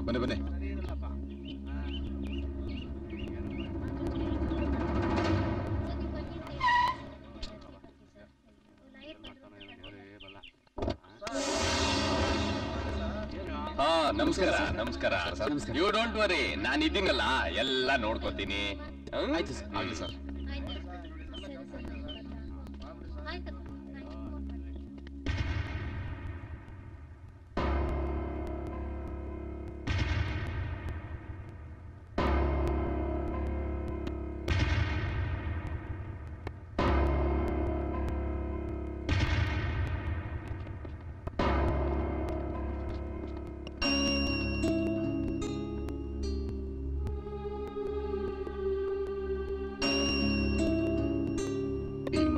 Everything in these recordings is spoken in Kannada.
ಬನ್ನಿ ಬನ್ನಿ. ನಮಸ್ಕಾರ ನಮಸ್ಕಾರ. ಯು ಡೋಂಟ್ ವರಿ, ನಾನು ಇದ್ದೀನಲ್ಲ, ಎಲ್ಲ ನೋಡ್ಕೋತೀನಿ. ಆಯ್ತು ಸರ್. ಆಗಲಿ ಸರ್.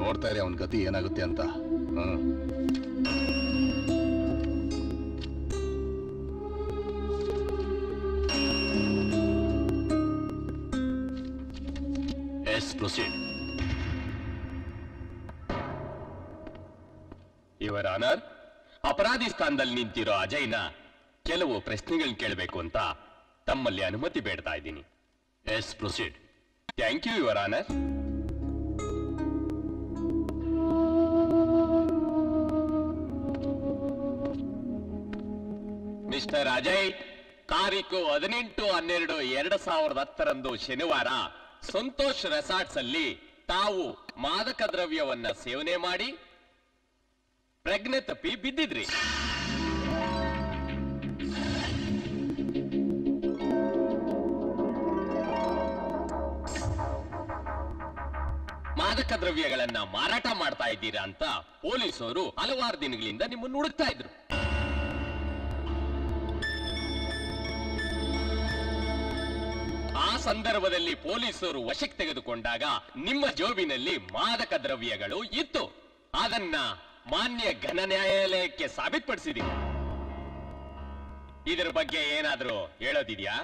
ನೋಡ್ತಾ ಇರಿ ಅವನ ಗತಿ ಏನಾಗುತ್ತೆ ಅಂತ. ಯುವರ್ ಆನರ್, ಅಪರಾಧಿ ಸ್ಥಾನದಲ್ಲಿ ನಿಂತಿರೋ ಅಜಯ್ನ ಕೆಲವು ಪ್ರಶ್ನೆಗಳನ್ನ ಕೇಳಬೇಕು ಅಂತ ತಮ್ಮಲ್ಲಿ ಅನುಮತಿ ಬೇಡ್ತಾ ಇದ್ದೀನಿ. Yes proceed. Thank you your honour. Mister Ajay, ತಾರೀಕು 18/12/2010 ಶನಿವಾರ ಸಂತೋಷ್ ರೆಸಾರ್ಟ್ಸ್ ಅಲ್ಲಿ ತಾವು ಮಾದಕ ದ್ರವ್ಯವನ್ನ ಸೇವನೆ ಮಾಡಿ ಪ್ರಜ್ಞೆ ತಪ್ಪಿ ಬಿದ್ದಿದ್ರಿ. ಮಾದಕ ದ್ರವ್ಯಗಳನ್ನ ಮಾರಾಟ ಮಾಡ್ತಾ ಇದ್ದೀರಾ ಅಂತ ಪೊಲೀಸರು ಹಲವಾರು ದಿನಗಳಿಂದ ನಿಮ್ಮನ್ನು ಹುಡುಕ್ತಾ ಇದ್ರು. ಆ ಸಂದರ್ಭದಲ್ಲಿ ಪೊಲೀಸರು ವಶಕ್ಕೆ ತೆಗೆದುಕೊಂಡಾಗ ನಿಮ್ಮ ಜೋಬಿನಲ್ಲಿ ಮಾದಕ ದ್ರವ್ಯಗಳು ಇತ್ತು. ಅದನ್ನ ಮಾನ್ಯ ಘನ ನ್ಯಾಯಾಲಯಕ್ಕೆ ಸಾಬೀತುಪಡಿಸಿದೀವಿ. ಇದರ ಬಗ್ಗೆ ಏನಾದ್ರೂ ಹೇಳೋದಿದೆಯಾ?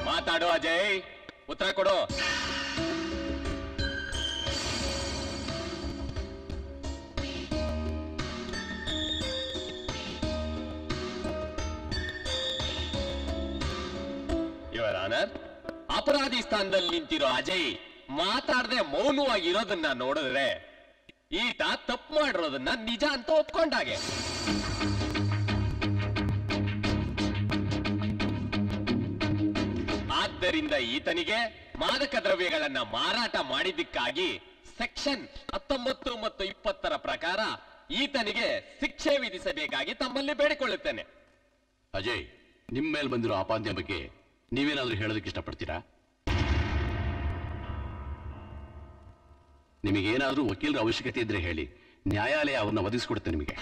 ಮಾತಾಡೋ ಅಜಯ್, ಉತ್ತರ ಕೊಡು. ಯುವರ್ ಆನರ್, ಅಪರಾಧಿ ಸ್ಥಾನದಲ್ಲಿ ನಿಂತಿರೋ ಅಜಯ್ ಮಾತಾಡದೆ ಮೌನವಾಗಿರೋದನ್ನ ನೋಡಿದ್ರೆ ಈತ ತಪ್ಪು ಮಾಡಿರೋದನ್ನ ನಿಜ ಅಂತ ಒಪ್ಕೊಂಡಾಗೆ. ಆದ್ದರಿಂದ ಈತನಿಗೆ ಮಾದಕ ದ್ರವ್ಯಗಳನ್ನ ಮಾರಾಟ ಮಾಡಿದ್ದಕ್ಕಾಗಿ ಸೆಕ್ಷನ್ 19 ಮತ್ತು 20 ಪ್ರಕಾರ ಈತನಿಗೆ ಶಿಕ್ಷೆ ವಿಧಿಸಬೇಕಾಗಿ ತಮ್ಮಲ್ಲಿ ಬೇಡಿಕೊಳ್ಳುತ್ತೇನೆ. ಅಜಯ್, ನಿಮ್ಮ ಮೇಲೆ ಬಂದಿರೋ ಆಪಾದನೆ ಬಗ್ಗೆ ನೀವೇನಾದ್ರೂ ಹೇಳೋದಕ್ಕೆ ಇಷ್ಟಪಡ್ತೀರಾ? ನಿಮಗೇನಾದ್ರೂ ವಕೀಲರ ಅವಶ್ಯಕತೆ ಇದ್ರೆ ಹೇಳಿ, ನ್ಯಾಯಾಲಯ ಅವನ್ನ ಒದಗಿಸ್ಕೊಡುತ್ತೆ ನಿಮಗೆ.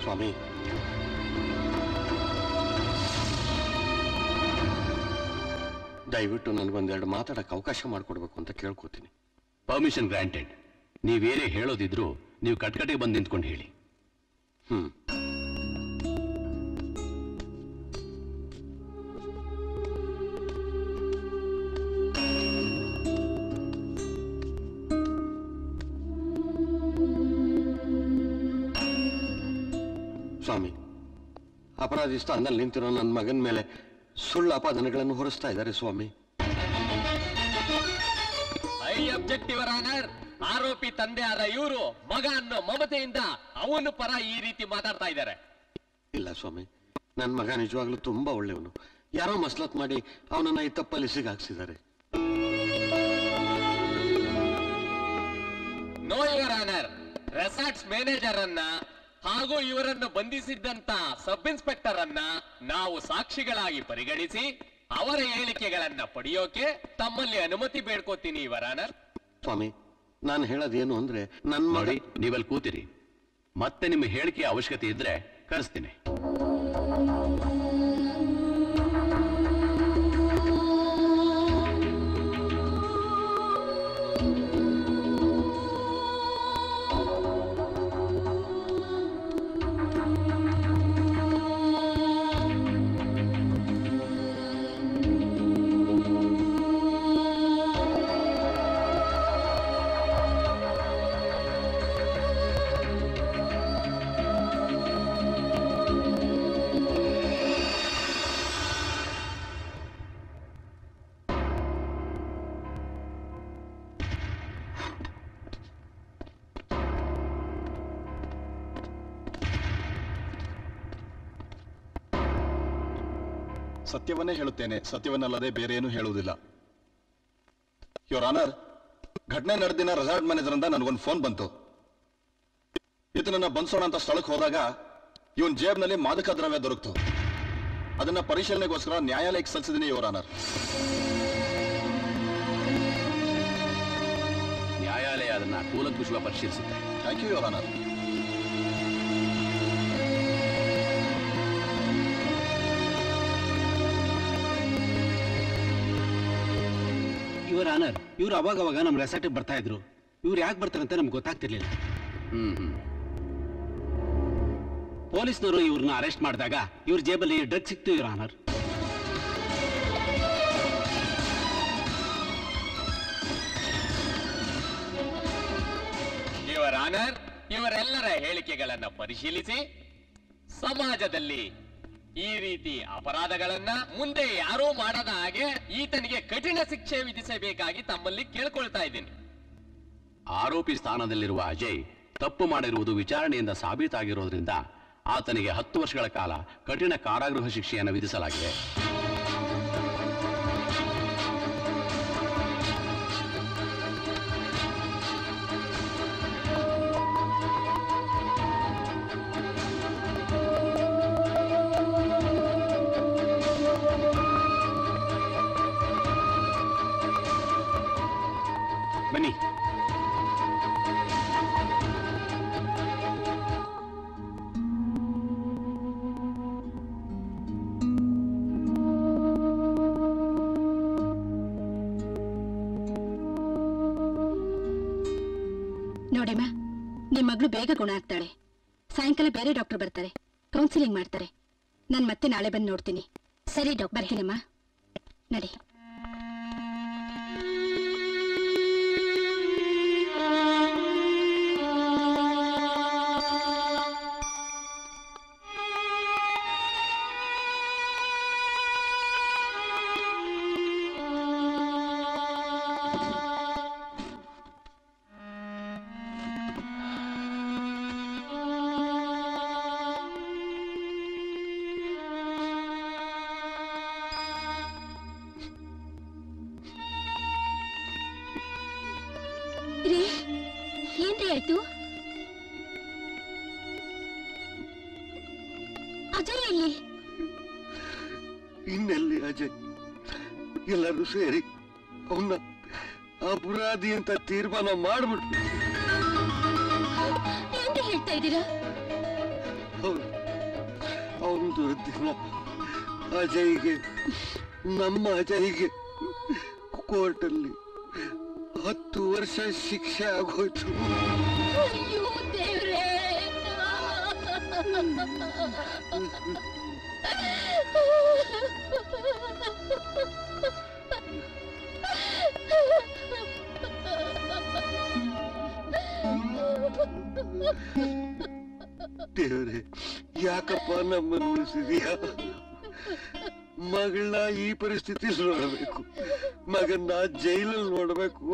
ಸ್ವಾಮಿ, ದಯವಿಟ್ಟು ನನಗೊಂದೆರಡು ಮಾತಾಡಕ್ಕೆ ಅವಕಾಶ ಮಾಡಿಕೊಡ್ಬೇಕು ಅಂತ ಕೇಳ್ಕೊತೀನಿ. Permission granted. ನೀವೇನೇ ಹೇಳೋದಿದ್ರು ನೀವು ಕಟ್ಕಟೆಗೆ ಬಂದು ನಿಂತ್ಕೊಂಡು ಹೇಳಿ. ಸ್ವಾಮಿ, ಅಪರಾಧಿ ಸ್ಥಾನದಲ್ಲಿ ನಿಂತಿರೋ ನನ್ನ ಮಗನ ಮೇಲೆ ಸುಳ್ಳು ಆಪಾದನೆಗಳನ್ನು ಹೊರಿಸ್ತಾ ಇದ್ದಾರೆ ಸ್ವಾಮಿ. I object your honour. ಆರೋಪಿ ತಂದೆ ಆದ ಇವರು ಮಗ ಅನ್ನೋ ಮಮತೆಯಿಂದ ಅವನು ಪರ ಈ ರೀತಿ ಮಾತಾಡ್ತಾ ಇದ್ದಾರೆ. ಇಲ್ಲ ಸ್ವಾಮಿ, ನನ್ನ ಮಗ ನಿಜವಾಗ್ಲೂ ತುಂಬಾ ಒಳ್ಳೆಯವನು. ಯಾರೋ ಮಸ್ಲತ್ ಮಾಡಿ ಅವನನ್ನ ಈ ತಪ್ಪಲ್ಲಿ ಸಿಗಾಕ್ಸಿದ್ದಾರೆ. No your honour. Resorts manager ಅನ್ನ ಹಾಗೂ ಇವರನ್ನು ಬಂಧಿಸಿದ್ದಂತ ಸಬ್ ಇನ್ಸ್ಪೆಕ್ಟರ್ ಅನ್ನ ನಾವು ಸಾಕ್ಷಿಗಳಾಗಿ ಪರಿಗಣಿಸಿ ಅವರ ಹೇಳಿಕೆಗಳನ್ನ ಪಡೆಯೋಕೆ ತಮ್ಮಲ್ಲಿ ಅನುಮತಿ ಬೇಡ್ಕೋತೀನಿ ಯುವರ್ ಆನರ್. ಸ್ವಾಮಿ, ನಾನು ಹೇಳೋದೇನು ಅಂದ್ರೆ ನನ್ನ ನೋಡಿ, ನೀವಲ್ಲಿ ಕೂತಿರಿ. ಮತ್ತೆ ನಿಮ್ಮ ಹೇಳಿಕೆಯ ಅವಶ್ಯಕತೆ ಇದ್ರೆ ಕರೆಸ್ತೀನಿ. ಸತ್ಯವನ್ನೇ ಹೇಳುತ್ತೇನೆ, ಸತ್ಯವನ್ನಲ್ಲದೆ ಬೇರೆ ಏನು ಹೇಳುವುದಿಲ್ಲ. ಯುವರ್ ಆನರ್, ಘಟನೆ ನಡೆದಿನ ರೆಸಾರ್ಟ್ ಮ್ಯಾನೇಜರ್ ಅಂತ ನನಗೊಂದು ಫೋನ್ ಬಂತು. ಇದನ್ನ ಬಂಧಿಸೋಣ ಅಂತ ಸ್ಥಳಕ್ಕೆ ಹೋದಾಗ ಇವನ್ ಜೇಬ್ನಲ್ಲಿ ಮಾದಕ ದ್ರವ್ಯ ದೊರಕ್ತು. ಅದನ್ನ ಪರಿಶೀಲನೆಗೋಸ್ಕರ ನ್ಯಾಯಾಲಯಕ್ಕೆ ಸಲ್ಲಿಸಿದ್ದೀನಿ ಯುವರ್ ಆನರ್. ನ್ಯಾಯಾಲಯ ಅದನ್ನ ಕೂಲಂಕುಷವಾಗಿ ಪರಿಶೀಲಿಸುತ್ತೆ. Thank you your honour. Your honour, ಇವ್ರು ಅವಾಗವಾಗ ನಮ್ಮ ರೆಸಾರ್ಟಿಗೆ ಬರ್ತಾ ಇದ್ರು. ಇವ್ರು ಯಾಕೆ ಬರ್ತಾರಂತ ನಮ್ಗೆ ಗೊತ್ತಾಗ್ತಿರ್ಲಿಲ್ಲ. ಪೊಲೀಸ್ನವರು ಇವ್ರನ್ನ ಅರೆಸ್ಟ್ ಮಾಡಿದಾಗ ಇವ್ರ ಜೇಬಲ್ಲಿ ಡ್ರಗ್ ಸಿಕ್ತು ಯುವರ್ ಆನರ್. ಯುವರ್ ಆನರ್, ಇವರೆಲ್ಲರ ಹೇಳಿಕೆಗಳನ್ನ ಪರಿಶೀಲಿಸಿ ಸಮಾಜದಲ್ಲಿ ಈ ರೀತಿ ಅಪರಾಧಗಳನ್ನ ಮುಂದೆ ಯಾರೂ ಮಾಡದ ಹಾಗೆ ಈತನಿಗೆ ಕಠಿಣ ಶಿಕ್ಷೆ ವಿಧಿಸಬೇಕಾಗಿ ತಮ್ಮಲ್ಲಿ ಕೇಳ್ಕೊಳ್ತಾ ಇದ್ದೀನಿ. ಆರೋಪಿ ಸ್ಥಾನದಲ್ಲಿರುವ ಅಜಯ್ ತಪ್ಪು ಮಾಡಿರುವುದು ವಿಚಾರಣೆಯಿಂದ ಸಾಬೀತಾಗಿರೋದ್ರಿಂದ ಆತನಿಗೆ 10 ವರ್ಷಗಳ ಕಾಲ ಕಠಿಣ ಕಾರಾಗೃಹ ಶಿಕ್ಷೆಯನ್ನು ವಿಧಿಸಲಾಗಿದೆ. ಬನ್ನಿ. ನೋಡಿಮ್ಮ, ನಿಮ್ ಮಗಳು ಬೇಗ ಗುಣ ಆಗ್ತಾಳೆ. ಸಾಯಂಕಾಲ ಬೇರೆ ಡಾಕ್ಟರ್ ಬರ್ತಾರೆ, ಕೌನ್ಸಿಲಿಂಗ್ ಮಾಡ್ತಾರೆ. ನಾನು ಮತ್ತೆ ನಾಳೆ ಬಂದು ನೋಡ್ತೀನಿ. ಸರಿ ಡಾಕ್ಟರ್, ಬರ್ತೀನಮ್ಮ. ನಡಿ. ಆಯ್ತು? ಅಜಯ್ ಎಲ್ಲಿ? ಇನ್ನೆಲ್ಲಿ ಅಜಯ್? ಎಲ್ಲರೂ ಸೇರಿ ಅವನ್ನ ಅಪರಾಧಿ ಅಂತ ತೀರ್ಮಾನ ಮಾಡ್ಬಿಟ್ಟು ಎಂತ ಹೇಳ್ತಾ ಇದ್ದೀರಾ? ಅವನು ದುರ್ದಿನ ಅಜಯ್ಗೆ, ನಮ್ಮ ಅಜಯ್ಗೆ ಕೋರ್ಟಲ್ಲಿ 10 ವರ್ಷ ಶಿಕ್ಷೆ ಆಗೋಯ್ತು. ಅಯ್ಯೋ ದೇವ್ರೇ! ದೇವ್ರೆ, ಯಾಕಪ್ಪ ನಮ್ಮನ್ನು ಉಳಿಸಿದೀಯಾ? ಮಗಳನ್ನ ಈ ಪರಿಸ್ಥಿತಿಯಲ್ಲಿ ನೋಡಬೇಕು, ಮಗನ್ನ ಜೈಲಲ್ಲಿ ನೋಡಬೇಕು.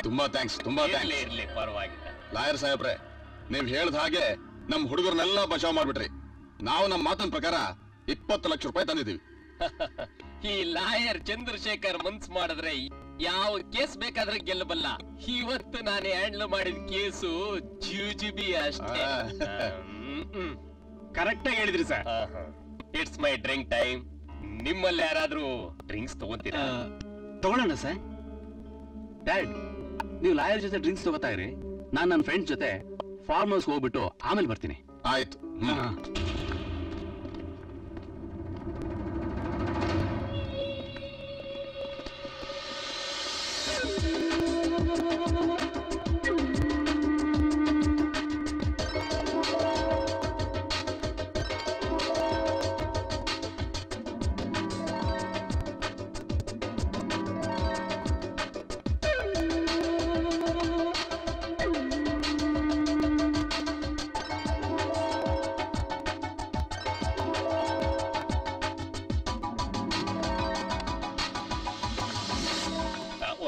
ತುಂಬಾ ಥ್ಯಾಂಕ್ಸ್, ತುಂಬಾ ಥ್ಯಾಂಕ್ಸ್. ಇರ್ಲಿ ಪರವಾಗಿಲ್ಲ. ಲಾಯರ್ ಸಾಹೇಬ್ರೆ, ನೀವ್ ಹೇಳ್ದ ಹಾಗೆ ನಮ್ ಹುಡುಗರನ್ನೆಲ್ಲ ಬಚಾವ್ ಮಾಡ್ಬಿಟ್ರಿ. ನಾವು ನಮ್ಮ ಮಾತಿನ ಪ್ರಕಾರ 20 ಲಕ್ಷ ರೂಪಾಯಿ ತಂದಿದ್ದೀವಿ. ಈ ಲಾಯರ್ ಚಂದ್ರಶೇಖರ್ ಮನ್ಸ್ ಮಾಡಿದ್ರೆ ಯಾವ ಕೇಸ್ ಬೇಕಾದ್ರೆ ಗೆಲ್ಲಬಲ್ಲ. ಇವತ್ತು ನಾನು ಹ್ಯಾಂಡಲ್ ಮಾಡಿದ ಕೇಸು ಜುಜುಬಿ ಅಷ್ಟೇ. ಕರೆಕ್ಟ್ ಆಗಿ ಹೇಳಿದ್ರಿ sir. It's my drink time. ನಿಮ್ಮಲ್ಲಿ ಯಾರಾದ್ರೂ ಡ್ರಿಂಕ್ಸ್ ತಗೋತೀರಾ? ತಗೊಳ್ಳೋಣ ಸರ್. ಡ್ಯಾಡ್, ನೀವು ಲಾಯರ್ ಜೊತೆ ಡ್ರಿಂಕ್ಸ್ ತಗೋತಾ ಇರಿ, ನಾನು ನನ್ನ ಫ್ರೆಂಡ್ಸ್ ಜೊತೆ ಫಾರ್ಮ್ ಹೌಸ್ ಹೋಗ್ಬಿಟ್ಟು ಆಮೇಲೆ ಬರ್ತೀನಿ. ಆಯ್ತು.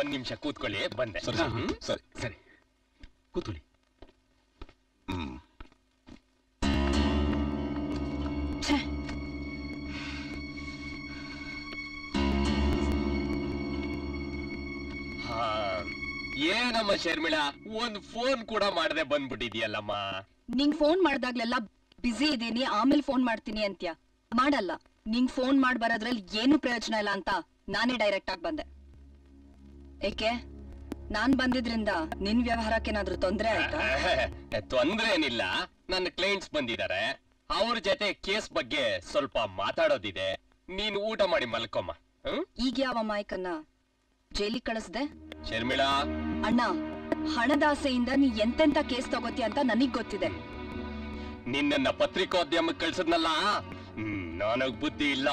ಒಂದ್ ನಿಮಿಷ ಕೂತ್ಕೊಳ್ಳಿ, ಬಂದೆ. ಸರಿ ಸರಿ ಸರಿ, ಕೂತ್ಕೊಳ್ಳಿ. ಏನಮ್ಮ ಶರ್ಮಿಳಾ, ಒಂದ್ ಫೋನ್ ಕೂಡ ಮಾಡದೆ ಬಂದ್ಬಿಟ್ಟಿದ್ಯಲ್ಲಮ್ಮ. ನಿಂಗ್ ಫೋನ್ ಮಾಡ್ದಾಗ್ಲೆಲ್ಲ ಬಿಸಿ ಇದೀನಿ, ಆಮೇಲೆ ಫೋನ್ ಮಾಡ್ತೀನಿ ಅಂತ್ಯ. ಮಾಡಲ್ಲ. ನಿಂಗ್ ಫೋನ್ ಮಾಡ್ ಬರೋದ್ರಲ್ಲಿ ಏನು ಪ್ರಯೋಜನ ಇಲ್ಲ ಅಂತ ನಾನೇ ಡೈರೆಕ್ಟ್ ಆಗಿ ಬಂದೆ. ಏಕೆ, ನಾನ್ ಬಂದಿದ್ರಿಂದ ನಿನ್ ವ್ಯವಹಾರಕ್ಕೇನಾದ್ರೂ ತೊಂದ್ರೆ ಆಯ್ತಾ? ತೊಂದ್ರೆ ಏನಿಲ್ಲ. ನನ್ನ ಕ್ಲೈಂಟ್ಸ್ ಬಂದಿದ್ದಾರೆ, ಅವ್ರ ಜೊತೆ ಕೇಸ್ ಬಗ್ಗೆ ಸ್ವಲ್ಪ ಮಾತಾಡೋದಿದೆ. ನೀನು ಊಟ ಮಾಡಿ ಮಲ್ಕೊಮ್ಮ. ಈಗ ಯಾವ ಮಾಯಕನ್ನ ಜೈಲಿಗೆ ಕಳಿಸ್ದೆ? ಶರ್ಮಿಳಾ, ಅಣ್ಣ, ಹಣದಾಸೆಯಿಂದ ನೀ ಎಂತೆಂತ ಕೇಸ್ ತಗೋತಿ ಅಂತ ನನಗ್ ಗೊತ್ತಿದೆ. ನಿನ್ನ ಪತ್ರಿಕೋದ್ಯಮಕ್ಕೆ ಕಳ್ಸದ್ನಲ್ಲ, ನನಗ್ ಬುದ್ಧಿ ಇಲ್ಲ.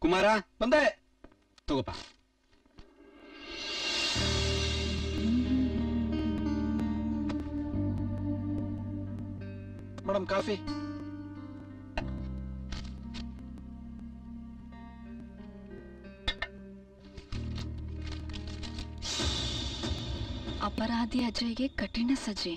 ಕುಮಾರ, ಬಂದೆ. ತಗೋಪ. Madam, coffee. ಅಪರಾಧಿ ಅಜಯ್ಗೆ ಕಠಿಣ ಸಜೆ.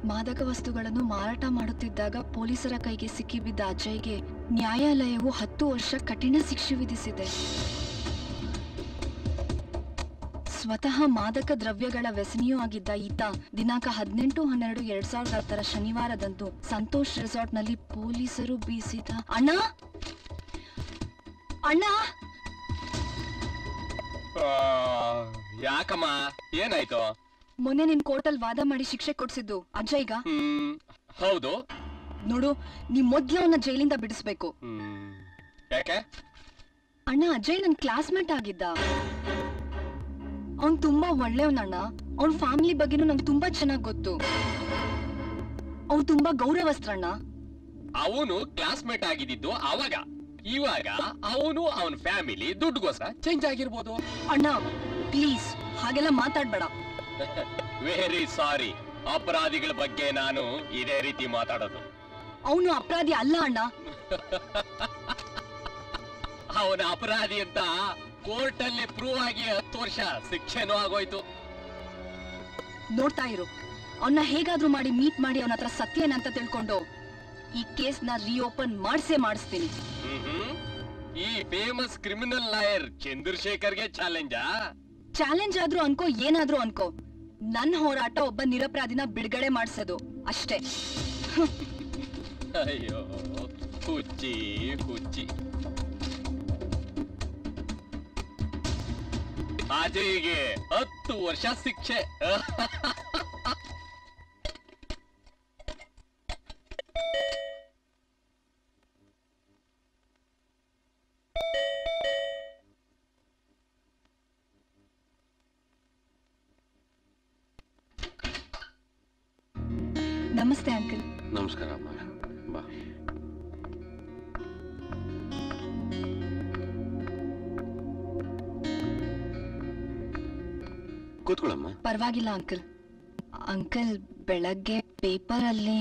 ಮಾದಕ ವಸ್ತುಗಳನ್ನು ಮಾರಾಟ ಮಾಡುತ್ತಿದ್ದಾಗ ಪೊಲೀಸರ ಕೈಗೆ ಸಿಕ್ಕಿಬಿದ್ದ ಅಜಯ್ಗೆ ನ್ಯಾಯಾಲಯವು 10 ವರ್ಷ ಕಠಿಣ ಶಿಕ್ಷೆ ವಿಧಿಸಿದೆ. ಸ್ವತಃ ಮಾದಕ ದ್ರವ್ಯಗಳ ವ್ಯಸನಿಯೂ ಆಗಿದ್ದ ಈತ ದಿನಾಂಕ 18/12/2010 ಶನಿವಾರದಂದು ಸಂತೋಷ್ ರೆಸಾರ್ಟ್ನಲ್ಲಿ ಪೊಲೀಸರು ಬೀಸಿದ ಅಣ್ಣ ಅಣ್ಣ ಯಾಕಮ್ಮ, ಏನಾಯ್ತು? ಮೊನ್ನೆ ನಿನ್ ಕೋರ್ಟಲ್ ವಾದ ಮಾಡಿ ಶಿಕ್ಷೆ ಕೊಡ್ಸಿದ್ದು ಅಜಯ್ಗ? ಹೌದು. ನೋಡು, ನೀ ಮೊದ್ಲು ಅವನ್ನ ಜೈಲಿಂದ ಬಿಡಿಸ್ಬೇಕು. ಯಾಕೆ? ಅಣ್ಣ, ಅಜಯ್ ನನ್ ಕ್ಲಾಸ್ಮೇಟ್ ಆಗಿದ್ದ. ಅವ್ನ್ ತುಂಬಾ ಒಳ್ಳೆಯವನಣ್ಣ. ಅವ್ನ್ ಫ್ಯಾಮಿಲಿ ಬಗ್ಗೆನೂ ನಂಗೆ ತುಂಬಾ ಚೆನ್ನಾಗ್ ಗೊತ್ತು. ಅವ್ನ್ ತುಂಬಾ ಗೌರವಸ್ಥರಣ್ಣ. ಅವನು ಕ್ಲಾಸ್ಮೇಟ್ ಆಗಿದ್ದು ಅವಾಗ. ಇವಾಗ ಅವನು ಅವನ ಫ್ಯಾಮಿಲಿ ದುಡ್ಡುಗೋಸ್ಕರ ಚೇಂಜ್ ಆಗಿರ್ಬೋದು. ಅಣ್ಣ ಪ್ಲೀಸ್ ಹಾಗೆಲ್ಲ ಮಾತಾಡ್ಬೇಡ. ವೆರಿ ಸಾರಿ, ಅಪರಾಧಿಗಳ ಬಗ್ಗೆ ನಾನು ಇದೇ ರೀತಿ ಮಾತಾಡೋದು. ಅವನು ಅಪರಾಧಿ ಅಲ್ಲ ಅಣ್ಣ. ಅವನ ಅಪರಾಧಿ ಅಂತ ಕೋರ್ಟ್ ಅಲ್ಲಿ ಪ್ರೂವ್ ಆಗಿ 10 ವರ್ಷ ಶಿಕ್ಷೆನೂ ಆಗೋಯ್ತು. ನೋಡ್ತಾ ಇರು, ಅವನ್ನ ಹೇಗಾದ್ರೂ ಮಾಡಿ ಮೀಟ್ ಮಾಡಿ ಅವನ ಹತ್ರ ಸತ್ಯ ಏನಂತ ತಿಳ್ಕೊಂಡು ಈ ಕೇಸ್ ನ ರೀಓಪನ್ ಮಾಡಿಸ್ತೀನಿ. ಈ ಫೇಮಸ್ ಕ್ರಿಮಿನಲ್ ಲಾಯರ್ ಚಂದ್ರಶೇಖರ್ಗೆ ಚಾಲೆಂಜ್ ಆದ್ರೂ ಅನ್ಕೋ, ಏನಾದ್ರೂ ಅನ್ಕೋ, ನನ್ ಹೋರಾಟ ಒಬ್ಬ ನಿರಪರಾಧಿನ ಬಿಡುಗಡೆ ಮಾಡಿಸೋದು ಅಷ್ಟೇ. ಅಯ್ಯೋ ಹುಚ್ಚಿ ಹುಚ್ಚಿ. ಅಜಯ್ಗೆ 10 ವರ್ಷ ಶಿಕ್ಷೆ. ನಮಸ್ತೆ ಅಂಕಲ್. ನಮಸ್ಕಾರ ಅಮ್ಮ, ಬಾ. ಕೂತ್ಕೊಳ್ಳಮ್ಮ. ಪರವಾಗಿಲ್ಲ ಅಂಕಲ್. ಅಂಕಲ್ ಬೆಳಗ್ಗೆ ಪೇಪರ್ ಅಲ್ಲಿ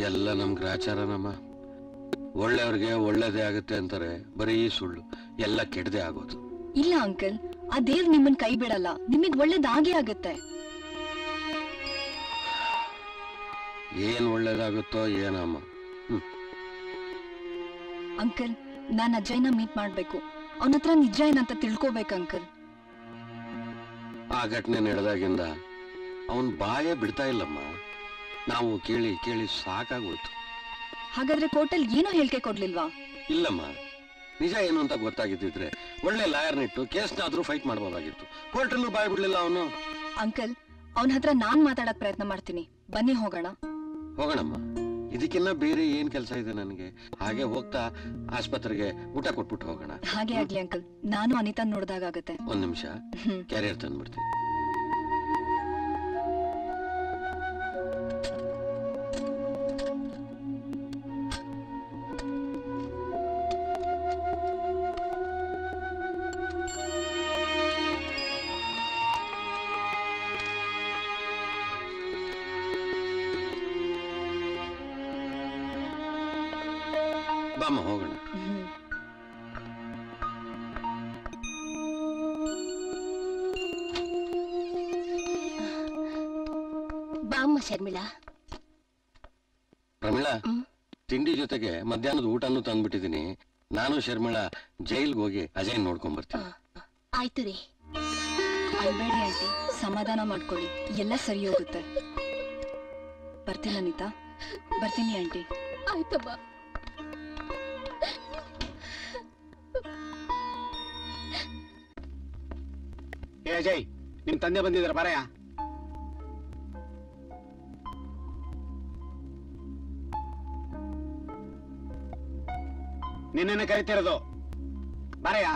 ಎಲ್ಲ ನಮ್ ಗ್ರಾಚಾರನಮ್ಮ. ಒಳ್ಳೆಯವ್ರಿಗೆ ಒಳ್ಳೇದೇ ಆಗುತ್ತೆ ಅಂತಾರೆ, ಬರೀ ಸುಳ್ಳು, ಎಲ್ಲ ಕೆಡದೆ ಆಗೋದು. ಇಲ್ಲ ಅಂಕಲ್, ಆ ದೇವ್ರು ನಿಮ್ಮನ್ ಕೈ ಬಿಡಲ್ಲ, ನಿಮಗ್ ಒಳ್ಳೇದಾಗೇ ಆಗುತ್ತೆ. ಏನ್ ಒಳ್ಳೇದಾಗುತ್ತೋ ಏನಮ್ಮ. ಅಂಕಲ್, ನಾನ್ ಅಜಯ್ನ ಮೀಟ್ ಮಾಡ್ಬೇಕು. ಅವನ ಹತ್ರ ನಿಜ ಏನಂತ ತಿಳ್ಕೋಬೇಕು ಅಂಕಲ್. ಆ ಘಟನೆ ನಡೆದಾಗಿಂದ ಅವನ್ ಬಾಯೇ ಬಿಡ್ತಾ ಇಲ್ಲಮ್ಮ. ನಾವು ಕೇಳಿ ಕೇಳಿ ಸಾಕಾಗೋಯ್ತು. ಹಾಗಾದ್ರೆ ಕೋರ್ಟಲ್ಲಿ ಏನೋ ಹೇಳಿಕೆ ಕೊಡ್ಲಿಲ್ವಾ? ಇಲ್ಲಮ್ಮ, ನಿಜ ಏನು ಅಂತ ಗೊತ್ತಾಗಿದ್ದಿದ್ರೆ ಒಳ್ಳೆ ಲಾಯರ್ನಿಟ್ಟು ಕೇಸ್ನಾದ್ರೂ ಫೈಟ್ ಮಾಡ್ಬೋದಾಗಿತ್ತು. ಕೋರ್ಟಲ್ಲೂ ಬಾಯ್ ಬಿಡ್ಲಿಲ್ಲ ಅವನು. ಅಂಕಲ್, ಅವನ ಹತ್ರ ನಾನ್ ಮಾತಾಡಕ್ ಪ್ರಯತ್ನ ಮಾಡ್ತೀನಿ. ಬನ್ನಿ ಹೋಗೋಣ. ಹೋಗೋಣಮ್ಮ, ಇದಕ್ಕಿನ್ನ ಬೇರೆ ಏನ್ ಕೆಲಸ ಇದೆ ನನಗೆ. ಹಾಗೆ ಹೋಗ್ತಾ ಆಸ್ಪತ್ರೆಗೆ ಊಟ ಕೊಟ್ಬಿಟ್ಟು ಹೋಗೋಣ. ಹಾಗೆ ಆಗ್ಲಿ ಅಂಕಲ್, ನಾನು ಅನಿತಾ ನೋಡ್ದಾಗತ್ತೆ. ಒಂದ್ ನಿಮಿಷ, ಕ್ಯಾರಿಯರ್ ತಂದ್ಬಿಡ್ತೀನಿ. ಬಾಮ್ಮ ಹೋಗೋಣ. ಬಾಮ್ಮ ಶರ್ಮಿಳಾ. ಪ್ರಮೀಳಾ, ತಿಂಡಿ ಜೊತೆಗೆ ಮಧ್ಯಾಹ್ನದ ಊಟನೂ ತಂದ್ಬಿಟ್ಟಿದೀನಿ. ನಾನು ಶರ್ಮಿಳಾ ಜೈಲ್ಗೆ ಹೋಗಿ ಅಜಯ್ ನೋಡ್ಕೊಂಡ್ ಬರ್ತೀನಿ. ಆಯ್ತು ರೀ. ಅಳ್ಬೇಡಿ ಆಂಟಿ, ಸಮಾಧಾನ ಮಾಡ್ಕೊಳ್ಳಿ, ಎಲ್ಲ ಸರಿ ಹೋಗುತ್ತೆ. ಬರ್ತೀನಿ ಅನಿತಾ. ಬರ್ತೀನಿ ಆಂಟಿ. ಆಯ್ತಮ್ಮ. ಏ ಅಜಯ್, ನಿಮ್ ತಂದೆ ಬಂದಿದ್ದಾರೆ, ಬರಯ್ಯ. ನಿನ್ನೆ ಕರಿತಿರೋದು, ಬರಯ್ಯ.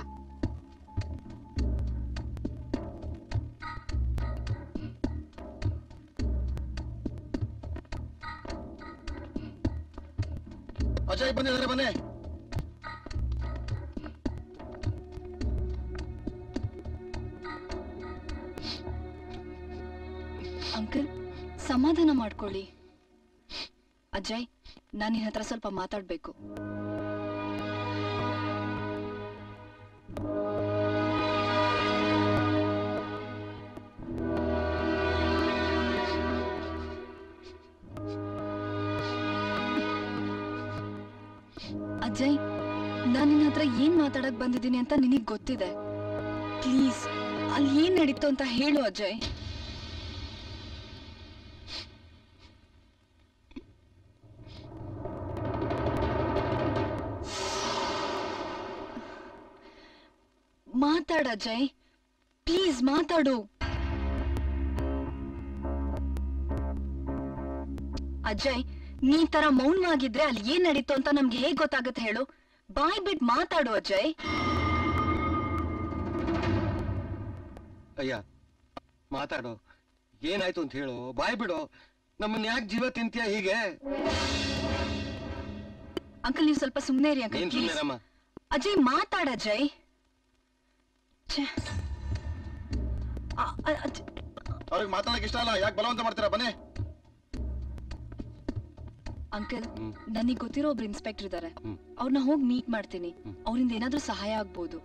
ಅಜಯ್ ಬಂದಿದ್ದಾರೆ, ಬನ್ನಿ. ಅಂಕಲ್, ಸಮಾಧಾನ ಮಾಡ್ಕೊಳ್ಳಿ. ಅಜಯ್, ನಾನು ನಿನ್ನ ಹತ್ರ ಸ್ವಲ್ಪ ಮಾತಾಡ್ಬೇಕು. ಅಜಯ್, ನಾನು ನಿನ್ನ ಹತ್ರ ಏನ್ ಮಾತಾಡಕ್ ಬಂದಿದ್ದೀನಿ ಅಂತ ನಿನಗ್ ಗೊತ್ತಿದೆ. ಪ್ಲೀಸ್, ಅಲ್ಲಿ ಏನ್ ನಡೀತು ಅಂತ ಹೇಳು ಅಜಯ್. ಮಾತಾಡ ಅಜಯ್, ಪ್ಲೀಸ್ ಮಾತಾಡು. ಅಜಯ್, ನೀ ತರ ಮೌನವಾಗಿದ್ರೆ ಅಲ್ಲಿ ಏನ್ ನಡೀತು ಅಂತ ನಮ್ಗೆ ಹೇಗ್ ಗೊತ್ತಾಗತ್ತೆ ಹೇಳು? ಬಾಯ್ ಬಿಟ್ ಮಾತಾಡು ಅಜಯ್. ಅಯ್ಯ, ಮಾತಾಡು, ಏನಾಯ್ತು ಅಂತ ಹೇಳು, ಬಾಯ್ ಬಿಡು. ನಮ್ಮನ್ನ ಯಾಕೆ ಜೀವ ತಿಂತೀಯ ಹೀಗೆ? ಅಂಕಲ್ ನೀವು ಸ್ವಲ್ಪ ಸುಮ್ಮನೆ ಇರಿ ಅಂಕಲ್ ಏನ್ ಪ್ಲೀಸ್. ಸುಮ್ಮನೆರಮ್ಮ? ಅಜಯ್ ಮಾತಾಡ ಅಜಯ್. ಛೆ. ಅವ್ರಿಗೆ ಮಾತಾಡಕ್ ಇಷ್ಟ ಅಲ್ಲ, ಯಾಕೆ ಬಲವಂತ ಮಾಡ್ತೀರಾ? ಬನ್ನಿ. ಅಂಕಲ್ ನನಗೆ ಗೊತ್ತಿರೋ ಒಬ್ರು ಇನ್ಸ್ಪೆಕ್ಟರ್ ಇದಾರೆ, ಅವ್ರನ್ನ ಹೋಗಿ ಮೀಟ್ ಮಾಡ್ತೀನಿ. ಅವರಿಂದ ಏನಾದ್ರೂ ಸಹಾಯ ಆಗ್ಬೋದು.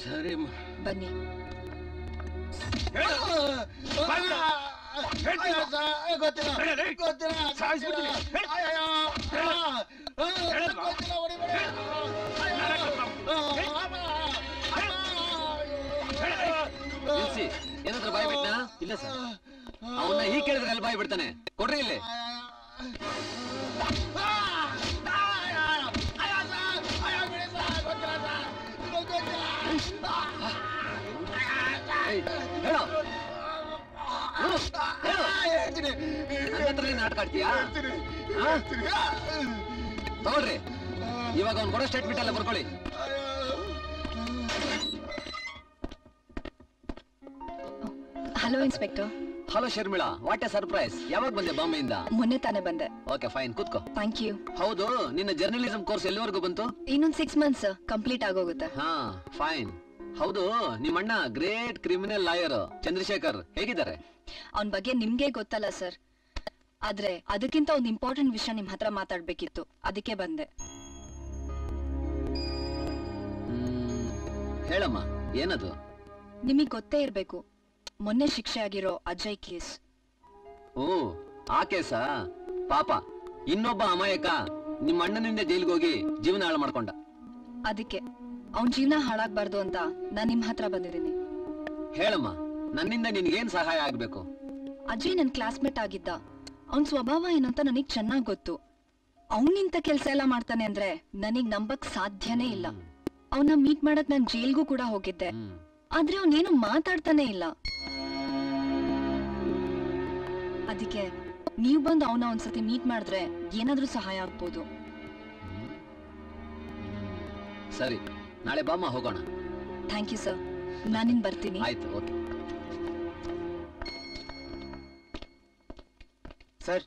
ಸರಿ ಬನ್ನಿ. ಏನಾದ್ರೂ ಬಾಯ್ ಬಿಟ್ನಾ? ಇಲ್ಲ ಸರ್. ಅವನ್ನ ಹೀಗೆ ಕೇಳಿದ್ರೆ ಅಲ್ಲಿ ಬಾಯ್ ಬಿಡ್ತಾನೆ. ಕೊಡ್ರಿ ಇಲ್ಲಿ. ಹೇಳೋ ನಾಟಕ ಆಡ್ತೀಯಾ? ತಗೊಳ್ರಿ, ಇವಾಗ ಅವ್ನು ಕೊಡೋ ಸ್ಟೇಟ್ಮೆಂಟ್ ಎಲ್ಲ ಬರ್ಕೊಳ್ಳಿ. Hello inspector. Hello Sharmila, what a surprise. ಯಾವಾಗ ಬಂದೆ ಬಾಂಬೆಯಿಂದ? ಮೊನ್ನೆ ತಾನೇ ಬಂದೆ. ಓಕೆ ಫೈನ್, ಕೂತ್ಕೋ. Thank you. ಹೌದು, ನಿನ್ನ ಜರ್ನಲಿಸಂ ಕೋರ್ಸ್ ಎಲ್ಲಿವರೆಗೂ ಬಂತು? ಇನ್ನೊಂದ್ 6 months ಕಂಪ್ಲೀಟ್ ಆಗೋಗುತ್ತೆ. ಹಾ ಫೈನ್. ಹೌದು, ನಿಮ್ಮಣ್ಣ ಗ್ರೇಟ್ ಕ್ರಿಮಿನಲ್ ಲಾಯರ್ ಚಂದ್ರಶೇಖರ್ ಹೇಗಿದ್ದಾರೆ? ಅವನ್ ಬಗ್ಗೆ ನಿಮ್ಗೆ ಗೊತ್ತಲ್ಲ ಸರ್, ಆದ್ರೆ ಅದಕ್ಕಿಂತ ಒಂದು ಇಂಪಾರ್ಟೆಂಟ್ ವಿಷಯ ನಿಮ್ ಹತ್ರ ಮಾತಾಡ್ಬೇಕಿತ್ತು, ಅದಕ್ಕೆ ಬಂದೆ. ಹೇಳಮ್ಮ, ಏನದು? ನಿಮಗ್ ಗೊತ್ತೇ ಇರ್ಬೇಕು, ಮೊನ್ನೆ ಶಿಕ್ಷೆ ಆಗಿರೋ ಅಜಯ್ ಕೇಸ್. ಓ, ಆ ಕೇಸಾ? ಪಾಪ, ಇನ್ನೊಬ್ಬ ಅಮಾಯಕ ನಿಮ್ಮ ಅಣ್ಣನಿಂದ ಜೈಲ್ಗೆ ಹೋಗಿ ಜೀವನ ಹಾಳು ಮಾಡ್ಕೊಂಡ. ಅದಕ್ಕೆ ಅವನ್ ಜೀವನ ಹಾಳಾಗ್ಬಾರ್ದು ಅಂತ ನಾನ್ ನಿಮ್ ಹತ್ರ ಬಂದಿದ್ದೀನಿ. ಹೇಳಮ್ಮ, ನನ್ನಿಂದ ನಿನ್ಗೇನ್ ಸಹಾಯ ಆಗ್ಬೇಕು? ಅಜಯ್ ನನ್ ಕ್ಲಾಸ್ಮೇಟ್ ಆಗಿದ್ದ. ಅವನ್ ಸ್ವಭಾವ ಏನಂತ ನನಗ್ ಚೆನ್ನಾಗ್ ಗೊತ್ತು. ಅವನಿಂತ ಕೆಲ್ಸ ಎಲ್ಲ ಮಾಡ್ತಾನೆ ಅಂದ್ರೆ ನನಗ್ ನಂಬಕ್ ಸಾಧ್ಯನೇ ಇಲ್ಲ. ಅವನ್ನ ಮೀಟ್ ಮಾಡಕ್ ನಾನ್ ಜೈಲ್ಗೂ ಕೂಡ ಹೋಗಿದ್ದೆ, ಆದ್ರೆ ಅವನೇನು ಮಾತಾಡ್ತಾನೆ ಇಲ್ಲ. ಅದಕ್ಕೆ ನೀವ್ ಬಂದು ಅವನ ಒಂದ್ಸತಿ ಮೀಟ್ ಮಾಡಿದ್ರೆ ಏನಾದ್ರೂ ಸಹಾಯ ಆಗ್ಬೋದು. ಸರಿ, ನಾಳೆ ಬಾಮ್ಮ, ಹೋಗೋಣ. ಥ್ಯಾಂಕ್ ಯು ಸರ್, ನಾನಿನ್ ಬರ್ತೀನಿ. ಆಯ್ತು, ಓಕೆ. ಸರ್,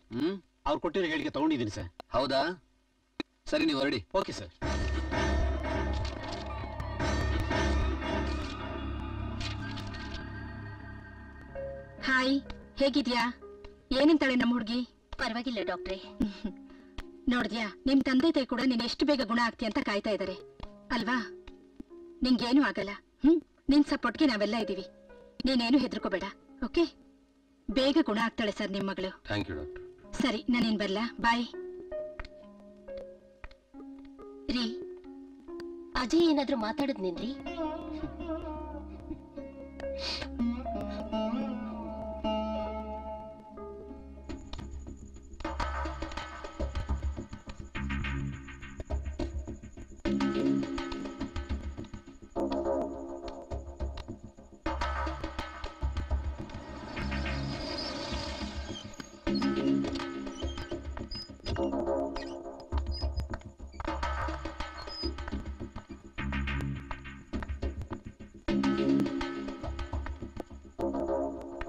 ಅವ್ರು ಕೊಟ್ಟಿರೋ ಹೇಳಿಕೆ ತಗೊಂಡಿದ್ದೀನಿ ಸರ್. ಹೌದಾ? ಸರಿ, ನೀವು ಹೊರಡಿ. Okay sir. ಹಾಯ್, ಹೇಗಿದ್ಯಾ? ಏನಂತಾಳೆ ನಮ್ಮ ಹುಡುಗಿ? ಪರವಾಗಿಲ್ಲ ಡಾಕ್ಟ್ರೆ. ನೋಡಿದ್ಯಾ, ನಿಮ್ ತಂದೆ ತಾಯಿ ಕೂಡ ನೀನ್ ಎಷ್ಟು ಬೇಗ ಗುಣ ಆಗ್ತೀಯ ಅಂತ ಕಾಯ್ತಾ ಇದಾರೆ ಅಲ್ವಾ? ನಿಂಗೇನು ಆಗಲ್ಲ. ನಿನ್ ಸಪೋರ್ಟ್ಗೆ ನಾವೆಲ್ಲ ಇದೀವಿ. ನೀನೇನು ಹೆದರ್ಕೋಬೇಡ, ಓಕೆ? ಬೇಗ ಗುಣ ಆಗ್ತಾಳೆ ಸರ್ ನಿಮ್ ಮಗಳು. Thank you doctor. ಸರಿ, ನಾನೇನ್ ಬರ್ಲಾ? ಬಾಯ್. ರೀ, ಅಜಯ್ ಏನಾದ್ರೂ ಮಾತಾಡದ್ನೇನ್ರಿ?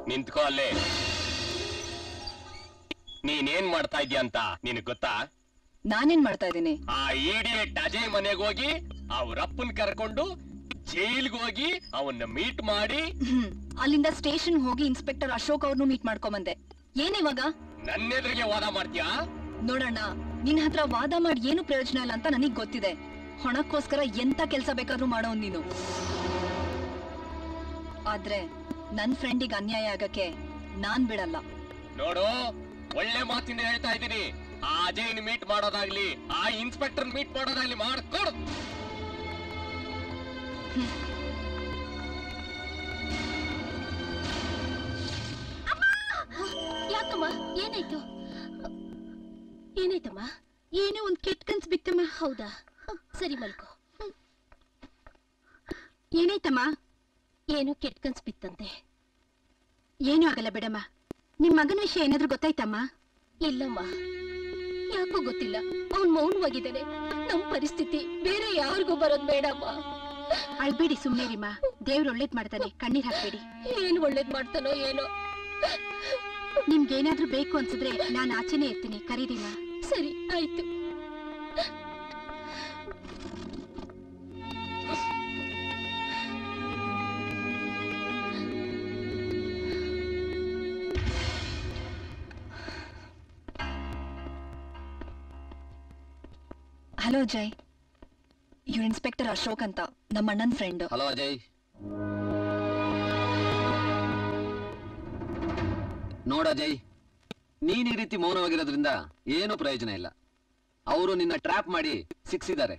ನಿಂತ್ಕೋ ಅಲ್ಲೇ. ನೀನೇನ್ ಮಾಡ್ತಾ ಇದ್ಯಾ ಅಂತ ನಿನಗ್ ಗೊತ್ತಾ? ನಾನೇನ್ ಮಾಡ್ತಾ ಇದ್ದೀನಿ? ಆ ಇಡಿಯಟ್ ಅಜಯ್ ಮನೆಗೆ ಹೋಗಿ ಅವ್ರಪ್ಪನ್ ಕರ್ಕೊಂಡು ಜೈಲ್ಗೆ ಹೋಗಿ ಅವನ್ನ ಮೀಟ್ ಮಾಡಿ ಅಲ್ಲಿಂದ ಸ್ಟೇಷನ್ ಹೋಗಿ ಇನ್ಸ್ಪೆಕ್ಟರ್ ಅಶೋಕ್ ಅವ್ರನ್ನು ಮೀಟ್ ಮಾಡ್ಕೊಂಬಂದೆ. ಏನಿವಾಗ ನನ್ನೆದುರಿಗೆ ವಾದ ಮಾಡ್ತೀಯಾ? ನೋಡಣ್ಣ, ನಿನ್ ಹತ್ರ ವಾದ ಮಾಡಿ ಏನು ಪ್ರಯೋಜನ ಇಲ್ಲ ಅಂತ ನನಗ್ ಗೊತ್ತಿದೆ. ಹೊಣಕ್ಕೋಸ್ಕರ ಎಂತ ಕೆಲ್ಸ ಬೇಕಾದ್ರೂ ಮಾಡೋ ನೀನು. ಆದ್ರೆ ನನ್ ಫ್ರೆಂಡಿಗೆ ಅನ್ಯಾಯ ಆಗಕ್ಕೆ ನಾನ್ ಬಿಡಲ್ಲ. ನೋಡು, ಒಳ್ಳೆ ಮಾತಿಂದ ಹೇಳ್ತಾ ಇದ್ದೀನಿ. ಆ ಅಜಯ್ನ ಮೀಟ್ ಮಾಡೋದಾಗ್ಲಿ, ಆ ಇನ್ಸ್ಪೆಕ್ಟರ್ ಮೀಟ್ ಮಾಡೋದಾಗ್ಲಿ ಮಾಡ್ಕೊಡು. ಯಾಕಮ್ಮ, ಏನಾಯ್ತು? ಏನಾಯ್ತಮ್ಮ? ಏನೋ ಒಂದ್ ಕೆಟ್ಟ ಕನ್ಸ್ ಬಿತ್ತಮ್ಮ. ಹೌದಾ? ಸರಿ, ಮಲ್ಕೋ. ಏನಾಯ್ತಮ್ಮ? ಏನು ಕೆಟ್ಟ ಕನ್ಸ್ ಬಿತ್ತಂತೆ? ಏನೂ ಆಗಲ್ಲ ಬಿಡಮ್ಮ. ನಿಮ್ ಮಗನ ವಿಷಯ ಏನಾದ್ರೂ ಗೊತ್ತಾಯ್ತಮ್ಮ? ಇಲ್ಲಮ್ಮ, ಯಾಕೋ ಗೊತ್ತಿಲ್ಲ. ಅವನ್ ಮೌನವಾಗಿದ್ದಾನೆ. ನಮ್ ಪರಿಸ್ಥಿತಿ ಬೇರೆ ಯಾರಿಗೂ ಬರೋದ್ ಬೇಡಮ್ಮ. ಅಳ್ಬೇಡಿ, ಸುಮ್ನೇರಿಮ್ಮ. ದೇವ್ರು ಒಳ್ಳೇದ್ ಮಾಡ್ತಾನೆ, ಕಣ್ಣೀರ್ ಹಾಕ್ಬೇಡಿ. ಏನ್ ಒಳ್ಳೇದ್ ಮಾಡ್ತಾನೋ ಏನೋ. ನಿಮ್ಗೇನಾದ್ರೂ ಬೇಕು ಅನ್ಸಿದ್ರೆ ನಾನು ಆಚೆನೆ ಇರ್ತೀನಿ, ಕರೀದಿನ. ಸರಿ ಆಯ್ತು. ಹಲೋ ಅಜಯ್, ಇವ್ರು ಇನ್ಸ್ಪೆಕ್ಟರ್ ಅಶೋಕ್ ಅಂತ, ನಮ್ಮ ಅಣ್ಣನ ಫ್ರೆಂಡ್. ಹಲೋ ಅಜಯ್. ನೋಡ ಅಜಯ್, ನೀನ್ ಈ ರೀತಿ ಮೌನವಾಗಿರೋದ್ರಿಂದ ಏನೂ ಪ್ರಯೋಜನ ಇಲ್ಲ. ಅವರು ನಿನ್ನ ಟ್ರ್ಯಾಪ್ ಮಾಡಿ ಸಿಕ್ಸಿದ್ದಾರೆ.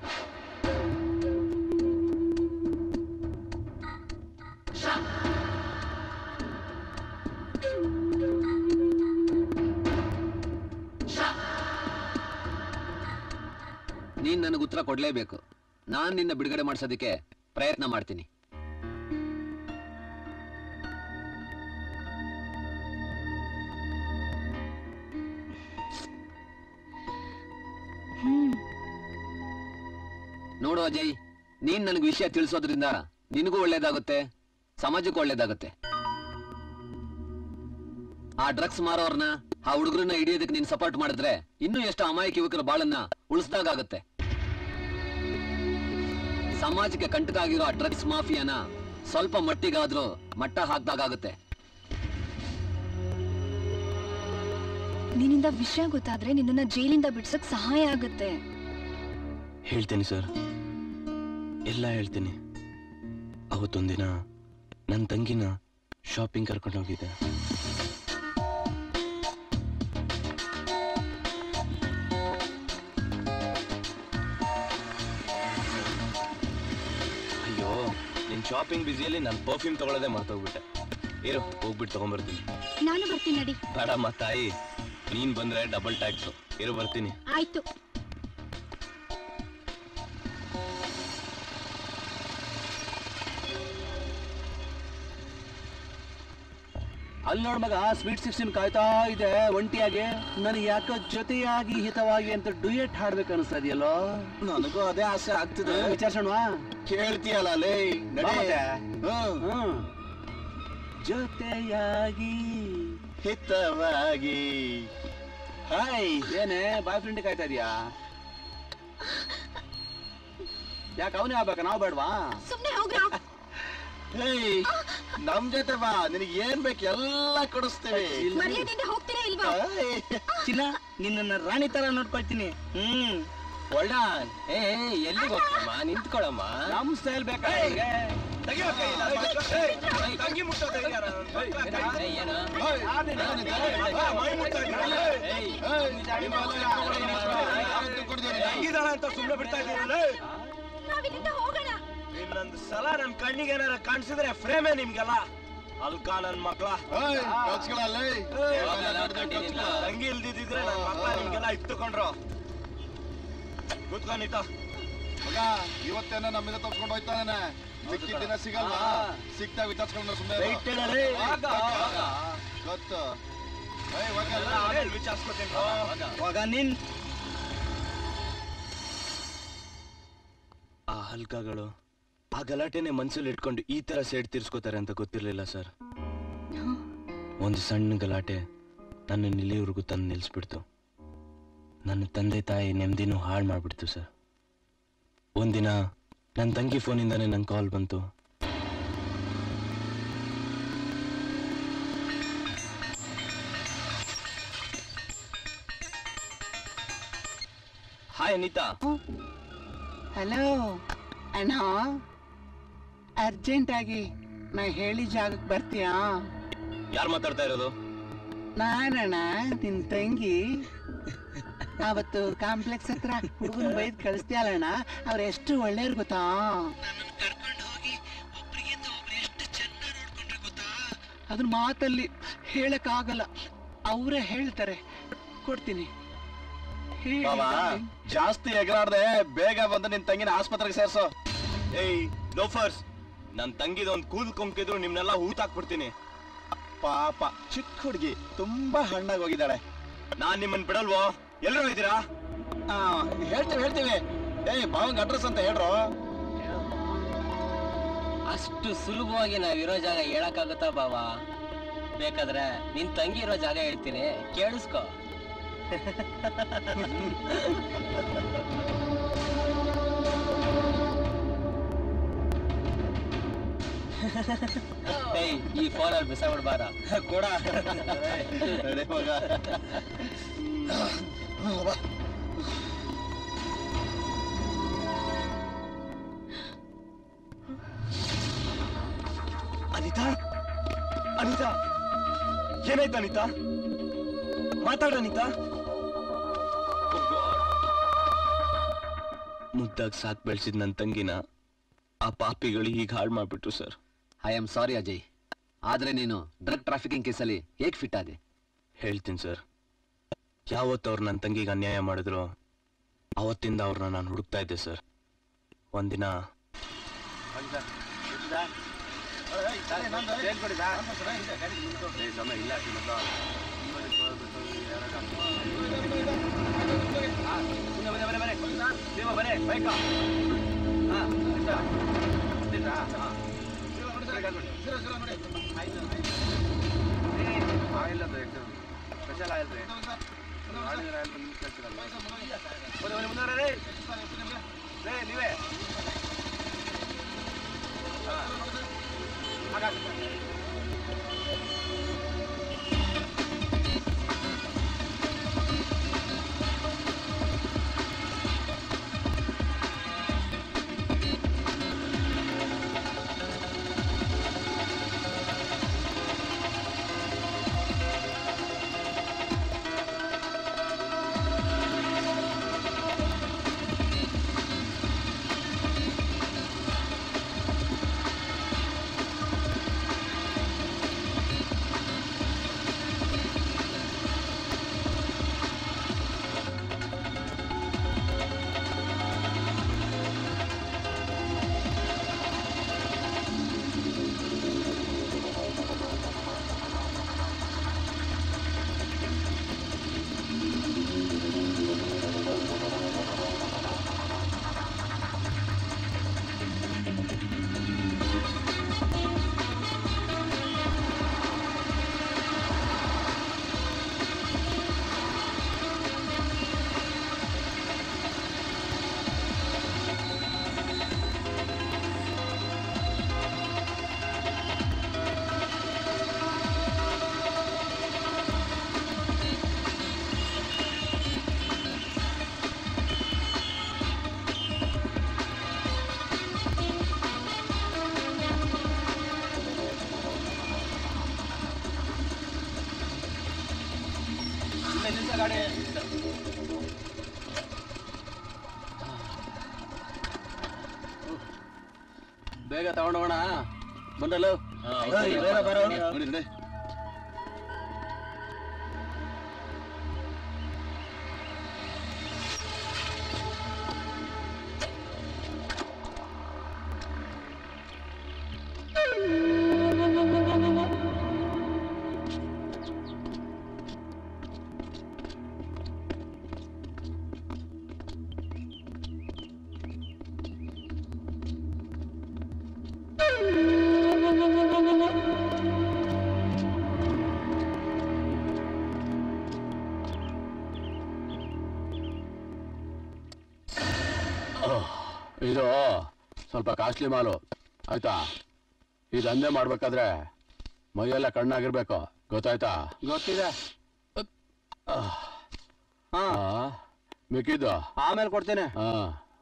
ನೀನ್ ನನಗೆ ಉತ್ತರ ಕೊಡ್ಲೇಬೇಕು. ನಾನ್ ನಿನ್ನ ಬಿಡುಗಡೆ ಮಾಡಿಸೋದಕ್ಕೆ ಪ್ರಯತ್ನ ಮಾಡ್ತೀನಿ. ನೋಡು ಅಜಯ್, ನೀನ್ ನನಗೆ ವಿಷಯ ತಿಳಿಸೋದ್ರಿಂದ ನಿನಗೂ ಒಳ್ಳೇದಾಗುತ್ತೆ, ಸಮಾಜಕ್ಕೂ ಒಳ್ಳೇದಾಗುತ್ತೆ. ಆ ಡ್ರಗ್ಸ್ ಮಾರೋರ್ನ, ಆ ಹುಡುಗರನ್ನ ಹಿಡಿಯೋದಕ್ಕೆ ನೀನ್ ಸಪೋರ್ಟ್ ಮಾಡಿದ್ರೆ ಇನ್ನೂ ಎಷ್ಟು ಅಮಾಯಕ ಯುವಕರ ಬಾಳನ್ನ ಉಳಿಸ್ದಾಗುತ್ತೆ. ಸಮಾಜಕ್ಕೆ ಕಂಟಕ ಆಗಿರೋ ಆ ಡ್ರಗ್ಸ್ ಮಾಫಿಯಾನ ಸ್ವಲ್ಪ ಮಟ್ಟಿಗಾದ್ರೂ ಮಟ್ಟ ಹಾಕ್ದಾಗುತ್ತೆ. ನಿನ್ನಿಂದ ವಿಷಯ ಗೊತ್ತಾದ್ರೆ ನಿನ್ನನ್ನ ಜೈಲಿಂದ ಬಿಡ್ಸಕ್ ಸಹಾಯ ಆಗುತ್ತೆ. ಹೇಳ್ತೀನಿ ಸರ್, ಎಲ್ಲ ಹೇಳ್ತೀನಿ. ಅವತ್ತೊಂದಿನ ನನ್ನ ತಂಗಿನ ಶಾಪಿಂಗ್ ಕರ್ಕೊಂಡು ಹೋಗಿದ್ದೆ. ಅಯ್ಯೋ, ನಿನ್ ಶಾಪಿಂಗ್ ಬಿಸಿಯಲ್ಲಿ ನಾನು ಪರ್ಫ್ಯೂಮ್ ತಗೊಳ್ಳೋದೇ ಮರ್ತೋಗ್ಬಿಟ್ಟೆ. ಇರು, ಹೋಗ್ಬಿಟ್ಟು ತಗೊಂಡ್ಬರ್ತೀನಿ. ನಾನು ಬರ್ತೀನಿ ನಡಿ. ಬೇಡಮ್ಮ ತಾಯಿ, ನೀನ್ ಬಂದ್ರೆ ಡಬಲ್ ಟ್ಯಾಕ್ಸ್. ಇರು, ಬರ್ತೀನಿ. ಆಯ್ತು. ಅಲ್ಲಿ ನೋಡ್ ಮಗ, ಸ್ವೀಟ್ 16 ಕಾಯ್ತಾ ಇದೆ ಒಂಟಿಯಾಗಿ. ನನಗೆ ಯಾಕೋ ಜೊತೆಯಾಗಿ ಹಿತವಾಗಿ ಅಂತ ಡುಯೆಟ್ ಹಾಡ್ಬೇಕು ಅನಿಸ್ತಾ ಇದೆಯಲ್ಲೋ. ನನಗೂ ಅದೇ ಆಸೆ ಆಗ್ತಿದೆ. ವಿಚಾರಿಸೋಣವಾ? ಕೇಳ್ತೀಯಲ್ಲ ಲೇ, ಜೊತೆಯಾಗಿ ಹಿತವಾಗಿ. ಹಾಯ್, ಏನೇ ಬಾಯ್ ಫ್ರೆಂಡ್ ಕಾಯ್ತಾ ಇದೀಯಾ? ಯಾಕೆ ಅವನೇ ಆಗ್ಬೇಕ, ನಾವು ಬೇಡವಾ? ಸುಮ್ನೆ ಹೋಗ್ರ. ನಮ್ ಜೊತೆ ಬಾ, ನಿನಗೆ ಏನ್ ಬೇಕು ಎಲ್ಲ ಕೊಡಿಸ್ತೇವೆ. ಮರ್ಯಾದೆಯಿಂದ ಹೋಗ್ತೀರಾ ಇಲ್ವಾ? ಚಿನ್ನ, ನಿನ್ನ ರಾಣಿ ತರ ನೋಡ್ಕೊಳ್ತೀನಿ. ಒಳ್ಡಾನ್. ಎಲ್ಲಿಗೆ ಹೋಗ್ತಮ್ಮ? ನಿಂತ್ಕೊಳಮ್ಮ. ನಮ್ ಸ್ಟೈಲ್ ಬೇಕಾ? ಅಂತ ಸುಮ್ಮನೆ ಬಿಡ್ತಾ ಇದ್ದೀರಲ್ಲ. ನಾವಿಲ್ಲಿಂದ ಹೋಗೋಣ. ಇನ್ನೊಂದು ಸಲ ನನ್ ಕಣ್ಣಿಗೆ ಏನಾರ ಕಾಣಿಸಿದ್ರೆ ಫ್ರೇಮೇ ನಿಮ್ಗೆಲ್ಲ. ಅಲ್ಕ ನನ್ ಮಕ್ಳ ತಂಗಿ ಇಲ್ದಿದ್ರೆ ನನ್ ಮಕ್ಳ ನಿಮ್ಗೆಲ್ಲ ಇತ್ತುಕೊಂಡ್ರು. ಕೂತ್ಕೊಂಡಿತ್ತ ಮಗ, ಇವತ್ತೇನ ನಮ್ಮಿಂದ ತಪ್ಸ್ಕೊಂಡು ಹೋಯ್ತಾನೆ. ಮಿಕ್ಕಿದ ದಿನ ಸಿಗಲ್ವಾ? ಸಿಕ್ತಾಗ ವಿಚಾರಿಸ್ಕೊಂಡ್ರೆ ಸುಮ್ಮನೆ ಗೊತ್ತು. ವಿಚಾರಿಸ್ಕೊತೀನಿ ನೀನ್. ಆ ಹಲ್ಕಗಳು ಆ ಗಲಾಟೆನೆ ಮನ್ಸಲ್ಲಿ ಇಟ್ಕೊಂಡು ಈ ತರ ಸೇಡ್ ತೀರ್ಸ್ಕೋತಾರೆ ಅಂತ ಗೊತ್ತಿರ್ಲಿಲ್ಲ ಸರ್. ಒಂದು ಸಣ್ಣ ಗಲಾಟೆ ನನ್ನ ಇಲ್ಲಿವರೆಗೂ ತಂದು ನಿಲ್ಸ್ಬಿಡ್ತು. ನನ್ನ ತಂದೆ ತಾಯಿ ನೆಮ್ಮದಿನೂ ಹಾಳು ಮಾಡ್ಬಿಡ್ತು ಸರ್. ಒಂದಿನ ನನ್ನ ತಂಗಿ ಫೋನಿಂದಾನೇ ನಂಗೆ ಕಾಲ್ ಬಂತು. ಹಾಯ್ ಅನಿತಾ. ಹಲೋ ಅಣ್ಣ, ಅರ್ಜೆಂಟ್ ಆಗಿ ನಾ ಹೇಳಿ ಜಾಗಕ್ಕೆ ಬರ್ತೀಯಾ? ಯಾರು ಮಾತಾಡ್ತಾ ಇರೋದು? ನಾನಣ್ಣ, ನಿನ್ ತಂಗಿ. ಅವತ್ತು ಕಾಂಪ್ಲೆಕ್ಸ್ ಹತ್ರ ಹುಡುಗನ್ ಬೈದ್ ಕಳಿಸ್ತೀಯಲ್ಲಣ್ಣ, ಅವ್ರ ಎಷ್ಟು ಒಳ್ಳೆಯವ್ರು ಗೊತ್ತಾ? ಕರ್ಕೊಂಡು ಹೋಗಿ ಒಬ್ರಿಗಿಂತ ಒಬ್ರು ಎಷ್ಟು ಚೆನ್ನಾಗಿ ನೋಡ್ಕೊಂಡ್ರೆ ಗೊತ್ತಾ? ಅದನ್ನ ಮಾತಲ್ಲಿ ಹೇಳಕ್ ಆಗಲ್ಲ, ಅವರೇ ಹೇಳ್ತಾರೆ. ಕೊಡ್ತೀನಿ. ಜಾಸ್ತಿ ಎಗರಾಡ್ದೆ, ಬೇಗ ಬಂದು ನಿನ್ ತಂಗಿನ ಆಸ್ಪತ್ರೆಗೆ ಸೇರ್ಸೋ. ಏಯ್ ಲೋಫರ್ಸ್, ನನ್ ತಂಗಿದ ಒಂದ್ ಕೂಲ್ ಕೊಂಕಿದ್ರು ನಿಮ್ನೆಲ್ಲ ಊತಾಕ್ಬಿಡ್ತೀನಿ. ಪಾಪ ಚಿಕ್ಕ ಹುಡುಗಿ ತುಂಬಾ ಹಣ್ಣಾಗಿ ಹೋಗಿದ್ದಾಳೆ. ನಾನ್ ನಿಮ್ಮನ್ ಬಿಡಲ್ವೋ? ಎಲ್ಲರೂ ಇದ್ದೀರಾ? ಹೇಳ್ತೀವಿ. ಬಾವಂಗ್ ಅಡ್ರೆಸ್ ಅಂತ ಹೇಳ್ರು. ಅಷ್ಟು ಸುಲಭವಾಗಿ ನಾವಿರೋ ಜಾಗ ಹೇಳಕ್ಕಾಗತ್ತಾ ಬಾವಾ? ಬೇಕಾದ್ರೆ ನಿನ್ ತಂಗಿ ಇರೋ ಜಾಗ ಹೇಳ್ತೀನಿ, ಕೇಳಿಸ್ಕೊ. ಈ ಫೋನಲ್ಲಿ ಬಿಸಾಬಿಡ್ಬಾರ ಕೂಡ. ಅನಿತಾ, ಅನಿತಾ, ಏನಾಯ್ತು ಅನಿತಾ? ಮಾತಾಡ ಅನಿತಾ. ಮುದ್ದಾಗಿ ಸಾಕ್ ಬೆಳೆಸಿದ ನನ್ನ ತಂಗಿನ ಆ ಪಾಪಿಗಳು ಹೀಗೆ ಹಾಳು ಮಾಡ್ಬಿಟ್ರು sir. I am sorry Ajay, ಆದ್ರೆ ನೀನು ಡ್ರಗ್ ಟ್ರಾಫಿಕಿಂಗ್ ಕೇಸಲ್ಲಿ ಹೇಗ್ ಫಿಟ್ ಆದೆ? ಹೇಳ್ತೀನಿ ಸರ್. ಯಾವತ್ತು ಅವ್ರು ನನ್ನ ತಂಗಿಗೆ ಅನ್ಯಾಯ ಮಾಡಿದ್ರು ಅವತ್ತಿಂದ ಅವ್ರನ್ನ ನಾನು ಹುಡುಕ್ತಾ ಇದ್ದೆ ಸರ್. ಒಂದಿನ ನೀವೇ ಬೇಗ ತಗೊಂಡೋಗೋಣ ಬಂದಲ್ಲ. ಇದು ಸ್ವಲ್ಪ ಕಾಸ್ಟ್ಲಿ ಮಾಲು ಆಯ್ತಾ. ಈ ದಂಧೆ ಮಾಡ್ಬೇಕಾದ್ರೆ ಮೈಯೆಲ್ಲ ಕಣ್ಣಾಗಿರ್ಬೇಕು, ಗೊತ್ತಾಯ್ತಾ? ಗೊತ್ತಿದೆ. ಮಿಕ್ಕಿದ್ದು ಆಮೇಲೆ ಕೊಡ್ತೇನೆ.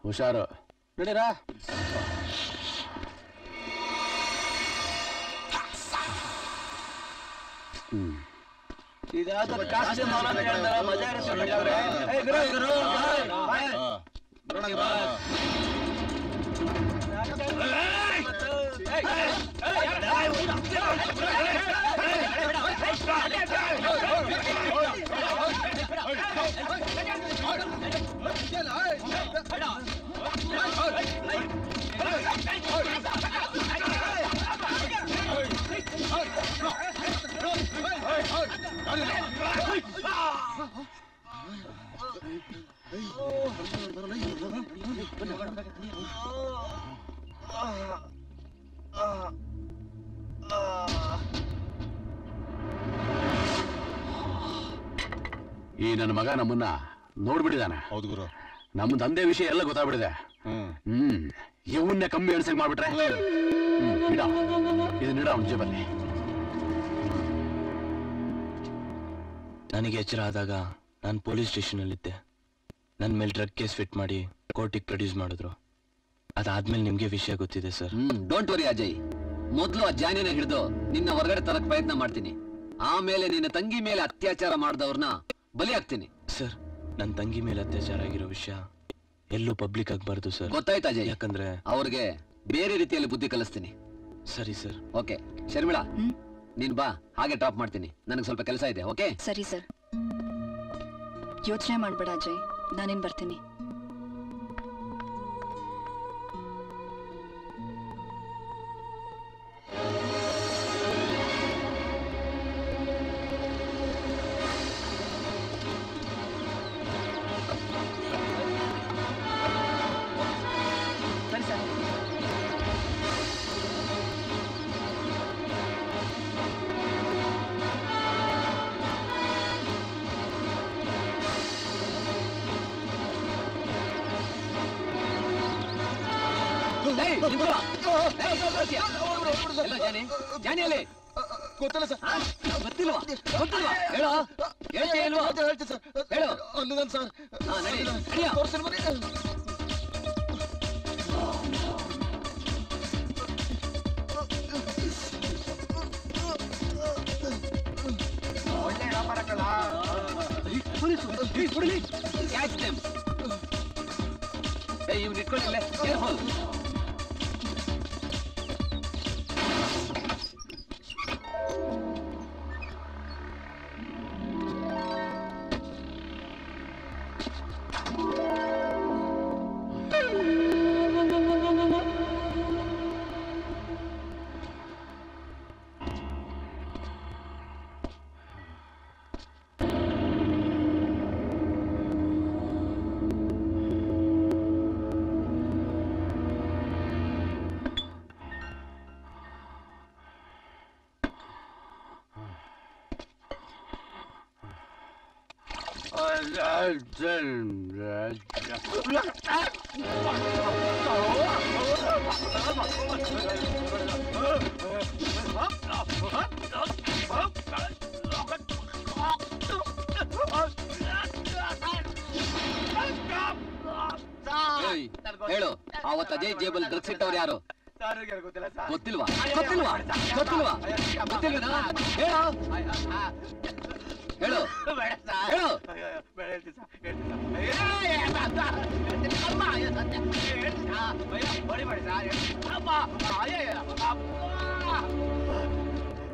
ಹುಷಾರು ನಡೀರಾ. ಇದಾದ ಕಾಸ್ಟ್ಲಿ ಮಾಲ್ ಅಂತ ಹೇಳ್ತಾರೆ, ಮಜಾ ಇರುತ್ತೆ. ಈ ನನ್ನ ಮಗ ನಮ್ಮನ್ನ ನೋಡ್ಬಿಟ್ಟಿದಾನೆ. ಹೌದು ಗುರು. ನಮ್ಮ ತಂದೆ ವಿಷಯ ಎಲ್ಲ ಗೊತ್ತಾಗ್ಬಿಟ್ಟಿದೆ. ಇವನ್ನೇ ಕಮ್ಮಿ ಎಣ್ಸಂಗ್ ಮಾಡ್ಬಿಟ್ರೆ ಇದನ್ನಿಡ ಅವನ ಜೇಬಲ್ಲಿ. ನನಗೆ ಎಚ್ಚರ ಆದಾಗ ನಾನು ಪೊಲೀಸ್ ಸ್ಟೇಷನಲ್ಲಿದ್ದೆ. ನನ್ನ ಮೇಲೆ ಡ್ರಗ್ ಕೇಸ್ ಫಿಟ್ ಮಾಡಿ ಕೋರ್ಟಿಗೆ ಪ್ರೊಡ್ಯೂಸ್ ಮಾಡಿದ್ರು. ಅದಾದ್ಮೇಲೆ ನಿಮ್ಗೆ ವಿಷಯ ಗೊತ್ತಿದೆ ಸರ್. ಡೋಂಟ್ ವರಿ ಅಜಯ್, ಮೊದಲು ಆ ಜಾನಿನ ಹಿಡಿದು ನಿನ್ನ ಹೊರಗಡೆ ತರಕ್ ಪ್ರಯತ್ನ ಮಾಡ್ತೀನಿ. ಆಮೇಲೆ ನಿನ್ನ ತಂಗಿ ಮೇಲೆ ಅತ್ಯಾಚಾರ ಮಾಡಿದವ್ರನ್ನ ಬಲಿ ಹಾಕ್ತೀನಿ. ಸರ್, ನನ್ನ ತಂಗಿ ಮೇಲೆ ಅತ್ಯಾಚಾರ ಆಗಿರೋ ವಿಷಯ ಎಲ್ಲೂ ಪಬ್ಲಿಕ್ ಆಗ್ಬಾರ್ದು ಸರ್. ಗೊತ್ತಾಯ್ತಾ ಅಜಯ್? ಯಾಕಂದ್ರೆ ಅವ್ರಿಗೆ ಬೇರೆ ರೀತಿಯಲ್ಲಿ ಬುದ್ಧಿ ಕಲಿಸ್ತೀನಿ. ಸರಿ ಸರ್. ಓಕೆ ಶರ್ಮಿಳಾ, ನೀನ್ ಬಾ, ಹಾಗೆ ಡ್ರಾಪ್ ಮಾಡ್ತೀನಿ. ನನಗೆ ಸ್ವಲ್ಪ ಕೆಲಸ ಇದೆ. ಓಕೆ ಸರಿ ಸರ್. ಯೋಚನೆ ಮಾಡ್ಬೇಡ ಅಜಯ್, ನಾನೇನ್ ಬರ್ತೀನಿ. ಗೊತ್ತಿಲ್ಲ ಸರ್. ಗೊತ್ತಿಲ್ವಾ? ಗೊತ್ತಿಲ್ವಾ? ಹೇಳೋ, ಹೇಳ್ತೀಯ ಇಲ್ವಾ? ಹೇಳ್ತೀನಿ ಸರ್. ಹೇಳು. ಅಲ್ಲಿದ್ದಾನೆ ಸರ್. ತೋರಿಸ್ತೀನಿ ಬನ್ನಿ. Catch them. ಇವ್ನು ಇಟ್ಕೊಂಡಿಲ್ಲ. ಕೇರ್ಫುಲ್. ಹೇಳು, ಅವತ್ತು ಅಜಯ್ ಜೇಬಲ್ ಡ್ರಗ್ಸ್ ಇಟ್ಟವ್ರು ಯಾರು? ಗೊತ್ತಿಲ್ವಾ? ಗೊತ್ತಿಲ್ವಾ? ಗೊತ್ತಿಲ್ವಾ? ಗೊತ್ತಿಲ್ವಾ? ಹೇಳು, ಹೇಳು, ಹೇಳು.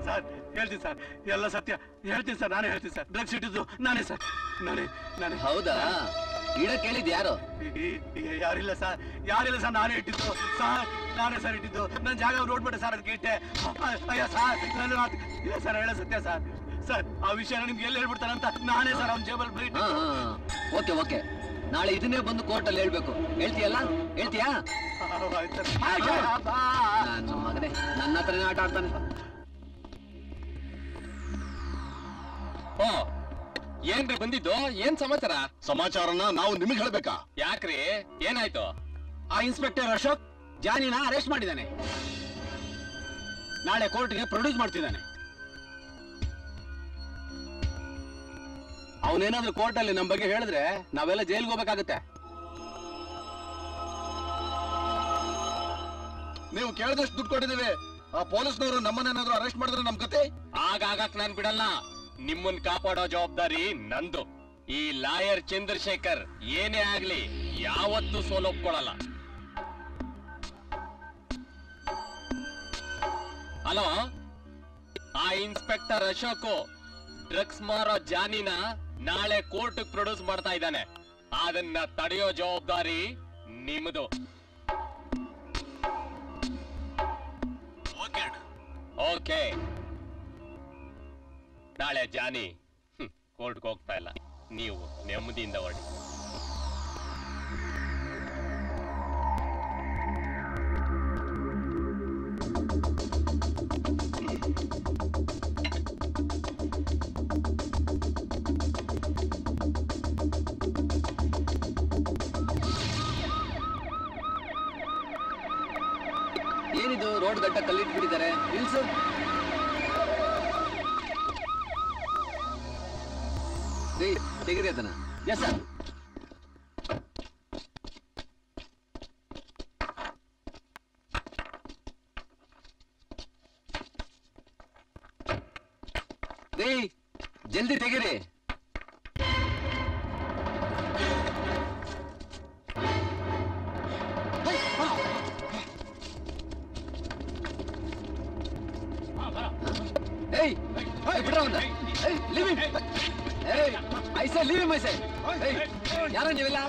ಸರ್ ಹೇಳ್ತೀನಿ ಸರ್, ಎಲ್ಲ ಸತ್ಯ ಹೇಳ್ತೀನಿ ಸರ್. ನಾನೇ ಹೇಳ್ತೀನಿ ಸರ್. ಡ್ರಗ್ಸ್ ಇಟ್ಟಿದ್ದು ನಾನೇ ಸರ್. ನಾನೇ. ಹೌದಾ? ಇಡ ಕೇಳಿದ್ ಯಾರು? ಯಾರಿಲ್ಲ ಸರ್, ಯಾರಿಲ್ಲ ಸರ್. ನಾನೇ ಇಟ್ಟಿದ್ದು ಸರ್. ನಾನೇ ಸರ್ ಇಟ್ಟಿದ್ದು. ನನ್ನ ಜಾಗ ರೋಡ್ ಬಿಟ್ಟೆ ಸರ್, ಅದಕ್ಕೆ ಇಟ್ಟೆ. ಅಯ್ಯ ಸರ್, ಇಲ್ಲ ಸರ್, ಹೇಳ ಸತ್ಯ ಸರ್. ಸರ್, ಆ ವಿಷಯನ ನಿಮ್ಗೆ ಎಲ್ಲಿ ಹೇಳ್ಬಿಡ್ತಾರಂತ ನಾನೇ ಸರ್ ಅವ್ನ ಜೇಬಲ್ ಬೈಟ್. ಓಕೆ ಓಕೆ, ನಾಳೆ ಇದನ್ನೇ ಬಂದು ಕೋರ್ಟಲ್ಲಿ ಹೇಳ್ಬೇಕು. ಹೇಳ್ತೀಯಲ್ಲ? ಹೇಳ್ತೀಯಾ? ನನ್ನ ಮಗನೇ ನನ್ನ ಹತ್ರನೇ ಆಟ ಆಡ್ತಾನೆ. ಓ, ಏನ್ರಿ ಬಂದಿದ್ದು? ಏನ್ ಸಮಾಚಾರ? ಸಮಾಚಾರನ ನಾವು ನಿಮಗೆ ಹೇಳ್ಬೇಕಾ? ಯಾಕ್ರಿ, ಏನಾಯ್ತು? ಆ ಇನ್ಸ್ಪೆಕ್ಟರ್ ಅಶೋಕ್ ಜಾನಿನ ಅರೆಸ್ಟ್ ಮಾಡಿದ್ದಾನೆ. ನಾಳೆ ಕೋರ್ಟ್ಗೆ ಪ್ರೊಡ್ಯೂಸ್ ಮಾಡ್ತಿದ್ದಾನೆ. ಅವನೇನಾದ್ರೂ ಕೋರ್ಟಲ್ಲಿ ನಮ್ಮ ಬಗ್ಗೆ ಹೇಳಿದ್ರೆ ನಾವೆಲ್ಲ ಜೈಲ್ಗೆ ಹೋಗ್ಬೇಕಾಗುತ್ತೆ. ನೀವು ಕೇಳಿದಷ್ಟು ದುಡ್ಡು ಕೊಟ್ಟಿದ್ದೀವಿ. ಆ ಪೊಲೀಸ್ನವರು ನಮ್ಮನ್ನೇನಾದ್ರೂ ಅರೆಸ್ಟ್ ಮಾಡಿದ್ರೆ ನಮ್ ಕತೆ ಆಗಾಗಕ್ ನಾನ್ ಬಿಡಲ್ಲ. ನಿಮ್ಮನ್ ಕಾಪಾಡೋ ಜವಾಬ್ದಾರಿ ನಂದು. ಈ ಲಾಯರ್ ಚಂದ್ರಶೇಖರ್ ಏನೇ ಆಗ್ಲಿ ಯಾವತ್ತೂ ಸೋಲೊಪ್ಕೊಳ್ಳಲ್ಲ. ಹಲೋ, ಆ ಇನ್ಸ್ಪೆಕ್ಟರ್ ಅಶೋಕ್ ಡ್ರಗ್ಸ್ ಮಾರೋ ಜಾನಿನ ನಾಳೆ ಕೋರ್ಟ್ ಪ್ರೊಡ್ಯೂಸ್ ಮಾಡ್ತಾ ಇದ್ದಾನೆ. ಅದನ್ನ ತಡೆಯೋ ಜವಾಬ್ದಾರಿ ನಿಮ್ದು. ಓಕೆ, ನಾಳೆ ಜಾನಿ ಕೋರ್ಟ್ಗೆ ಹೋಗ್ತಾ ಇಲ್ಲ. ನೀವು ನೆಮ್ಮದಿಯಿಂದ ಹೊರಡಿ. ರೋಡ್ ಗಡ್ಡ ಕಲ್ಲಿಟ್ಬಿಟ್ಟಿದ್ದಾರೆ. ನಿಲ್ಸು. ತೆಗಿರಿ ಅದನ್ನ. Yes sir. ಜಲ್ದಿ ತೆಗಿರಿ. Hey! Hey, put down that! Hey, leave him! Hey, I said leave him, I said! Hey, ಯಾರು ನೀವೆಲ್ಲ?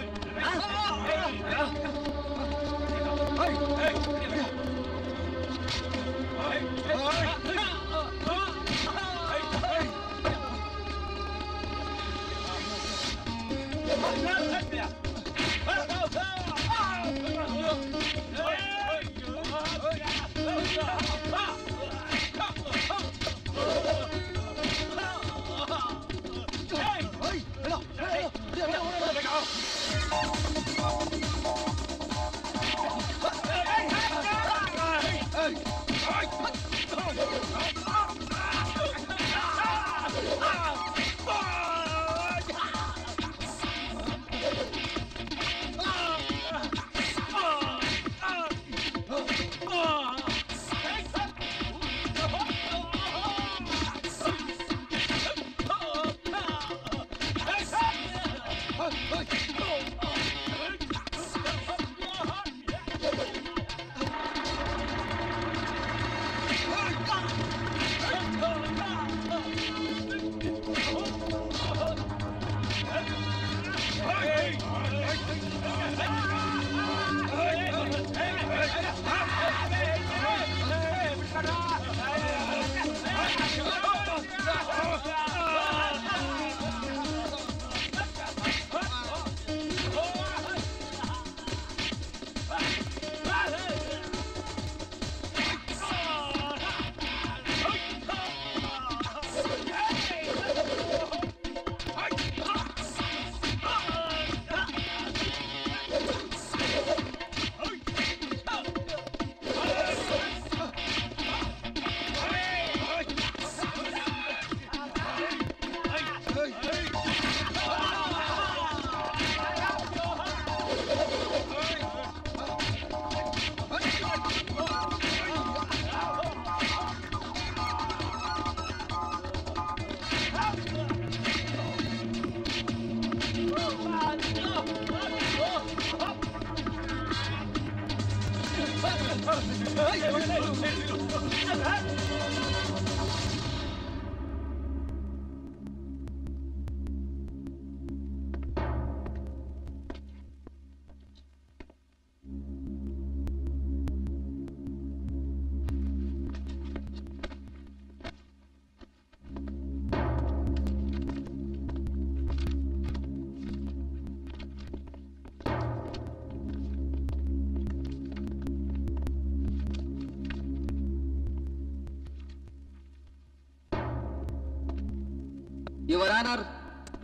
ಯುವರ್ ಆನರ್,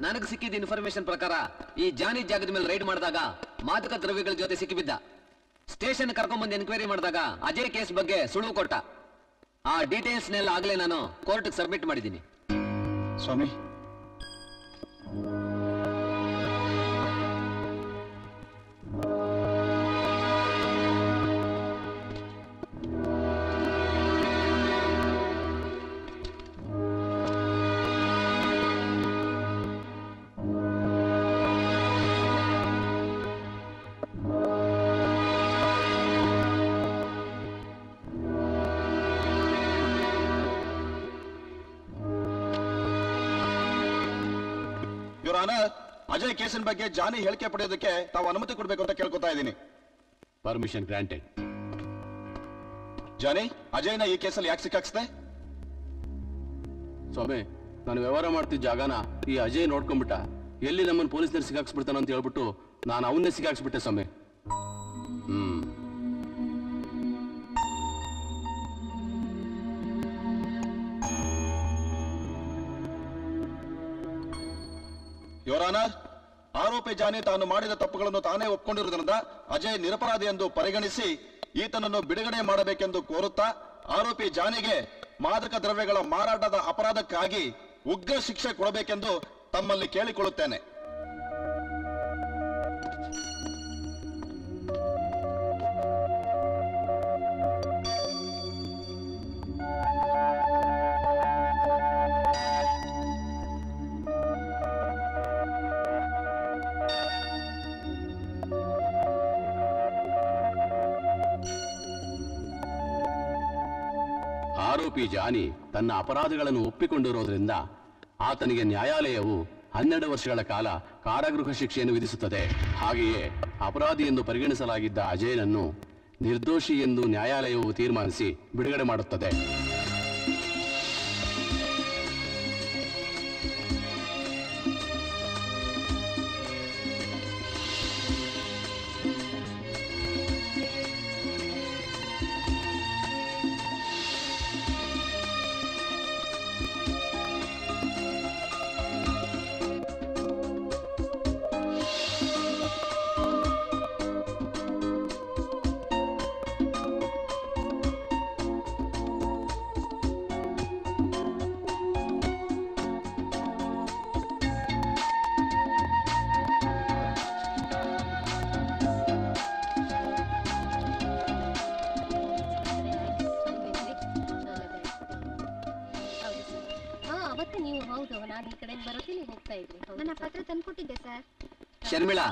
ನನಗೆ ಸಿಕ್ಕಿದ ಇನ್ಫಾರ್ಮೇಶನ್ ಪ್ರಕಾರ ಈ ಜಾನಿ ಜಾಗದ ಮೇಲೆ ರೈಡ್ ಮಾಡಿದಾಗ ಮಾದಕ ದ್ರವ್ಯಗಳ ಜೊತೆ ಸಿಕ್ಕಿಬಿದ್ದ. ಸ್ಟೇಷನ್ ಕರ್ಕೊಂಡ್ಬಂದು ಎನ್ಕ್ವೈರಿ ಮಾಡಿದಾಗ ಅಜಯ್ ಕೇಸ್ ಬಗ್ಗೆ ಸುಳುವು ಕೊಟ್ಟ. ಆ ಡೀಟೇಲ್ಸ್ನೆಲ್ಲ ಆಗ್ಲೇ ನಾನು ಕೋರ್ಟ್ಗೆ ಸಬ್ಮಿಟ್ ಮಾಡಿದ್ದೀನಿ. ಸ್ವಾಮಿ, ಯುವರ್ ಆನರ್, ಅಜಯ್ ಕೇಸಿನ ಬಗ್ಗೆ ಜಾನಿ ಹೇಳಿಕೆ ಪಡೆಯೋದಕ್ಕೆ ತಾವು ಅನುಮತಿ ಕೊಡಬೇಕು ಅಂತ ಕೇಳ್ಕೊತಾ ಇದ್ದೀನಿ. Permission granted. ಜಾನಿ, ಅಜಯ್ನ ಈ ಕೇಸಲ್ಲಿ ಯಾಕೆ ಸಿಕ್ಕಾಕ್ಸ್ದೆ? ಸ್ವಾಮಿ, ನಾನು ವ್ಯವಹಾರ ಮಾಡ್ತಿದ್ದ ಜಾಗನ ಈ ಅಜಯ್ ನೋಡ್ಕೊಂಡ್ಬಿಟ್ಟ. ಎಲ್ಲಿ ನಮ್ಮನ್ನು ಪೊಲೀಸ್ನವ್ರು ಸಿಕ್ಕಾಕ್ಸ್ಬಿಡ್ತಾನ ಅಂತ ಹೇಳ್ಬಿಟ್ಟು ನಾನು ಅವನ್ನೇ ಸಿಕ್ಕಾಕ್ಸ್ಬಿಟ್ಟೆ ಸ್ವಾಮಿ. ಯುವರ್ ಆನರ್, ಆರೋಪಿ ಜಾನಿ ತಾನು ಮಾಡಿದ ತಪ್ಪುಗಳನ್ನು ತಾನೇ ಒಪ್ಕೊಂಡಿರುವುದರಿಂದ ಅಜಯ್ ನಿರಪರಾಧಿ ಎಂದು ಪರಿಗಣಿಸಿ ಈತನನ್ನು ಬಿಡುಗಡೆ ಮಾಡಬೇಕೆಂದು ಕೋರುತ್ತಾ ಆರೋಪಿ ಜಾನಿಗೆ ಮಾದಕ ದ್ರವ್ಯಗಳ ಮಾರಾಟದ ಅಪರಾಧಕ್ಕಾಗಿ ಉಗ್ರ ಶಿಕ್ಷೆ ಕೊಡಬೇಕೆಂದು ತಮ್ಮಲ್ಲಿ ಕೇಳಿಕೊಳ್ಳುತ್ತೇನೆ. ಆರೋಪಿ ಜಾನಿ ತನ್ನ ಅಪರಾಧಗಳನ್ನು ಒಪ್ಪಿಕೊಂಡಿರೋದ್ರಿಂದ ಆತನಿಗೆ ನ್ಯಾಯಾಲಯವು 12 ವರ್ಷಗಳ ಕಾಲ ಕಾರಾಗೃಹ ಶಿಕ್ಷೆಯನ್ನು ವಿಧಿಸುತ್ತದೆ. ಹಾಗೆಯೇ ಅಪರಾಧಿ ಎಂದು ಪರಿಗಣಿಸಲಾಗಿದ್ದ ಅಜಯನನ್ನು ನಿರ್ದೋಷಿ ಎಂದು ನ್ಯಾಯಾಲಯವು ತೀರ್ಮಾನಿಸಿ ಬಿಡುಗಡೆ ಮಾಡುತ್ತದೆ. ನನ್ನ ಪತ್ರ ತಂದ್ಕೊಟ್ಟಿದ್ದೆ ಸರ್. ಶರ್ಮಿಳಾ,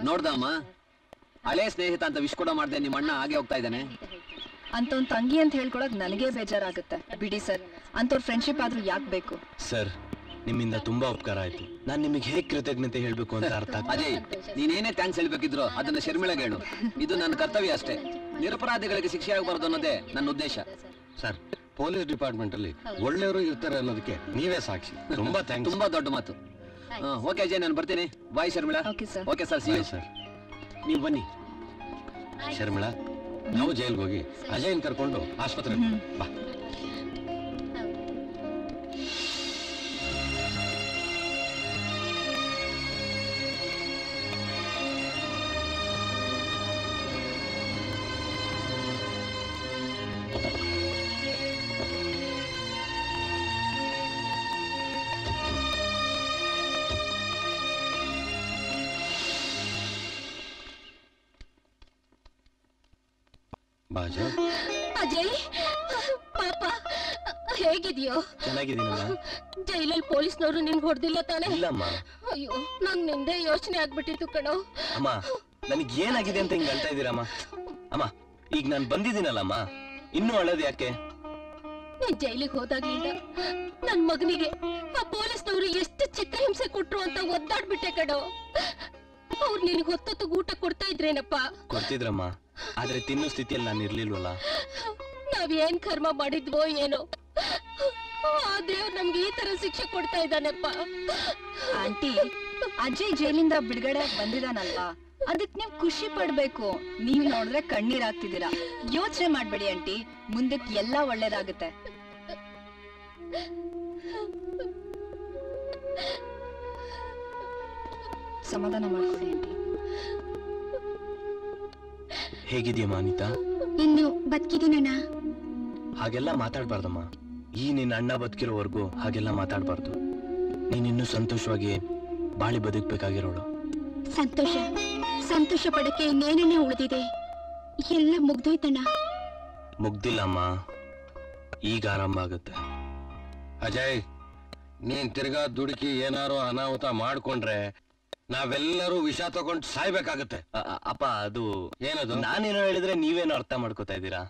ನೋಡ್ದಮ್ಮ, ಹಳೆ ಸ್ನೇಹಿತ ಅಂತ ವಿಶ್ ಕೂಡ ಮಾಡ್ದೆ, ನಿಮ್ಮ ಅಣ್ಣ ಹಾಗೆ ಹೋಗ್ತಾ ಇದ್ದಾನೆ. ಅಂತವ್ನ್ ತಂಗಿ ಅಂತ ಹೇಳ್ಕೊಳಕ್ ನನಗೆ ಬೇಜಾರಾಗುತ್ತೆ. ಬಿಡಿ ಸರ್, ಅಂತವ್ರ ಫ್ರೆಂಡ್ಶಿಪ್ ಆದ್ರೂ ಯಾಕೆ ಬೇಕು? ಸರ್, ನಿಮ್ಮಿಂದ ತುಂಬಾ ಉಪಕಾರ ಆಯ್ತು. ನಾನ್ ನಿಮಗೆ ಹೇಗ್ ಕೃತಜ್ಞತೆ ಹೇಳ್ಬೇಕು ಅಂತ ಅರ್ಥ ಆಗ್ತದೆ. ಅಜಯ್, ನೀನೇನೇ ಥ್ಯಾಂಕ್ಸ್ ಹೇಳ್ಬೇಕಿದ್ರು ಅದನ್ನ ಶರ್ಮಿಳಾಗೆ ಹೇಳು. ಇದು ನನ್ನ ಕರ್ತವ್ಯ ಅಷ್ಟೇ. ನಿರಪರಾಧಿಗಳಿಗೆ ಶಿಕ್ಷೆ ಆಗಬಾರದು ಅನ್ನೋದೇ ನನ್ನ ಉದ್ದೇಶ. ಸರ್, ಪೊಲೀಸ್ ಡಿಪಾರ್ಟ್ಮೆಂಟ್ ಅಲ್ಲಿ ಒಳ್ಳೆಯವರು ಇರ್ತಾರೆ ಅನ್ನೋದಕ್ಕೆ ನೀವೇ ಸಾಕ್ಷಿ. ತುಂಬಾ ಥ್ಯಾಂಕ್ಸ್. ತುಂಬಾ ದೊಡ್ಡ ಮಾತು. ಓಕೆ ಅಜಯ್, ನಾನು ಬರ್ತೀನಿ. Bye Sharmila. Okay sir, see you sir. ನೀವು ಬನ್ನಿ. ಶರ್ಮಿಳಾ, ನಾವು ಜೈಲ್ಗೆ ಹೋಗಿ ಅಜಯನ್ ಕರ್ಕೊಂಡು ಆಸ್ಪತ್ರೆಗೆ ಬಾ. ಅಜಯ್ ಪಾಪ, ಹೇಗಿದ್ಯೋ? ಚೆನ್ನಾಗಿದ್ದೀನಮ್ಮ. ಜೈಲಲ್ಲಿ ಪೊಲೀಸ್ನವರು ನಿನ್ ಹೊಡೆದಿಲ್ಲ ತಾನೆ? ಇಲ್ಲಮ್ಮ. ಅಯ್ಯೋ, ನಂಗ್ ನಿಂದೆ ಯೋಚನೆ ಆಗ್ಬಿಟ್ಟಿತ್ತು ಕಣೋ. ಅಮ್ಮ, ನನಗೆ ಏನಾಗಿದೆ ಅಂತ ಹಿಂಗ್ ಹೇಳ್ತಾ ಇದ್ದೀರಮ್ಮ? ಅಮ್ಮ, ಈಗ ನಾನು ಬಂದಿದ್ದೀನಲ್ಲಮ್ಮ, ಇನ್ನೂ ಅಳೋದು ಯಾಕೆ? ನೀನ್ ಜೈಲಿಗೆ ಹೋದಾಗ್ಲಿಂದ ನನ್ ಮಗನಿಗೆ ಆ ಪೊಲೀಸ್ನವರು ಎಷ್ಟು ಚಿತ್ರಹಿಂಸೆ ಕೊಟ್ರು ಅಂತ ಒದ್ದಾಡ್ಬಿಟ್ಟೆ ಕಣೋ. ಅವ್ರು ನಿನಗೆ ಹೊತ್ತೊತ್ತು ಊಟ ಕೊಡ್ತಾ ಇದ್ರೇನಪ್ಪ? ಕೊಡ್ತಿದ್ರಮ್ಮ, ಆದ್ರೆ ತಿನ್ನೋ ಸ್ಥಿತಿಯಲ್ಲಿ ನಾನು ಇರ್ಲಿಲ್ವಲ್ಲ. ನಾವೇನ್ ಕರ್ಮ ಮಾಡಿದ್ವೋ ಏನೋ, ಆ ದೇವ್ರು ನಮ್ಗೆ ಈ ತರ ಶಿಕ್ಷೆ ಕೊಡ್ತಾ ಇದ್ದಾನಪ್ಪ. ಆಂಟಿ, ಅಜಯ್ ಜೈಲಿಂದ ಬಿಡುಗಡೆ ಬಂದಿದಾನಲ್ವಾ, ಅದಕ್ ನೀವ್ ಖುಷಿ ಪಡ್ಬೇಕು. ನೀವ್ ನೋಡಿದ್ರೆ ಕಣ್ಣೀರ್ ಹಾಕ್ತಿದ್ದೀರಾ. ಯೋಚನೆ ಮಾಡ್ಬೇಡಿ ಆಂಟಿ, ಮುಂದಕ್ಕೆ ಎಲ್ಲಾ ಒಳ್ಳೇದಾಗುತ್ತೆ. ಸಮಾಧಾನ ಮಾಡ್ಕೊಡಿ ಆಂಟಿ. ಹೇಗಿದ್ಯಮ್ಮ ಅನಿತಾ? ಇನ್ನು ಬದುಕಿದ್ದೀನಣ್ಣ. ಹಾಗೆಲ್ಲ ಮಾತಾಡ್ಬಾರ್ದಮ್ಮ. ಈ ನಿನ್ನ ಅಣ್ಣ ಬದುಕಿರೋವರೆಗೂ ಹಾಗೆಲ್ಲ ಮಾತಾಡ್ಬಾರ್ದು. ನೀನಿನ್ನೂ ಸಂತೋಷವಾಗಿ ಬಾಳಿ ಬದುಕ್ಬೇಕಾಗಿರೋಳು. ಸಂತೋಷ ಸಂತೋಷ ಪಡಕ್ಕೆ ಇನ್ನೇನೇ ಉಳಿದಿದೆ? ಎಲ್ಲ ಮುಗ್ದೋಯ್ತಣ್ಣ. ಮುಗ್ದಿಲ್ಲಮ್ಮ, ಈಗ ಆರಂಭ ಆಗುತ್ತೆ. ಅಜಯ್, ನೀನ್ ತಿರ್ಗಾ ದುಡುಕಿ ಏನಾರು ಅನಾಹುತ ಮಾಡ್ಕೊಂಡ್ರೆ ನಾವೆಲ್ಲರೂ ವಿಷ ತಗೊಂಡು ಸಾಯ್ಬೇಕಾಗತ್ತೆ. ಅಪ್ಪ, ಅದು ಏನದು? ನಾನೇನೋ ಹೇಳಿದ್ರೆ ನೀವೇನೋ ಅರ್ಥ ಮಾಡ್ಕೋತಾ ಇದ್ದೀರಾ.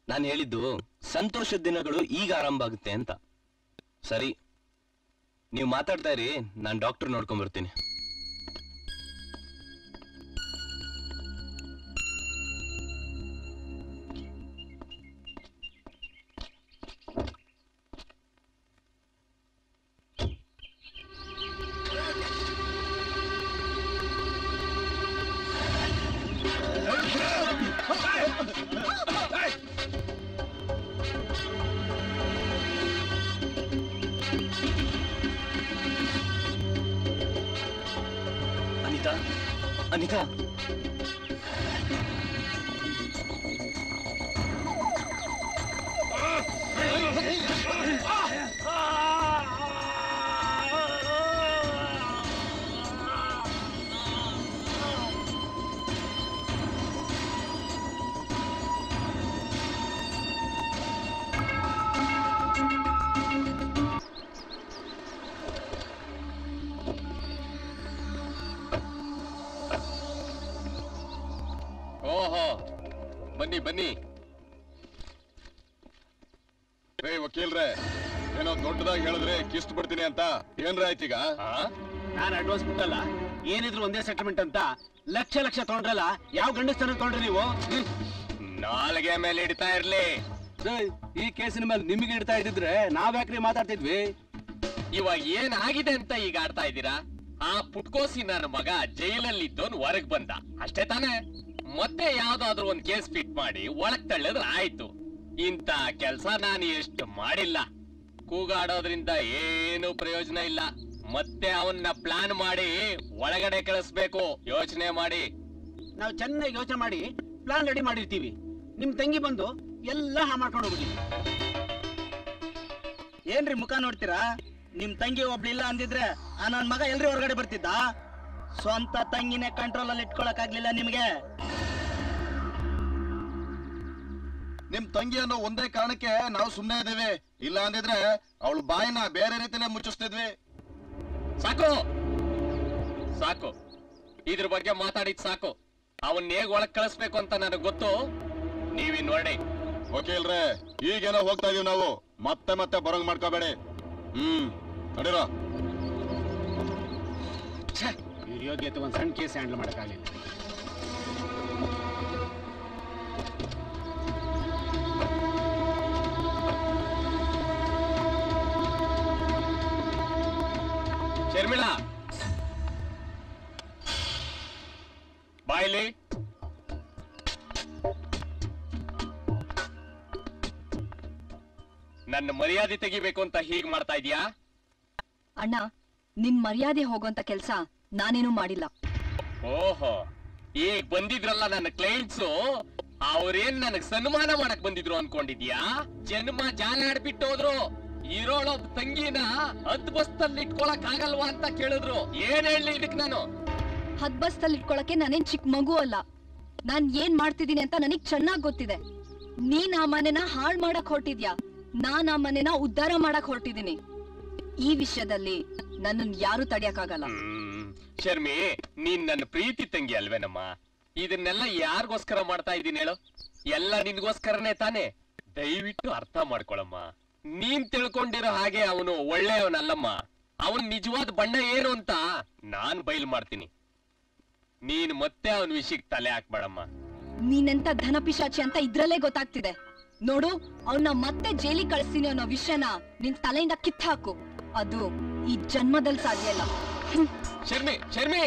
ನಾನು ಹೇಳಿದ್ದು ಸಂತೋಷದ ದಿನಗಳು ಈಗ ಆರಂಭ ಆಗುತ್ತೆ ಅಂತ. ಸರಿ, ನೀವು ಮಾತಾಡ್ತಾ ಇರಿ, ನಾನು ಡಾಕ್ಟರ್ ನೋಡ್ಕೊಂಡ್ ಬರ್ತೀನಿ. ಅನಿತಾ, ಅನಿತಾ, ಬನ್ನಿ ಬನ್ನಿ. ವಕೀಲ್ರೆ, ಏನೋ ದೊಡ್ಡದಾಗಿ ಹೇಳಿದ್ರೆ ಕಿಸ್ಟ್ ಬಿಡ್ತೀನಿ ಅಂತ ಏನ್ರ ಆಯ್ತೀಗ? ನಾನು ಅಡ್ವಾನ್ಸ್ ಬಿಟ್ಟಲ್ಲ, ಏನಿದ್ರು ಒಂದೇ ಸೆಟಲ್ಮೆಂಟ್ ಅಂತ ಲಕ್ಷ ಲಕ್ಷ ತಗೊಂಡ್ರಲ್ಲ, ಯಾವ ಗಂಡಸ್ತನ ತಗೊಂಡ್ರಿ ನೀವು? ನಾಲ್ಗೆ ಮೇಲೆ ಹಿಡಿತಾ ಇರ್ಲಿ. ಈ ಕೇಸಿನ ಮೇಲೆ ನಿಮಗೆ ಇಡ್ತಾ ಇದ್ದಿದ್ರೆ ನಾವ್ಯಾಕ್ರಿ ಮಾತಾಡ್ತಿದ್ವಿ? ಇವಾಗ ಏನಾಗಿದೆ ಅಂತ ಈಗ ಆಡ್ತಾ ಇದ್ದೀರಾ? ಆ ಪುಟ್ಕೋಸಿ ನನ್ನ ಮಗ ಜೈಲಲ್ಲಿ ಇದ್ದವನು ಹೊರಗ್ ಬಂದ ಅಷ್ಟೇ ತಾನೇ? ಮತ್ತೆ ಯಾವ್ದಾದ್ರು ಒಂದ್ ಕೇಸ್ ಫಿಟ್ ಮಾಡಿ ಒಳಗ್ ತಳ್ಳಿದ್ರೆ ಆಯ್ತು. ಇಂತ ಕೆಲ್ಸ ನಾನು ಎಷ್ಟು ಮಾಡಿಲ್ಲ. ಕೂಗಾಡೋದ್ರಿಂದ ಏನು ಪ್ರಯೋಜನ ಇಲ್ಲ. ಮತ್ತೆ ಅವನ್ನ ಪ್ಲಾನ್ ಮಾಡಿ ಒಳಗಡೆ ಕಳಿಸ್ಬೇಕು. ಯೋಚನೆ ಮಾಡಿ. ನಾವು ಚೆನ್ನಾಗಿ ಯೋಚನೆ ಮಾಡಿ ಪ್ಲಾನ್ ರೆಡಿ ಮಾಡಿರ್ತೀವಿ. ನಿಮ್ ತಂಗಿ ಬಂದು ಎಲ್ಲ ಮಾಡ್ಕೊಂಡು ಹೋಗ್ತೀವಿ. ಏನ್ರಿ ಮುಖ ನೋಡ್ತೀರಾ? ನಿಮ್ ತಂಗಿ ಒಬ್ಳಿಲ್ಲ ಅಂದಿದ್ರೆ ಆ ನನ್ ಮಗ ಎಲ್ರಿ ಹೊರಗಡೆ ಬರ್ತಿದ್ದ? ಸ್ವಂತ ತಂಗಿನೇ ಕಂಟ್ರೋಲ್ ಅಲ್ಲಿ ಇಟ್ಕೊಳಕ್ ಆಗ್ಲಿಲ್ಲ ನಿಮ್ಗೆ. ನಿಮ್ ತಂಗಿ ಅನ್ನೋ ಒಂದೇ ಕಾರಣಕ್ಕೆ ನಾವು ಸುಮ್ಮನೆ ಇದ್ದೇವೆ. ಇಲ್ಲ ಅಂದಿದ್ರೆ ಅವಳು ಬಾಯಿನ ಬೇರೆ ರೀತಿಲೇ ಮುಚ್ಚಿಸ್ತಿದ್ವಿ. ಸಾಕು ಸಾಕು, ಇದ್ರ ಬಗ್ಗೆ ಮಾತಾಡಿದ್ ಸಾಕು. ಅವನ್ ಹೇಗ್ ಒಳಗ್ ಕಳಿಸ್ಬೇಕು ಅಂತ ನನಗ್ ಗೊತ್ತು. ನೀವಿನ್ ನೋಡಿ. ವಕೀಲ್ರೆ, ಈಗೇನೋ ಹೋಗ್ತಾ ಇದೀವಿ ನಾವು. ಮತ್ತೆ ಮತ್ತೆ ಬರಂಗ್ ಮಾಡ್ಕೋಬೇಡಿ. ನಡೀರೋ. ಯೋಗ್ಯತೆ ಒಂದ್ ಸಣ್ಣ ಕೇಸ್ ಹ್ಯಾಂಡಲ್ ಮಾಡಕ್ಕಾಗಲಿಲ್ಲ. ಶರ್ಮಿಳಾ, ಬಾಯ್ಲಿ. ನನ್ನ ಮರ್ಯಾದೆ ತೆಗಿಬೇಕು ಅಂತ ಹೀಗ್ ಮಾಡ್ತಾ ಇದೀಯಾ? ಅಣ್ಣ, ನಿಮ್ ಮರ್ಯಾದೆ ಹೋಗೋಂತ ಕೆಲ್ಸ ನಾನೇನು ಮಾಡಿಲ್ಲ. ಓಹೋ, ಈಗ ಬಂದಿದ್ರಲ್ಲ ನನ್ನ ಕ್ಲೈಂಟ್ಸು, ಅವ್ರೇನ್ ನನಗ್ ಸನ್ಮಾನ ಮಾಡಕ್ ಬಂದಿದ್ರು ಅನ್ಕೊಂಡಿದ್ಯಾ? ಜನ್ಮ ಜಾಲಾಡ್ಬಿಟ್ಟು ಹೋದ್ರು. ಇರೋಳೊಬ್ಬ ತಂಗಿನ ಹದ್ ಬಸ್ತಲ್ಲಿ ಇಟ್ಕೊಳಕ್ ಆಗಲ್ವಾ ಅಂತ ಕೇಳಿದ್ರು. ಏನ್ ಹೇಳಿ ಇದಕ್ ನಾನು? ಹದ್ ಬಸ್ತಲ್ಲಿ ಇಟ್ಕೊಳಕ್ಕೆ ನಾನೇನ್ ಚಿಕ್ಕ ಮಗು ಅಲ್ಲ. ನಾನ್ ಏನ್ ಮಾಡ್ತಿದ್ದೀನಿ ಅಂತ ನನಗ್ ಚೆನ್ನಾಗ್ ಗೊತ್ತಿದೆ. ನೀನ್ ಆ ಮನೆನ ಹಾಳ್ ಮಾಡಕ್ ಹೊರಟಿದ್ಯಾ, ನಾನ್ ಆ ಮನೆನ ಉದ್ಧಾರ ಮಾಡಕ್ ಹೊರಟಿದ್ದೀನಿ. ಈ ವಿಷಯದಲ್ಲಿ ನನ್ನನ್ ಯಾರು ತಡಿಯಕ್ಕಾಗಲ್ಲ. ಶರ್ಮಿ, ನೀನ್ ನನ್ನ ಪ್ರೀತಿ ತಂಗಿ ಅಲ್ವೇನಮ್ಮ? ಇದನ್ನೆಲ್ಲ ಯಾರಿಗೋಸ್ಕರ ಮಾಡ್ತಾ ಇದ್ದೀನಿ ಹೇಳು? ಎಲ್ಲ ನಿನ್ಗೋಸ್ಕರನೇ ತಾನೇ. ದಯವಿಟ್ಟು ಅರ್ಥ ಮಾಡ್ಕೊಳಮ್ಮ. ನೀನ್ ತಿಳ್ಕೊಂಡಿರೋ ಹಾಗೆ ಅವನು ಒಳ್ಳೆಯವನಲ್ಲಮ್ಮ. ಅವನ್ ನಿಜವಾದ ಬಣ್ಣ ಏನು ಅಂತ ನಾನ್ ಬಯಲು ಮಾಡ್ತೀನಿ. ನೀನ್ ಮತ್ತೆ ಅವನ ವಿಷಯಕ್ಕೆ ತಲೆ ಹಾಕ್ಬೇಡಮ್ಮ. ನೀನೆಂತ ಧನ ಪಿಶಾಚಿ ಅಂತ ಇದ್ರಲ್ಲೇ ಗೊತ್ತಾಗ್ತಿದೆ. ನೋಡು, ಅವನ್ನ ಮತ್ತೆ ಜೈಲಿಗೆ ಕಳಿಸ್ತೀನಿ ಅನ್ನೋ ವಿಷಯನ ನಿನ್ ತಲೆಯಿಂದ ಕಿತ್ ಹಾಕು. ಅದು ಈ ಜನ್ಮದಲ್ಲಿ ಸಾಧ್ಯ ಇಲ್ಲ. ಶರ್ಮಿ, ಶರ್ಮಿ,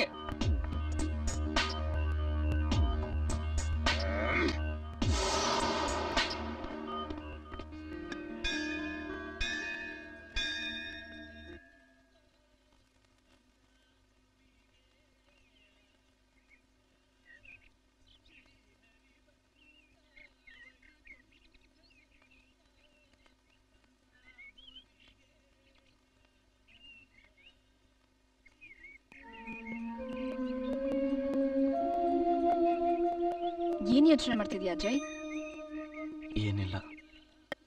ಏನ್ ಯೋಚನೆ ಮಾಡ್ತಿದ್ಯಾ ಅಜಯ್? ಏನಿಲ್ಲ.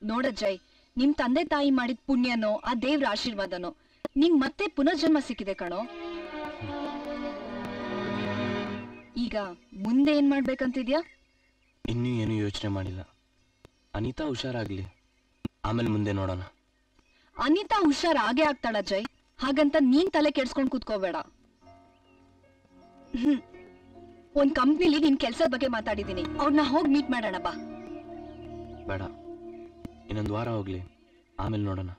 ನೋಡಜ್ಜಯ್, ನಿಮ್ ತಂದೆ ತಾಯಿ ಮಾಡಿದ ಪುಣ್ಯನೋ ಆ ದೇವ್ರ ಆಶೀರ್ವಾದನೋ ನಿಂಗ್ ಮತ್ತೆ ಪುನರ್ಜನ್ಮ ಸಿಕ್ಕಿದೆ ಕಣೋ. ಈಗ ಮುಂದೆ ಏನ್ ಮಾಡ್ಬೇಕಂತಿದ್ಯಾ? ಇನ್ನೂ ಏನು ಯೋಚನೆ ಮಾಡಿಲ್ಲ. ಅನಿತಾ ಹುಷಾರಾಗ್ಲಿ, ಆಮೇಲೆ ಮುಂದೆ ನೋಡೋಣ. ಅನಿತಾ ಹುಷಾರ್ ಆಗೇ ಆಗ್ತಾಳ ಅಜಯ್, ಹಾಗಂತ ನೀನ್ ತಲೆ ಕೆಡ್ಸ್ಕೊಂಡ್ ಕೂತ್ಕೋಬೇಡ. ಒಂದ್ ಕಂಪ್ನಿಲಿ ನಿನ್ ಕೆಲ್ಸದ ಬಗ್ಗೆ ಮಾತಾಡಿದೀನಿ, ಅವ್ರನ್ನ ಹೋಗಿ ಮೀಟ್ ಮಾಡೋಣ ಬಾ. ಬೇಡ, ಇನ್ನೊಂದು ವಾರ ಹೋಗ್ಲಿ, ಆಮೇಲೆ ನೋಡೋಣ.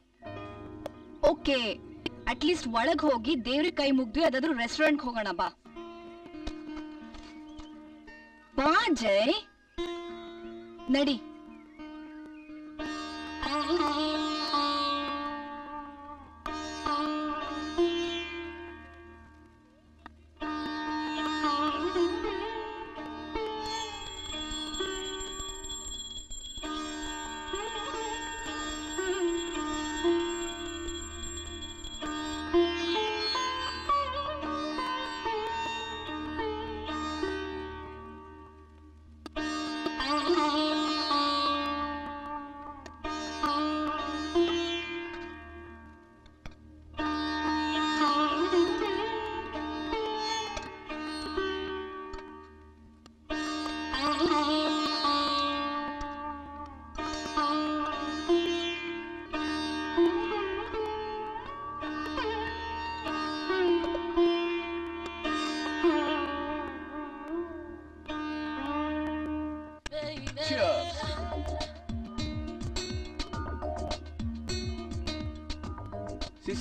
ಓಕೆ, ಅಟ್ಲೀಸ್ಟ್ ಒಳಗ್ ಹೋಗಿ ದೇವ್ರಿಗೆ ಕೈ ಮುಗ್ದು ಯಾವ್ದಾದ್ರು ರೆಸ್ಟೋರೆಂಟ್ ಹೋಗೋಣ ಬಾ. ಬಾ ಜಯ್, ನಡಿ.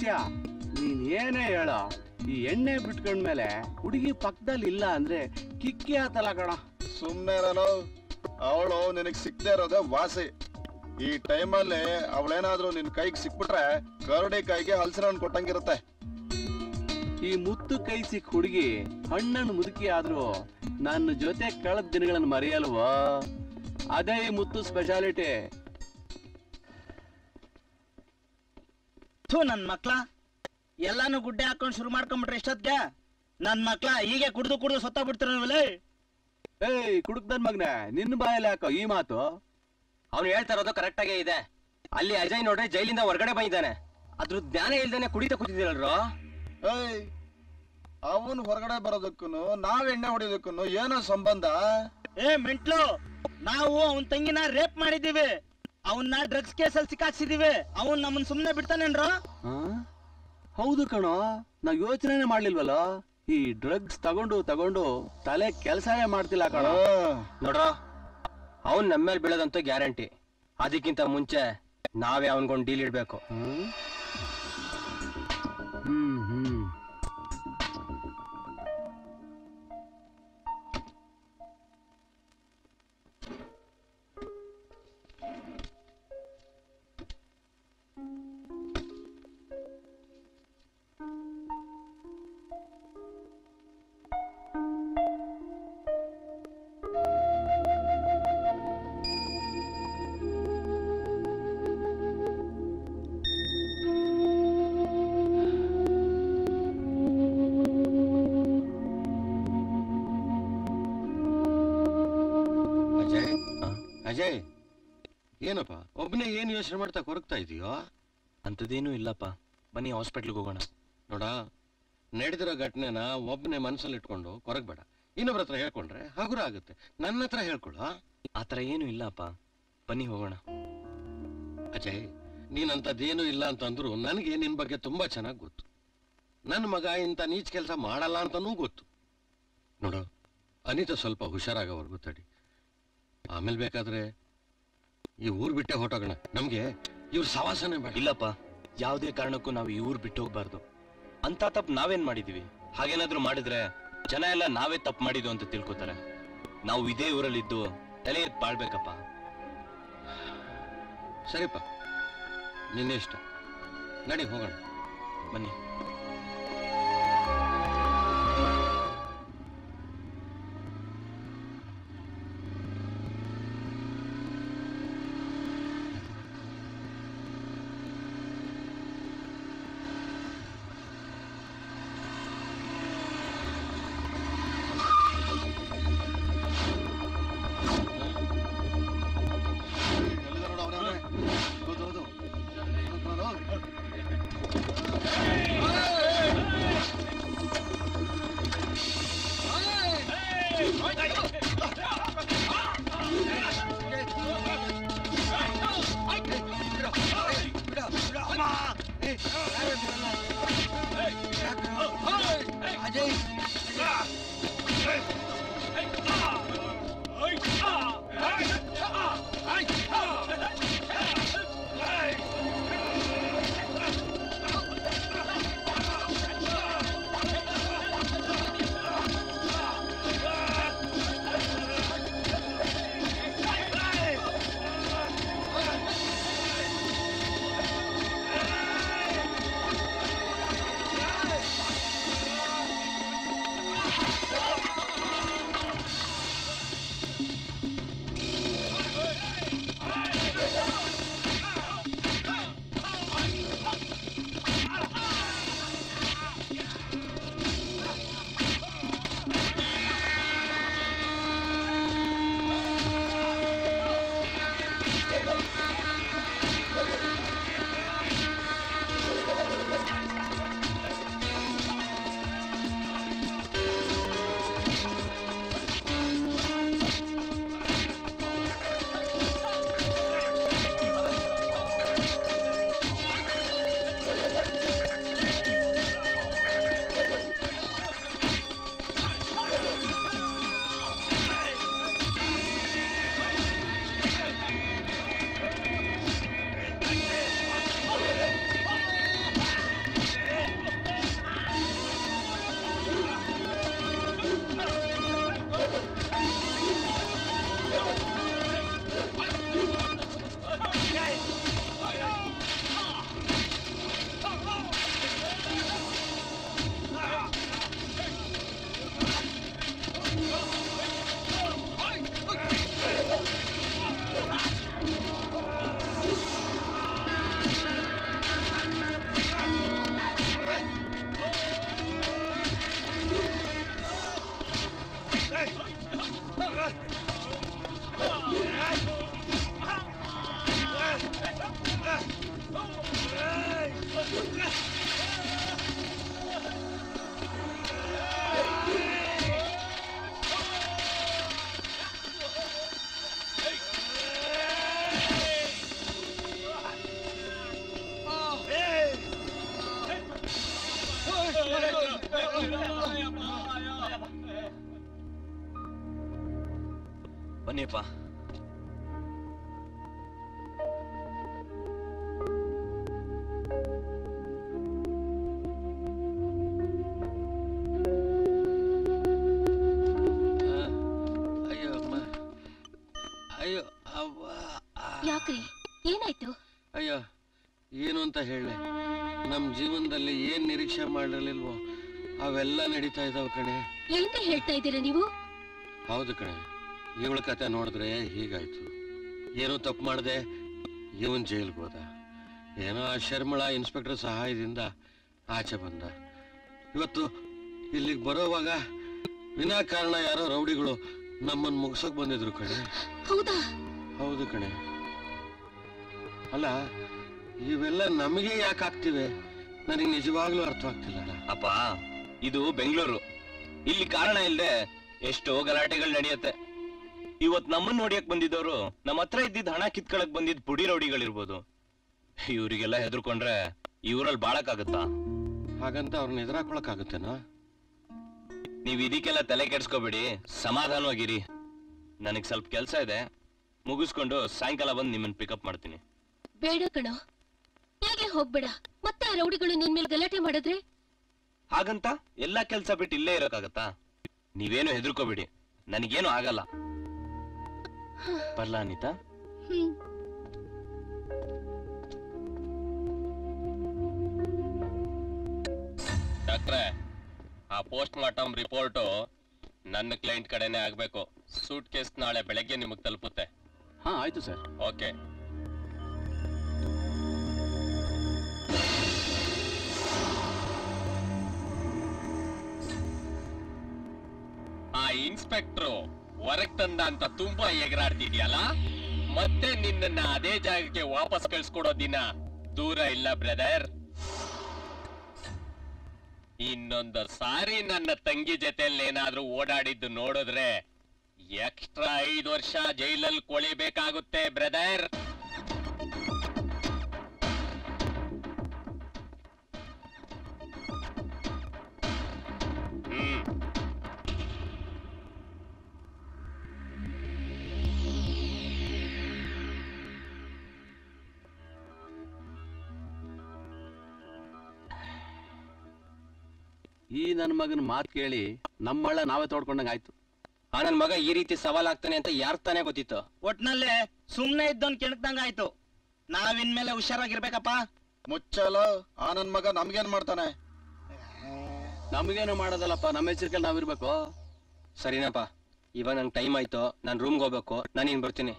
ನೋಡ್ದ್ಯಾ, ನೀನ್ ಏನೇ ಹೇಳ, ಈ ಎಣ್ಣೆ ಬಿಟ್ಕೊಂಡ್ಮೇಲೆ ಹುಡುಗಿ ಪಕ್ಕದಲ್ಲಿ ಇಲ್ಲ ಅಂದ್ರೆ ಕಿಕ್ಕಿ ಆತಲ್ಲ ಕಣ. ಸುಮ್ನೆ ಇರಲು, ಅವಳು ನಿನಗ್ ಸಿಕ್ಕದೆ ಇರೋದೇ ವಾಸಿ. ಈ ಟೈಮಲ್ಲಿ ಅವಳೇನಾದ್ರೂ ನಿನ್ ಕೈಗೆ ಸಿಕ್ಬಿಟ್ರೆ ಕರಡಿ ಕೈಗೆ ಹಲ್ಸಿನ ಹಣ್ಣು ಕೊಟ್ಟಂಗಿರುತ್ತೆ. ಈ ಮುತ್ತು ಕೈ ಸಿಕ್ಕ ಹುಡುಗಿ ಹಣ್ಣನ್ನು ಮುದುಕಿ ಆದ್ರೂ ನನ್ನ ಜೊತೆ ಕಳೆದ ದಿನಗಳನ್ನು ಮರೆಯಲ್ವಾ? ಅದೇ ಈ ಮುತ್ತು ಸ್ಪೆಷಾಲಿಟಿ. ನನ್ ಮಕ್ಳ ಎಲ್ಲಾನು ಗುಡ್ಡೆ ಹಾಕೊಂಡ್ ಶುರು ಮಾಡ್ಕೊಂಡ್ಬಿಟ್ರೆ ಇಷ್ಟೊತ್ಗೆ ನನ್ ಮಕ್ಳ ಹೀಗೆ ಕುಡ್ದು ಸತ್ತ ಬಿಡ್ತಾರ ನೀವಲ್ಲೇ. ಏಯ್ ಕುಡುಕ್ದನ್ ಮಗ್ನೆ, ನಿನ್ನ ಬಾಯಲ್ಲಿ ಹಾಕೋ ಈ ಮಾತು. ಅವ್ನು ಹೇಳ್ತಾ ಇರೋದು ಕರೆಕ್ಟ್ ಆಗೇ ಇದೆ. ಅಲ್ಲಿ ಅಜಯ್ ನೋಡ್ರೆ ಜೈಲಿಂದ ಹೊರಗಡೆ ಬಂದಿದ್ದಾನೆ, ಅದ್ರ ಜ್ಞಾನ ಇಲ್ದೇನೆ ಕುಡಿತ ಕೂತಿದ್ದೀರಲ್ರೋ. ಏಯ್, ಅವನ್ ಹೊರಗಡೆ ಬರೋದಕ್ಕೂ ನಾವ್ ಎಣ್ಣೆ ಹೊಡಿಯೋದಕ್ಕೂ ಏನೋ ಸಂಬಂಧ? ಏ ಮೆಂಟ್ಲು, ನಾವು ಅವನ್ ತಂಗಿನ ರೇಪ್ ಮಾಡಿದೀವಿ, ಅವನ್ನ ಡ್ರಗ್ಸ್ ಕೇಸಲ್ಲಿ ಸಿಕ್ಕಾಕ್ಸಿದೀವಿ. ಅವನ್ ನಮ್ಮನ್ ಸುಮ್ನೆ ಬಿಡ್ತಾನೇನ್ರ? ಹೌದು ಕಣೋ, ನಾವ್ ಯೋಚನೆ ಮಾಡ್ಲಿಲ್ವಲ್ಲ. ಈ ಡ್ರಗ್ಸ್ ತಗೊಂಡು ತಲೆ ಕೆಲಸನೇ ಮಾಡ್ತಿಲ್ಲ ಕಣೋ. ನೋಡ್ರ, ಅವನ್ ನಮ್ಮ ಮೇಲೆ ಬೀಳೋದಂತೂ ಗ್ಯಾರಂಟಿ. ಅದಕ್ಕಿಂತ ಮುಂಚೆ ನಾವೇ ಅವನ್ಗೊಂದು ಡೀಲ್ ಇಡ್ಬೇಕು. ಅಜಯ್, ಏನಪ್ಪ ಒಬ್ಬನೇ ಏನ್ ಯೋಚನೆ ಮಾಡ್ತಾ ಕೊರಗ್ತಾ ಇದೀಯೋ? ಅಂಥದ್ದೇನೂ ಇಲ್ಲಪ್ಪ, ಬನ್ನಿ ಹಾಸ್ಪಿಟ್ಲಿಗೆ ಹೋಗೋಣ. ನೋಡ, ನಡೆದಿರೋ ಘಟನೆನ ಒಬ್ಬನೇ ಮನಸ್ಸಲ್ಲಿ ಇಟ್ಕೊಂಡು ಕೊರಗ್ಬೇಡ. ಇನ್ನೊಬ್ರ ಹತ್ರ ಹೇಳ್ಕೊಂಡ್ರೆ ಹಗುರ ಆಗುತ್ತೆ. ನನ್ನ ಹತ್ರ ಹೇಳ್ಕೊಳ. ಆತರ ಏನು ಇಲ್ಲಪ್ಪ, ಬನ್ನಿ ಹೋಗೋಣ. ಅಜಯ್, ನೀನಂತದ್ದೇನು ಇಲ್ಲ ಅಂತಂದ್ರು ನನಗೆ ನಿನ್ ಬಗ್ಗೆ ತುಂಬಾ ಚೆನ್ನಾಗಿ ಗೊತ್ತು. ನನ್ನ ಮಗ ಇಂಥ ನೀಚ್ ಕೆಲಸ ಮಾಡಲ್ಲ ಅಂತನೂ ಗೊತ್ತು. ನೋಡು, ಅನಿತಾ ಸ್ವಲ್ಪ ಹುಷಾರಾಗವರೆಗೂ ತಡಿ. ಆಮೇಲೆ ಬೇಕಾದ್ರೆ ಈ ಊರ್ ಬಿಟ್ಟೆ ಹೊಟ್ಟೋಗೋಣ. ನಮ್ಗೆ ಇವ್ರ ಸವಾಸನೆ ಬೇಡ. ಇಲ್ಲಪ್ಪ, ಯಾವುದೇ ಕಾರಣಕ್ಕೂ ನಾವು ಈ ಊರು ಬಿಟ್ಟು ಹೋಗ್ಬಾರ್ದು. ಅಂತ ತಪ್ಪು ನಾವೇನ್ ಮಾಡಿದೀವಿ? ಹಾಗೇನಾದ್ರೂ ಮಾಡಿದ್ರೆ ಜನ ಎಲ್ಲ ನಾವೇ ತಪ್ಪು ಮಾಡಿದ್ವು ಅಂತ ತಿಳ್ಕೊತಾರೆ. ನಾವು ಇದೇ ಊರಲ್ಲಿದ್ದು ತಲೆ ಎತ್ತಿ ಬಾಳ್ಬೇಕಪ್ಪ. ಸರಿಪ್ಪ, ನಿನ್ನೆ ಇಷ್ಟ. ನಡಿ ಹೋಗೋಣ. ಬನ್ನಿ. Hey! ಬನ್ನಿಯಪ್ಪ. ಅಯ್ಯೋ ಅಮ್ಮ, ಅಯ್ಯೋ ಅವ್ವ. ಯಾಕ್ರಿ ಏನಾಯ್ತು? ಅಯ್ಯೋ ಏನು ಅಂತ ಹೇಳಿ, ನಮ್ ಜೀವನದಲ್ಲಿ ಏನ್ ನಿರೀಕ್ಷೆ ಮಾಡಿರ್ಲಿಲ್ವೋ ಅವೆಲ್ಲ ನಡೀತಾ ಇದಾವ್ ಕಣೆ. ಏನ್ರಿ ಹೇಳ್ತಾ ಇದ್ದೀರಾ ನೀವು? ಹೌದು ಕಣೆ, ಇವಳ ಕತೆ ನೋಡಿದ್ರೆ ಹೀಗಾಯ್ತು. ಏನೋ ತಪ್ಪು ಮಾಡದೆ ಇವನ್ ಜೈಲ್ಗೆ ಹೋದ. ಏನೋ ಆ ಶರ್ಮಳ ಇನ್ಸ್ಪೆಕ್ಟರ್ ಸಹಾಯದಿಂದ ಆಚೆ ಬಂದ. ಇವತ್ತು ಇಲ್ಲಿಗೆ ಬರೋವಾಗ ವಿನಾಕಾರಣ ಯಾರೋ ರೌಡಿಗಳು ನಮ್ಮನ್ನು ಮುಗಿಸೋಕ್ ಬಂದಿದ್ರು ಕಣೆ. ಹೌದಾ? ಹೌದು ಕಣೆ. ಅಲ್ಲ, ಇವೆಲ್ಲ ನಮಗೆ ಯಾಕೆ ಆಗ್ತಿವೆ ನನಗೆ ನಿಜವಾಗ್ಲೂ ಅರ್ಥ ಆಗ್ತಿಲ್ಲ. ಅಪ್ಪ, ಇದು ಬೆಂಗಳೂರು. ಇಲ್ಲಿ ಕಾರಣ ಇಲ್ಲದೆ ಎಷ್ಟೋ ಗಲಾಟೆಗಳು ನಡೆಯುತ್ತೆ. ಇವತ್ ನಮ್ಮನ್ನ ನೋಡಿಯಕ್ ಬಂದಿದ್ದವರು ನಮ್ಮ ಹತ್ರ ಇದ್ದಿದ್ ಹಣ ಕಿತ್ಕೊಳಕ್ ಬಂದಿದ್ ಪುಡಿ ರೌಡಿಗಳಿರ್ಬೋದು. ಇವ್ರಿಗೆಲ್ಲ ಹೆದರ್ಕೊಂಡ್ರೆ ಇವ್ರಲ್ಲಿ ಬಾಳಕ್ಕಾಗತ್ತಾ? ಹಾಗಂತ ಅವ್ರನ್ನ ಎದುರಾಕೊಳಕ್ಕಾಗತ್ತೇನಾ? ನೀವ್ ಇದಕ್ಕೆಲ್ಲ ತಲೆ ಕೆಡ್ಸ್ಕೋಬೇಡಿ, ಸಮಾಧಾನವಾಗಿರಿ. ನನಗ್ ಸ್ವಲ್ಪ ಕೆಲ್ಸ ಇದೆ, ಮುಗಿಸ್ಕೊಂಡು ಸಾಯಂಕಾಲ ಬಂದು ನಿಮ್ಮನ್ನ ಪಿಕಪ್ ಮಾಡ್ತೀನಿ. ಬೇಡ ಕಣೋ, ಹೇಗೆ ಹೋಗ್ಬೇಡ. ಮತ್ತೆ ಆ ರೌಡಿಗಳು ನಿನ್ ಮೇಲೆ ಗಲಾಟೆ ಮಾಡಿದ್ರೆ? ಹಾಗಂತ ಎಲ್ಲಾ ಕೆಲ್ಸ ಬಿಟ್ಟು ಇಲ್ಲೇ ಇರೋಕ್ಕಾಗತ್ತಾ? ನೀವೇನು ಹೆದರ್ಕೋಬೇಡಿ, ನನಗೇನು ಆಗಲ್ಲ. ಬರ್ಲಾ ಅನಿತಾ? ಡಾಕ್ಟ್ರೆ, ಆ ಪೋಸ್ಟ್ ಮಾರ್ಟಮ್ ರಿಪೋರ್ಟು ನನ್ನ ಕ್ಲೈಂಟ್ ಕಡೆನೆ ಆಗ್ಬೇಕು. ಸೂಟ್ ಕೇಸ್ ನಾಳೆ ಬೆಳಗ್ಗೆ ನಿಮಗ್ ತಲುಪುತ್ತೆ. ಹಾ ಆಯ್ತು ಸರ್. ಓಕೆ. ಆ ಇನ್ಸ್ಪೆಕ್ಟ್ರು ಹೊರಗ್ ತಂದ ಅಂತ ತುಂಬಾ ಎಗರಾಡ್ತಿದ್ಯಲ್ಲ, ಮತ್ತೆ ನಿನ್ನನ್ನ ಅದೇ ಜಾಗಕ್ಕೆ ವಾಪಸ್ ಕಳ್ಸ್ಕೊಡೋ ದಿನ ದೂರ ಇಲ್ಲ ಬ್ರದರ್. ಇನ್ನೊಂದು ಸಾರಿ ನನ್ನ ತಂಗಿ ಜೊತೆಯಲ್ಲಿ ಏನಾದ್ರೂ ಓಡಾಡಿದ್ದು ನೋಡಿದ್ರೆ ಎಕ್ಸ್ಟ್ರಾ 5 ವರ್ಷ ಜೈಲಲ್ಲಿ ಕೊಳಿಬೇಕಾಗುತ್ತೆ ಬ್ರದರ್. ಈ ನನ್ನ ಮಗನ ಮಾತು ಕೇಳಿ ನಮ್ಮಳ್ಳ ನಾವೇ ತೋಡ್ಕೊಂಡಂಗ ಆಯ್ತು. ಆ ನನ್ ಮಗ ಈ ರೀತಿ ಸವಾಲಾಗ್ತಾನೆ ಅಂತ ಯಾರ್ ತಾನೇ ಗೊತ್ತಿತ್ತು? ಒಟ್ನಲ್ಲೇ ಸುಮ್ನೆ ಇದ್ದವನ್ ಕೆಣಕ್ದಂಗ ಆಯ್ತು. ನಾವಿನ್ಮೇಲೆ ಹುಷಾರಾಗಿರ್ಬೇಕಪ್ಪ. ಮುಚ್ಚಲ, ಆ ನನ್ ಮಗ ನಮ್ಗೇನ್ ಮಾಡ್ತಾನೆ? ನಮಗೇನು ಮಾಡೋದಲ್ಲಪ್ಪ, ನಮ್ಮ ಎಚ್ಚರಿಕೆಯಲ್ಲಿ ನಾವಿರ್ಬೇಕು. ಸರಿನಪ್ಪ, ಇವಾಗ ನಂಗೆ ಟೈಮ್ ಆಯ್ತು, ನಾನು ರೂಮ್ಗೆ ಹೋಗ್ಬೇಕು. ನಾನಿನ್ ಬರ್ತೀನಿ.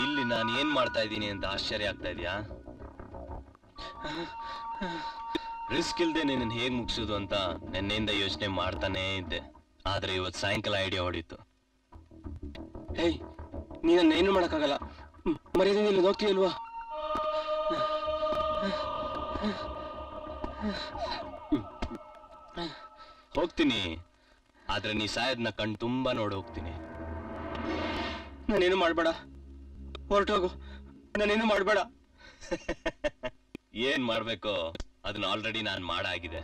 ಇಲ್ಲಿ ನಾನು ಏನ್ ಮಾಡ್ತಾ ಇದ್ದೀನಿ ಅಂತ ಆಶ್ಚರ್ಯ ಆಗ್ತಾ ಇದೆಯಾ? ರಿಸ್ಕ್ ಇಲ್ದೆ ನಿನ್ನ ಹೇಗ್ ಮುಗಿಸೋದು ಅಂತ ನೆನ್ನೆಯಿಂದ ಯೋಚನೆ ಮಾಡ್ತಾನೇ ಇದ್ದೆ. ಆದ್ರೆ ಇವತ್ತು ಸಾಯಂಕಾಲ ಐಡಿಯಾ ಹೊಡಿತು. ಹೇಯ್, ನೀನನ್ನ ಏನು ಮಾಡಕ್ಕಾಗಲ್ಲ. ಮರ್ಯಾದೆ ಇಲ್ಲಿ ಹೋಗ್ತೀಯಲ್ವಾ? ಹೋಗ್ತೀನಿ, ಆದ್ರೆ ನೀ ಸಾಯದ್ನ ಕಣ್ ತುಂಬಾ ನೋಡಿ ಹೋಗ್ತೀನಿ. ನಾನೇನು ಮಾಡ್ಬೇಡ, ಹೊರಟೋಗು. ನಾನೇನು ಮಾಡ್ಬೇಡ. ಏನ್ ಮಾಡ್ಬೇಕೋ ಅದನ್ನ ಆಲ್ರೆಡಿ ನಾನು ಮಾಡಾಗಿದೆ.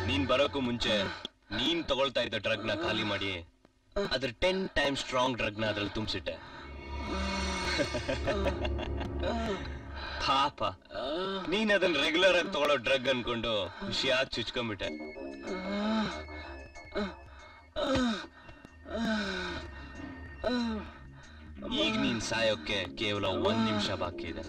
ನೀನ್ ಬರೋಕ್ಕೂ ಮುಂಚೆ ನೀನ್ ತಗೊಳ್ತಾ ಇದ್ದ ಡ್ರಗ್ ನ ಖಾಲಿ ಮಾಡಿ ಅದ್ರ 10 ಟೈಮ್ಸ್ ಸ್ಟ್ರಾಂಗ್ ಡ್ರಗ್ ನ ಅದ್ರಲ್ಲಿ ತುಂಬಿಸಿಟ್ಟೆ. ಪಾಪ ನೀನ್ ಅದನ್ನ ರೆಗ್ಯುಲರ್ ಆಗಿ ತಗೊಳ್ಳೋ ಡ್ರಗ್ ಅನ್ಕೊಂಡು ಖುಷಿಯಾಗಿ ಚುಚ್ಕೊಂಡ್ಬಿಟ್ಟೆ. ಈಗ ನೀನ್ ಸಾಯೋಕ್ಕೆ ಕೇವಲ 1 ನಿಮಿಷ ಬಾಕಿ ಇದೆ.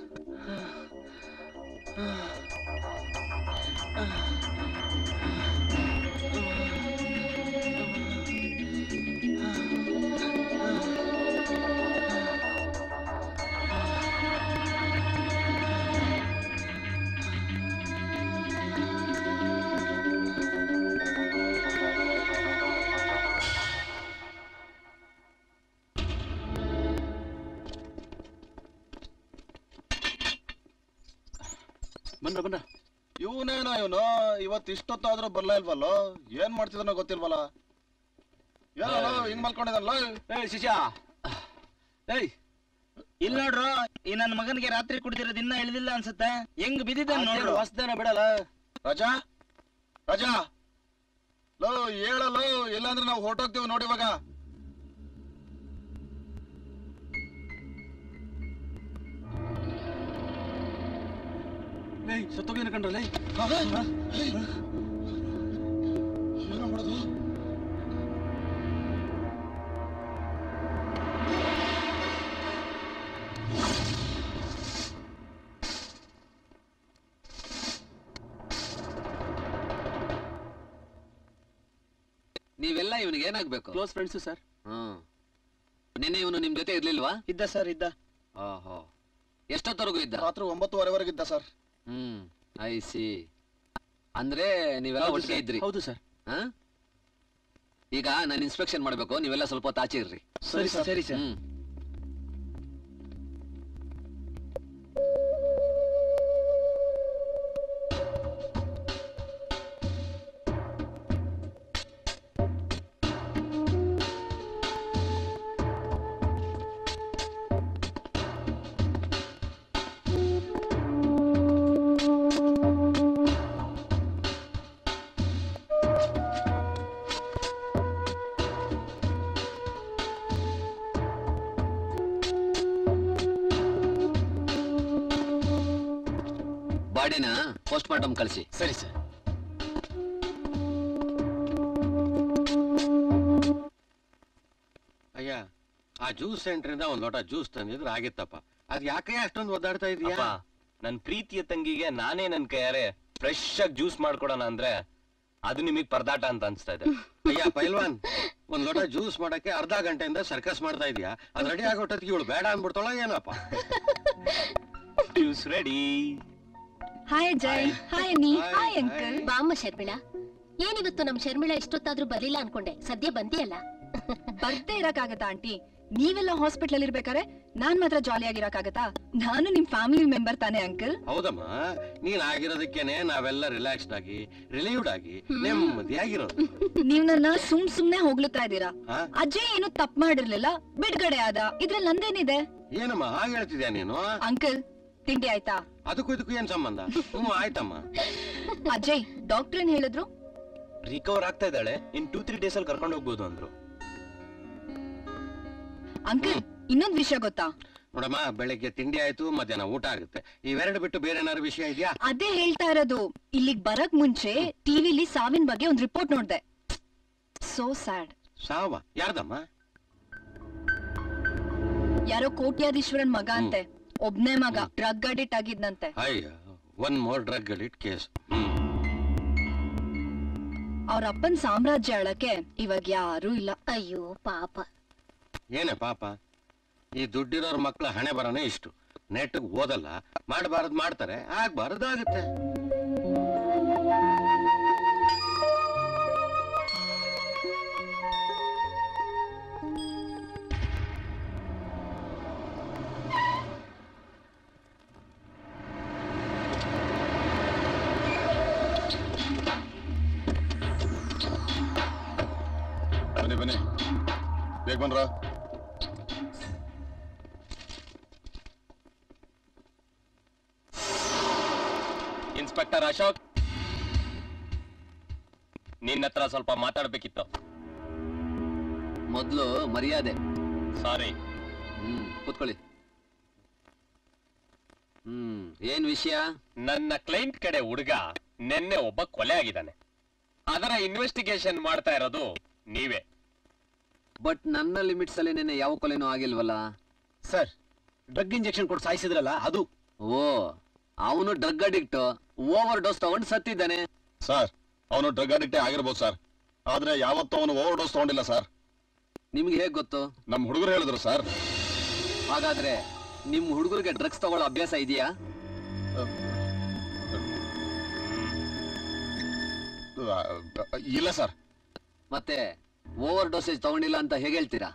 ಬಂದ್ರ ಇವನೇನೋ ಇವನು ಇವತ್ತು ಇಷ್ಟೊತ್ತಾದ್ರೂ ಬರ್ಲಾ ಇಲ್ವಲ್ಲೋ? ಏನ್ ಮಾಡ್ತಿದ್ದಾನೋ ಗೊತ್ತಿಲ್ವಲ್ಲ? ಏನೋ ಹಿಂಗ್ ಮಲ್ಕೊಂಡಿದಲ್ಲ? ಶಿಷ್ಯ ಇಲ್ಲ ನೋಡ್ರು, ಈ ನನ್ನ ಮಗನಿಗೆ ರಾತ್ರಿ ಕುಡ್ದಿರೋದು ಇನ್ನ ಇಳಿದಿಲ್ಲ ಅನ್ಸುತ್ತೆ. ಹೆಂಗ್ ಬಿದ್ದಿದ್ದಾನೆ ನೋಡ್ರು. ಹೊಸದೇನ ಬಿಡಲ್ಲ. ರಾಜಾ ರಾಜಾ ಲೋ ಹೇಳಲ್ಲೋ, ಇಲ್ಲಾಂದ್ರೆ ನಾವು ಹೊರಟೋಗ್ತೀವಿ ನೋಡಿ. ಇವಾಗ ಸತ್ತೋಗಿನ ಕಂಡ್ರಲ್ಲ. ಏನೋ ಮಾಡೋದು? ನೀವೆಲ್ಲ ಇವನಿಗೆ ಏನಾಗ್ಬೇಕು? Close friends sir. ನಿನ್ನೆ ಇವನು ನಿಮ್ ಜೊತೆ ಇರ್ಲಿಲ್ವಾ? ಇದ್ದ ಸರ್, ಇದ್ದ. ಓಹೋ, ಎಷ್ಟೊತ್ತವರೆಗೂ ಇದ್ದ? ರಾತ್ರಿ 9:30ವರೆಗಿದ್ದ ಸರ್. I C. ಅಂದ್ರೆ ನೀವೆಲ್ಲ ಒಟ್ಟಿಗೆ ಇದ್ರಿ? ಹೌದು ಸರ್. ಈಗ ನಾನು ಇನ್ಸ್ಪೆಕ್ಷನ್ ಮಾಡ್ಬೇಕು, ನೀವೆಲ್ಲ ಸ್ವಲ್ಪ ಹೊತ್ತು ಆಚೆ ಇರ್ರಿ. ಸರಿ ಸರ್. ಸರಿ ಸರ್. ಬಾಡಿನ ಪೋಸ್ಟ್ ಮಾರ್ಟಮ್ ಕಳಿಸಿ. ಸರಿ ಸರ್. ಅಯ್ಯ, ಆ ಜ್ಯೂಸ್ ಸೆಂಟರ್ ಇಂದ ಒಂದ್ ಲೋಟ ಜ್ಯೂಸ್ ತಂದಿದ್ರೆ ಆಗಿತ್ತಪ್ಪ. ಅದ್ ಯಾಕೆ ಅಷ್ಟೊಂದು ಒದ್ದಾಡ್ತಾ ಇದೀಯಾ? ನನ್ ಪ್ರೀತಿಯ ತಂಗಿಗೆ ನಾನೇ ನನ್ ಕೈಯಾರೆ ಫ್ರೆಶ್ ಆಗಿ ಜ್ಯೂಸ್ ಮಾಡ್ಕೊಡೋಣ ಅಂದ್ರೆ ಅದು ನಿಮಗ್ ಪರದಾಟ ಅಂತ ಅನ್ಸ್ತಾ ಇದೆ. ಅಯ್ಯ ಪೈಲ್ವಾನ್, ಒಂದ್ ಲೋಟ ಜ್ಯೂಸ್ ಮಾಡಕ್ಕೆ ಅರ್ಧ ಗಂಟೆಯಿಂದ ಸರ್ಕಸ್ ಮಾಡ್ತಾ ಇದೀಯಾ. ಅದ್ ರೆಡಿ ಆಗೋಟತ್ತಿಗೆ ಇವಳು ಬೇಡ ಅಂದ್ಬಿಡ್ತಾಳ ಏನಪ್ಪ? Juice ready. Hi Ajay. Hi Annie. Hi uncle. ಬಾಮ್ಮ ಶರ್ಮಿಳಾ. ಏನಿವತ್ತು ನಮ್ ಶರ್ಮಿಳಾ ಇಷ್ಟೊತ್ತಾದ್ರೂ ಬರ್ಲಿಲ್ಲ ಅನ್ಕೊಂಡೆ, ಸದ್ಯ ಬಂದಿಯಲ್ಲ. ಬರ್ದೇ ಇರಕ್ಕಾಗತ್ತಾ ಆಂಟಿ? ನೀವೆಲ್ಲ ಹಾಸ್ಪಿಟಲ್ ಇರ್ಬೇಕಾರೆ ನಾನ್ ಮಾತ್ರ ಜಾಲಿ ಆಗಿರಕ್ಕಾಗತ್ತಾ? ನಾನು ನಿಮ್ ಫ್ಯಾಮಿಲಿ ಮೆಂಬರ್ ತಾನೇ ಅಂಕಲ್. ಹೌದಮ್ಮ, ನೀನ್ ಆಗಿರೋದಕ್ಕೇನೆ ನಾವೆಲ್ಲ ರಿಲ್ಯಾಕ್ಸ್ಡ್ ಆಗಿ ರಿಲೀವ್ಡ್ ಆಗಿ ನೆಮ್ಮದಿಯಾಗಿರೋದು. ನೀವ್ ನನ್ನ ಸುಮ್ನೆ ಹೋಗ್ಲುತ್ತಾ ಇದ್ದೀರಾ. ಅಜಯ್ ಏನು ತಪ್ಪು ಮಾಡಿರ್ಲಿಲ್ಲ, ಬಿಡ್ಗಡೆ ಆದ. ಇದ್ರಲ್ಲಿ ನಂದೇನಿದೆ? ಏನಮ್ಮ ಹಾಗೆ ಹೇಳ್ತಿದ್ಯಾ ನೀನು? ಅಂಕಲ್, ತಿಂಡಿ ಆಯ್ತಾ? ಅದಕ್ಕೂ ಇದಕ್ಕೂ ಏನ್ ಸಂಬಂಧ? ಆಯ್ತಮ್ಮ. ಅಜಯ್, ಡಾಕ್ಟರ್ ಏನ್ ಹೇಳಿದ್ರು? ರಿಕವರ್ ಆಗ್ತಾ ಇದ್ದಾಳೆ, ಇನ್ 2-3 ಡೇಸ್ ಅಲ್ಲಿ ಕರ್ಕೊಂಡು ಹೋಗ್ಬೋದು ಅಂದ್ರು. ಅಂಕಲ್, ಇನ್ನೊಂದ್ ವಿಷಯ ಗೊತ್ತಾ? ನೋಡಮ್ಮ, ಬೆಳಿಗ್ಗೆ ತಿಂಡಿ ಆಯ್ತು, ಮಧ್ಯಾಹ್ನ ಊಟ ಆಗುತ್ತೆ. ಇವೆರಡು ಬಿಟ್ಟು ಬೇರೆ ಏನಾದ್ರು ವಿಷಯ ಇದೆಯಾ? ಅದೇ ಹೇಳ್ತಾ ಇರೋದು. ಇಲ್ಲಿಗ್ ಬರಕ್ ಮುಂಚೆ ಟಿವಿಲಿ ಸಾವಿನ ಬಗ್ಗೆ ಒಂದ್ ರಿಪೋರ್ಟ್ ನೋಡ್ದೆ. So sad. ಸಾವ? ಯಾರ್ದಮ್ಮ? ಯಾರೋ ಕೋಟ್ಯಾಧೀಶ್ವರನ್ ಮಗ ಅಂತೆ. ಒಬ್ನೇ ಮಗ, ಡ್ರಗ್ ಅಡಿಕ್ಟ್ ಆಗಿದ್ನಂತೆ. ಅಯ್ಯ, one more drug addict case. ಅವ್ರ ಅಪ್ಪನ್ ಸಾಮ್ರಾಜ್ಯ ಆಳಕ್ಕೆ ಇವಾಗ ಯಾರೂ ಇಲ್ಲ. ಅಯ್ಯೋ ಪಾಪ. ಏನೇ ಪಾಪ? ಈ ದುಡ್ಡಿರೋರ್ ಮಕ್ಳ ಹಣೆ ಬರನೇ ಇಷ್ಟು. ನೆಟ್ಗೆ ಓದಲ್ಲ, ಮಾಡಬಾರದ್ ಮಾಡ್ತಾರೆ, ಆಗ್ಬಾರದಾಗುತ್ತೆ. ಬನ್ನಿ ಬೇಗ ಬನ್ರ. ಇನ್ಸ್ಪೆಕ್ಟರ್ ಅಶೋಕ್, ನಿನ್ನ ಹತ್ರ ಸ್ವಲ್ಪ ಮಾತಾಡ್ಬೇಕಿತ್ತು. ಮೊದ್ಲು ಮರ್ಯಾದೆ. ಸಾರಿ. ಕೂತ್ಕೊಳ್ಳಿ. ಏನ್ ವಿಷಯ? ನನ್ನ ಕ್ಲೈಂಟ್ ಕಡೆ ಹುಡುಗ ನಿನ್ನೆ ಒಬ್ಬ ಕೊಲೆ ಆಗಿದ್ದಾನೆ. ಅದರ ಇನ್ವೆಸ್ಟಿಗೇಷನ್ ಮಾಡ್ತಾ ಇರೋದು ನೀವೇ. ಬಟ್ ನನ್ನ ಲಿಮಿಟ್ಸ್ ಅಲ್ಲಿ ನಿನ್ನೆ ಯಾವ ಕೊಲೆನೂ ಆಗಿಲ್ವಲ್ಲ ಸರ್. ಡ್ರಗ್ ಇಂಜೆಕ್ಷನ್ ಕೊಟ್ಟು ಸಾಯಿಸಿದ್ರಲ್ಲ ಅದು. ಓ, ಅವನು ಡ್ರಗ್ ಅಡಿಕ್ಟ್, ಓವರ್ ಡೋಸ್ ತಗೊಂಡು ಸತ್ತಿದ್ದಾನೆ. ಸರ್, ಅವನು ಡ್ರಗ್ ಅಡಿಕ್ಟೇ ಆಗಿರ್ಬೋದು ಸರ್, ಆದ್ರೆ ಯಾವತ್ತೂ ಅವನು ಓವರ್ ಡೋಸ್ ತಗೊಂಡಿಲ್ಲ ಸರ್. ನಿಮ್ಗೆ ಹೇಗ್ ಗೊತ್ತು? ನಮ್ಮ ಹುಡುಗರು ಹೇಳಿದ್ರು ಸರ್. ಹಾಗಾದ್ರೆ ನಿಮ್ ಹುಡುಗರಿಗೆ ಡ್ರಗ್ಸ್ ತಗೊಳ್ಳೋ ಅಭ್ಯಾಸ ಇದೆಯಾ? ಇಲ್ಲ ಸರ್. ಮತ್ತೆ ಓವರ್ ಡೋಸೇಜ್ ತಗೊಂಡಿಲ್ಲ ಅಂತ ಹೇಗೆ ಹೇಳ್ತೀರಾ?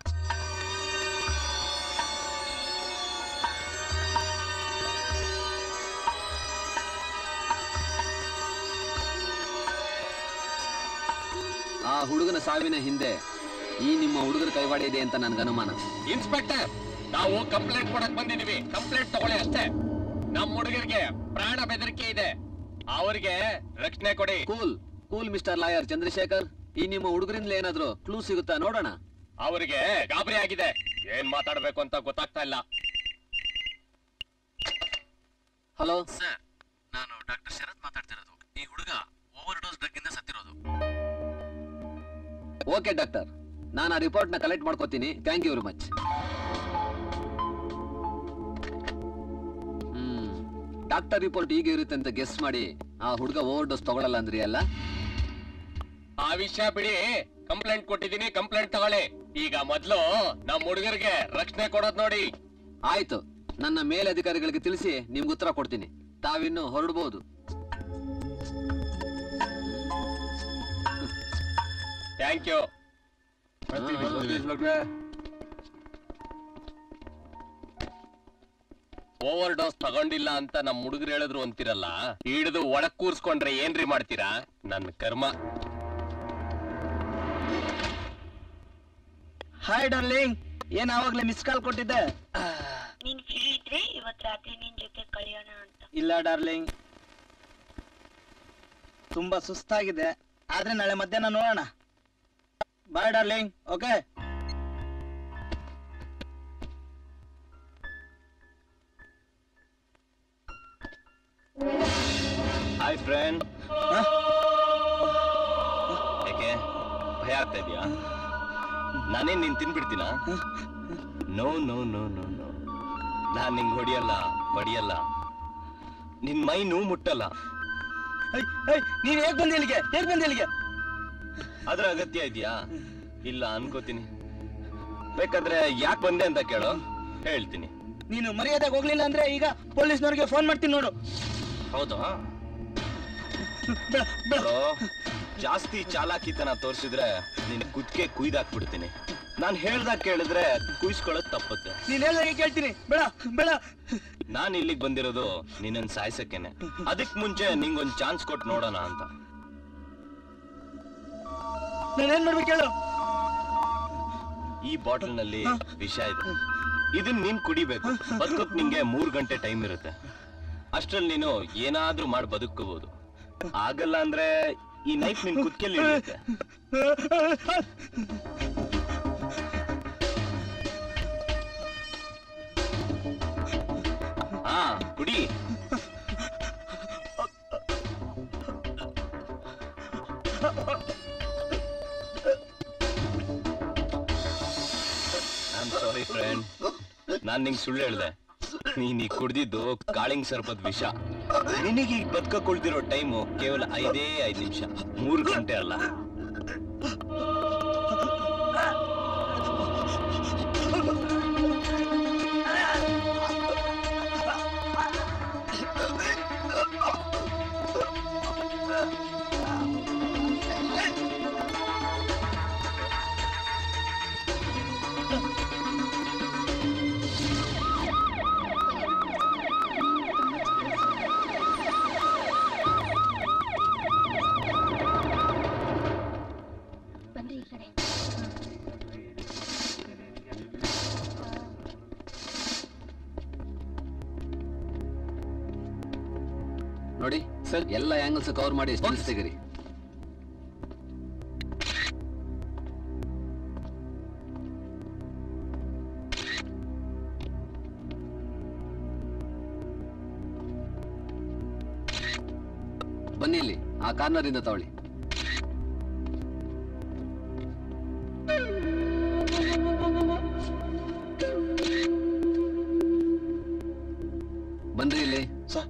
ಆ ಹುಡುಗನ ಸಾವಿನ ಹಿಂದೆ ಈ ನಿಮ್ಮ ಹುಡುಗರ ಕೈವಾಡ ಇದೆ ಅಂತ ನನ್ಗೆ ಅನುಮಾನ. ಇನ್ಸ್ಪೆಕ್ಟರ್, ನಾವು ಕಂಪ್ಲೇಂಟ್ ಕೊಡಕ್ ಬಂದಿದೀವಿ. ಕಂಪ್ಲೇಂಟ್ ತಗೊಳ್ಳಿ ಅಷ್ಟೇ. ನಮ್ಮ ಹುಡುಗರಿಗೆ ಪ್ರಾಣ ಬೆದರಿಕೆ ಇದೆ, ಅವ್ರಿಗೆ ರಕ್ಷಣೆ ಕೊಡಿ. Cool cool Mister lawyer Chandrashekhar, ಈ ನಿಮ್ಮ ಹುಡುಗರಿಂದ ಏನಾದ್ರು ಕ್ಲೂ ಸಿಗುತ್ತಾ ನೋಡೋಣ. ಅವರಿಗೆ ಗಾಬರಿ ಆಗಿದೆ, ಏನ್ ಮಾತಾಡ್ಬೇಕು ಅಂತ ಗೊತ್ತಾಗ್ತಾ ಇಲ್ಲ. ಹಲೋ ಸರ್, ನಾನು ಡಾಕ್ಟರ್ ಶರತ್ ಮಾತಾಡ್ತಿರೋದು. ಈ ಹುಡುಗ ಓವರ್ ಡೋಸ್ ಡ್ರಗ್ ಇಂದ ಸತ್ತಿರೋದು. ಓಕೆ ಡಾಕ್ಟರ್, ನಾನು ಆ ರಿಪೋರ್ಟ್ ನ ಕಲೆಕ್ಟ್ ಮಾಡ್ಕೋತೀನಿ. Thank you very much. Doctor report ಹೀಗೆ ಇರುತ್ತೆ ಅಂತ ಗೆಸ್ ಮಾಡಿ ಆ ಹುಡುಗ ಓವರ್ ಡೋಸ್ ತಗೊಳ್ಳಲ್ಲ ಅಂದ್ರಿ ಅಲ್ಲ? ಆ ವಿಷಯ ಬಿಡಿ, ಕಂಪ್ಲೇಂಟ್ ಕೊಟ್ಟಿದ್ದೀನಿ, ಕಂಪ್ಲೇಂಟ್ ತಗೊಳ್ಳಿ. ಈಗ ಮೊದ್ಲು ನಮ್ಮ ಹುಡುಗರಿಗೆ ರಕ್ಷಣೆ ಕೊಡೋದ್ ನೋಡಿ. ಆಯ್ತು, ನನ್ನ ಮೇಲಧಿಕಾರಿಗಳಿಗೆ ತಿಳಿಸಿ ನಿಮ್ಗೆ ಉತ್ತರ ಕೊಡ್ತೀನಿ. ತಾವಿನ್ನು ಹೊರಡಬಹುದು. Thank you. ಓವರ್ ಡೋಸ್ ತಗೊಂಡಿಲ್ಲ ಅಂತ ನಮ್ ಹುಡುಗರು ಹೇಳಿದ್ರು ಅಂತಿರಲ್ಲ, ಹಿಡಿದು ಒಳಗ್ ಕೂರ್ಸ್ಕೊಂಡ್ರೆ ಏನ್ರಿ ಮಾಡ್ತೀರಾ? ನನ್ ಕರ್ಮ. ಹಾಯ್ ಡಾರ್ಲಿಂಗ್, ಏನ್ ಆವಾಗ್ಲೇ ಮಿಸ್ ಕಾಲ್ ಕೊಟ್ಟಿದ್ದೆ? ನೀನ್ ಫ್ರೀ ಇದ್ರೆ ಇವತ್ ರಾತ್ರಿ ನಿನ್ ಜೊತೆ ಕಳಿಯೋಣ ಅಂತ. ಇಲ್ಲ ಡಾರ್ಲಿಂಗ್, ತುಂಬಾ ಸುಸ್ತಾಗಿದೆ. ಆದ್ರೆ ನಾಳೆ ಮಧ್ಯಾಹ್ನ ನೋಡೋಣ. Bye darling. Okay. Hi friend. ಯಾಕೆ ಭಯ ಆಗ್ತಾ ಇದೆಯಾ? ನಾನೇನ್ ನೀನ್ ತಿನ್ಬಿಡ್ತೀನ? No no no no no, ನಾನ್ ನಿಂಗ್ ಹೊಡಿಯಲ್ಲ, ಬಡಿಯಲ್ಲ, ನಿನ್ ಮೈ ನೋವು ಮುಟ್ಟಲ್ಲ. ನೀನ್ ಹೇಗ್ ಬಂದಿ ಇಲ್ಲಿಗೆ? ಹೇಗ್ ಬಂದಿ ಇಲ್ಲಿಗೆ? ಅದ್ರ ಅಗತ್ಯ ಇದೆಯಾ? ಇಲ್ಲ ಅನ್ಕೋತೀನಿ. ಬೇಕಾದ್ರೆ ಯಾಕೆ ಬಂದೆ ಅಂತ ಕೇಳೋ, ಹೇಳ್ತೀನಿ. ನೀನು ಮರ್ಯಾದೆಗೆ ಹೋಗ್ಲಿಲ್ಲ ಅಂದ್ರೆ ಈಗ ಪೊಲೀಸ್ನವ್ರಿಗೆ ಫೋನ್ ಮಾಡ್ತೀನಿ ನೋಡು. ಹೌದಾ? ಜಾಸ್ತಿ ಚಾಲಾಕಿತನ ತೋರಿಸಿದ್ರೆ ನಿನ್ ಕುದ್ಕೆ ಕುಯ್ದಾಕ್ಬಿಡ್ತೀನಿ. ನಾನ್ ಹೇಳ್ದಾಗ ಕೇಳಿದ್ರೆ ಕುಯ್ಸ್ಕೊಳ್ಳೋದ್ ತಪ್ಪುತ್ತೆ. ನೀನ್ ಹೇಳ್ದಾಗೆ ಕೇಳ್ತೀನಿ. ಬೇಡ ಬೇಡ. ನಾನ್ ಇಲ್ಲಿಗೆ ಬಂದಿರೋದು ನಿನ್ನನ್ ಸಾಯ್ಸಕ್ಕೇನೆ. ಅದಕ್ ಮುಂಚೆ ನಿಂಗೊಂದ್ ಚಾನ್ಸ್ ಕೊಟ್ಟು ನೋಡೋಣ ಅಂತ. ನಾನೇನ್ ಮಾಡ್ಬೇಕು ಹೇಳು? ಈ ಬಾಟಲ್ ನಲ್ಲಿ ವಿಷ ಇದೆ. ಇದನ್ ನೀನ್ ಕುಡಿಬೇಕು. ಬದುಕೋಕ್ ನಿಂಗೆ 3 ಗಂಟೆ ಟೈಮ್ ಇರುತ್ತೆ. ಅಷ್ಟ್ರಲ್ಲಿ ನೀನು ಏನಾದ್ರೂ ಮಾಡಿ ಬದುಕೋಬಹುದು. ಆಗಲ್ಲ ಅಂದ್ರೆ ಈ ನೈಫ್ ನಿನ್ ಕುತ್ಕೆಲ್ಲಿ ಇರುತ್ತೆ. ಹಾ, ಕುಡಿ. ಸಾರಿ ಫ್ರೆಂಡ್, ನಾನ್ ನಿಂಗೆ ಸುಳ್ಳು ಹೇಳ್ದೆ. ನೀನ್ ಈಗ ಕುಡ್ದಿದ್ದು ಕಾಳಿಂಗ್ ಸರ್ಪದ ವಿಷ. ನಿನಗೆ ಈಗ ಬದುಕುಳ್ದಿರೋ ಟೈಮು ಕೇವಲ 5 ನಿಮಿಷ, 3 ಗಂಟೆ ಅಲ್ಲ. ಬನ್ರಿ. ನೋಡಿ ಸರ್, ಎಲ್ಲ ಆಂಗಲ್ಸ್ ಕವರ್ ಮಾಡಿ ಸ್ಟಿಲ್ಸ್ ತೆಗೀರಿ. ಬನ್ನಿ ಇಲ್ಲಿ, ಆ ಕಾರ್ನರ್ ಇಂದ ತಗೊಳ್ಳಿ. ಬನ್ರಿ ಇಲ್ಲಿ ಸರ್.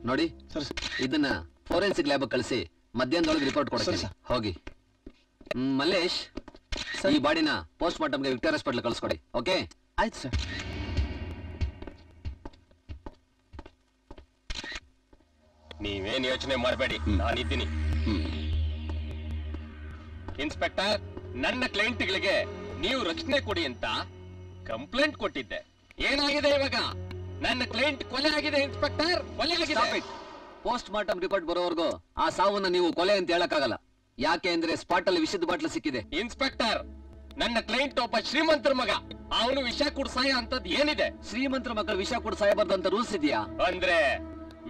ನೋಡಿ ಸರ್, ಇದನ್ನ ಫೋರೆನ್ಸಿಕ್ ಲ್ಯಾಬ್ ಕಳಿಸಿ ಮಧ್ಯಾಹ್ನದೊಳಗೆ ರಿಪೋರ್ಟ್ ಕೊಡ್ತೀನಿ. ಹೋಗಿ. ಮಲ್ಲೇಶ್, ಈ ಬಾಡಿನ ಪೋಸ್ಟ್ ಮಾರ್ಟಮ್ಗೆ ವಿಕ್ಟೋರಿಯಾ ಹಾಸ್ಪಿಟಲ್ ಕಳಿಸ್ಕೊಡಿ. ಓಕೆ? ಆಯ್ತು ಸರ್. ನೀವೇನ್ ಯೋಚನೆ ಮಾಡಬೇಡಿ, ನಾನಿದ್ದೀನಿ. ಇನ್ಸ್ಪೆಕ್ಟರ್, ನನ್ನ ಕ್ಲೈಂಟ್ಗಳಿಗೆ ನೀವು ರಕ್ಷಣೆ ಕೊಡಿ ಅಂತ ಕಂಪ್ಲೇಂಟ್ ಕೊಟ್ಟಿದ್ದೆ. ಏನಾಗಿದೆ ಇವಾಗ? ನನ್ನ ಕ್ಲೈಂಟ್ ಕೊಲೆ ಆಗಿದೆ ಇನ್ಸ್ಪೆಕ್ಟರ್, ಕೊಲೆ ಆಗಿದೆ. ಪೋಸ್ಟ್ ಮಾರ್ಟಮ್ ರಿಪೋರ್ಟ್ ಬರೋವರೆಗೂ ಆ ಸಾವನ್ನ ನೀವು ಕೊಲೆ ಅಂತ ಹೇಳಕ್ಕಾಗಲ್ಲ. ಯಾಕೆ ಅಂದ್ರೆ ಸ್ಪಾಟ್ ಅಲ್ಲಿ ವಿಷದ ಬಾಟ್ಲು ಸಿಕ್ಕಿದೆ. ಇನ್ಸ್ಪೆಕ್ಟರ್, ನನ್ನ ಕ್ಲೈಂಟ್ ಒಬ್ಬ ಶ್ರೀಮಂತರ ಮಗ, ಅವನು ವಿಷ ಕುಡ್ಸಾಯ ಅಂತದ್ ಏನಿದೆ? ಶ್ರೀಮಂತರ ಮಕ್ಕಳು ವಿಷ ಕುಡ್ಸಾಯಬಾರ್ದು ಅಂತ ರೂಲ್ಸ್ ಇದೆಯಾ? ಅಂದ್ರೆ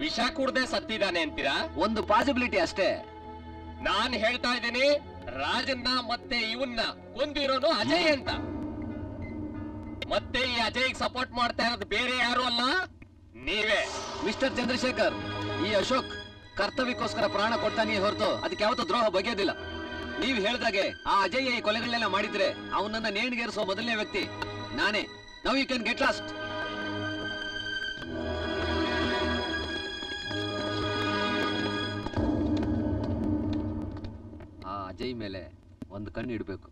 ವಿಷ ಕುಡ್ದೆ ಸತ್ತಿದ್ದಾನೆ ಅಂತೀರಾ? ಒಂದು ಪಾಸಿಬಿಲಿಟಿ ಅಷ್ಟೇ. ನಾನ್ ಹೇಳ್ತಾ ಇದ್ದೀನಿ, ರಾಜನ್ನ ಮತ್ತೆ ಇವನ್ನ ಕೊಂದಿರೋನು ಅಜಯ್ ಅಂತ. ಮತ್ತೆ ಈ ಅಜಯ್ಗೆ ಸಪೋರ್ಟ್ ಮಾಡ್ತಾ ಇರೋದು ಬೇರೆ ಯಾರು ಅಲ್ಲ, ನೀವೇ. ಮಿಸ್ಟರ್ ಚಂದ್ರಶೇಖರ್, ಈ ಅಶೋಕ್ ಕರ್ತವ್ಯಕ್ಕೋಸ್ಕರ ಪ್ರಾಣ ಕೊಡ್ತಾನೆ ಹೊರತು ಅದಕ್ಕೆ ಯಾವತ್ತೂ ದ್ರೋಹ ಬಗೆಯೋದಿಲ್ಲ. ನೀವು ಹೇಳ್ದಾಗೆ ಆ ಅಜಯ್ ಈ ಕೊಲೆಗಳನ್ನೆಲ್ಲ ಮಾಡಿದ್ರೆ ಅವನನ್ನ ನೇಣಿಗೇರಿಸುವ ಮೊದಲನೇ ವ್ಯಕ್ತಿ ನಾನೇ. Now you can get lost. ಆ ಅಜಯ್ ಮೇಲೆ ಒಂದು ಕಣ್ಣು ಇಡಬೇಕು.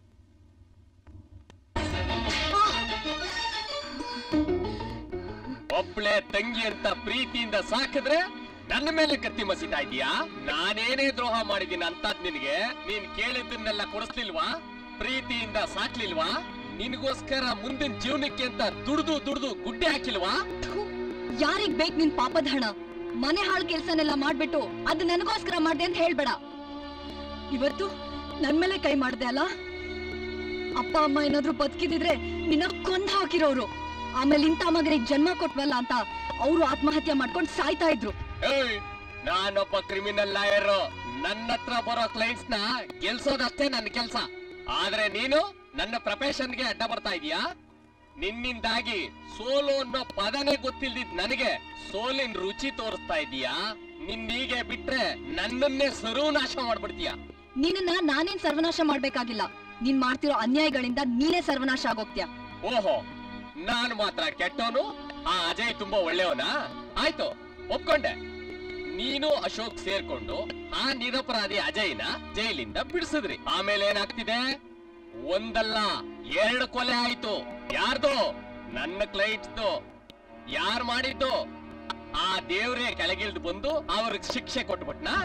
ಒಬ್ಳೆ ತಂಗಿ ಅಂತ ಪ್ರೀತಿಯಿಂದ ಸಾಕಿದ್ರೆ ನನ್ನ ಮೇಲೆ ಕತ್ತಿ ಮಸಿತಾ ಇದೀಯಾ? ನಾನೇನೇ ದ್ರೋಹ ಮಾಡಿದೀನಿ ಅಂತದ್ ನಿನಗೆ? ನೀನ್ ಕೇಳಿದ್ದನ್ನೆಲ್ಲ ಕೊಡಿಸ್ಲಿಲ್ವಾ? ಪ್ರೀತಿಯಿಂದ ಸಾಕ್ಲಿಲ್ವಾ? ನಿನಗೋಸ್ಕರ ಮುಂದಿನ ಜೀವನಕ್ಕೆ ಅಂತ ದುಡ್ದು ಗುಡ್ಡೆ ಹಾಕಿಲ್ವಾ? ಯಾರಿಗ್ ಬೇಕು ನಿನ್ ಪಾಪದ ಹಣ? ಮನೆ ಹಾಳು ಕೆಲ್ಸನೆಲ್ಲ ಮಾಡ್ಬಿಟ್ಟು ಅದು ನನಗೋಸ್ಕರ ಮಾಡ್ದೆ ಅಂತ ಹೇಳ್ಬೇಡ. ಇವತ್ತು ನನ್ ಮೇಲೆ ಕೈ ಮಾಡ್ದೆ ಅಲ್ಲ? ಅಪ್ಪ ಅಮ್ಮ ಏನಾದ್ರು ಬದುಕಿದಿದ್ರೆ ನಿನ್ನ ಕೊಂದ್ ಹಾಕಿರೋರು. ಆಮೇಲೆ ಇಂಥ ಮಗನಿಗೆ ಜನ್ಮ ಕೊಟ್ವಲ್ಲ ಅಂತ ಅವರು ಆತ್ಮಹತ್ಯೆ ಮಾಡ್ಕೊಂಡು ಸಾಯ್ತಾ ಇದ್ರು. ನಾನೊಬ್ಬ ಕ್ರಿಮಿನಲ್ ಲಾಯರ್. ನನ್ನ ಹತ್ರ ಬರೋ ಕ್ಲೈಂಟ್ಸ್ ನ ಗೆಲ್ಸೋದಷ್ಟೇ ನನ್ನ ಕೆಲ್ಸ. ಆದ್ರೆ ನೀನು ನನ್ನ ಪ್ರೊಫೆಷನ್ಗೆ ಅಡ್ಡ ಬರ್ತಾ ಇದೀಯಾ? ನಿನ್ನಿಂದಾಗಿ ಸೋಲು ಅನ್ನೋ ಪದನೇ ಗೊತ್ತಿಲ್ದಿದ್ ನನಗೆ ಸೋಲಿನ ರುಚಿ ತೋರಿಸ್ತಾ ಇದೀಯಾ? ನಿನ್ನೀಗೆ ಬಿಟ್ರೆ ನನ್ನನ್ನೇ ಸರ್ವನಾಶ ಮಾಡ್ಬಿಡ್ತೀಯ. ನಿನ್ನ ನಾನೇನ್ ಸರ್ವನಾಶ ಮಾಡ್ಬೇಕಾಗಿಲ್ಲ. ನೀನ್ ಮಾಡ್ತಿರೋ ಅನ್ಯಾಯಗಳಿಂದ ನೀನೇ ಸರ್ವನಾಶ ಆಗೋಗ್ತೀಯ. ಓಹೋ, ನಾನು ಮಾತ್ರ ಕೆಟ್ಟವನು, ಆ ಅಜಯ್ ತುಂಬಾ ಒಳ್ಳೆಯವನಾ? ಆಯ್ತು, ಒಪ್ಕೊಂಡೆ. ನೀನು ಅಶೋಕ್ ಸೇರ್ಕೊಂಡು ಆ ನಿರಪರಾಧಿ ಅಜಯ್ನ ಜೈಲಿಂದ ಬಿಡಿಸಿದ್ರಿ. ಆಮೇಲೆ ಏನಾಗ್ತಿದೆ? ಒಂದಲ್ಲ 2 ಕೊಲೆ ಆಯ್ತು. ಯಾರ್ದು? ನನ್ನ ಕ್ಲೈಂಟ್ಸ್ದು. ಯಾರ್ ಮಾಡಿದ್ದು? ಆ ದೇವ್ರೇ ಕೆಳಗಿಳ್ದು ಬಂದು ಅವ್ರಿಗೆ ಶಿಕ್ಷೆ ಕೊಟ್ಬಿಟ್ನಾ?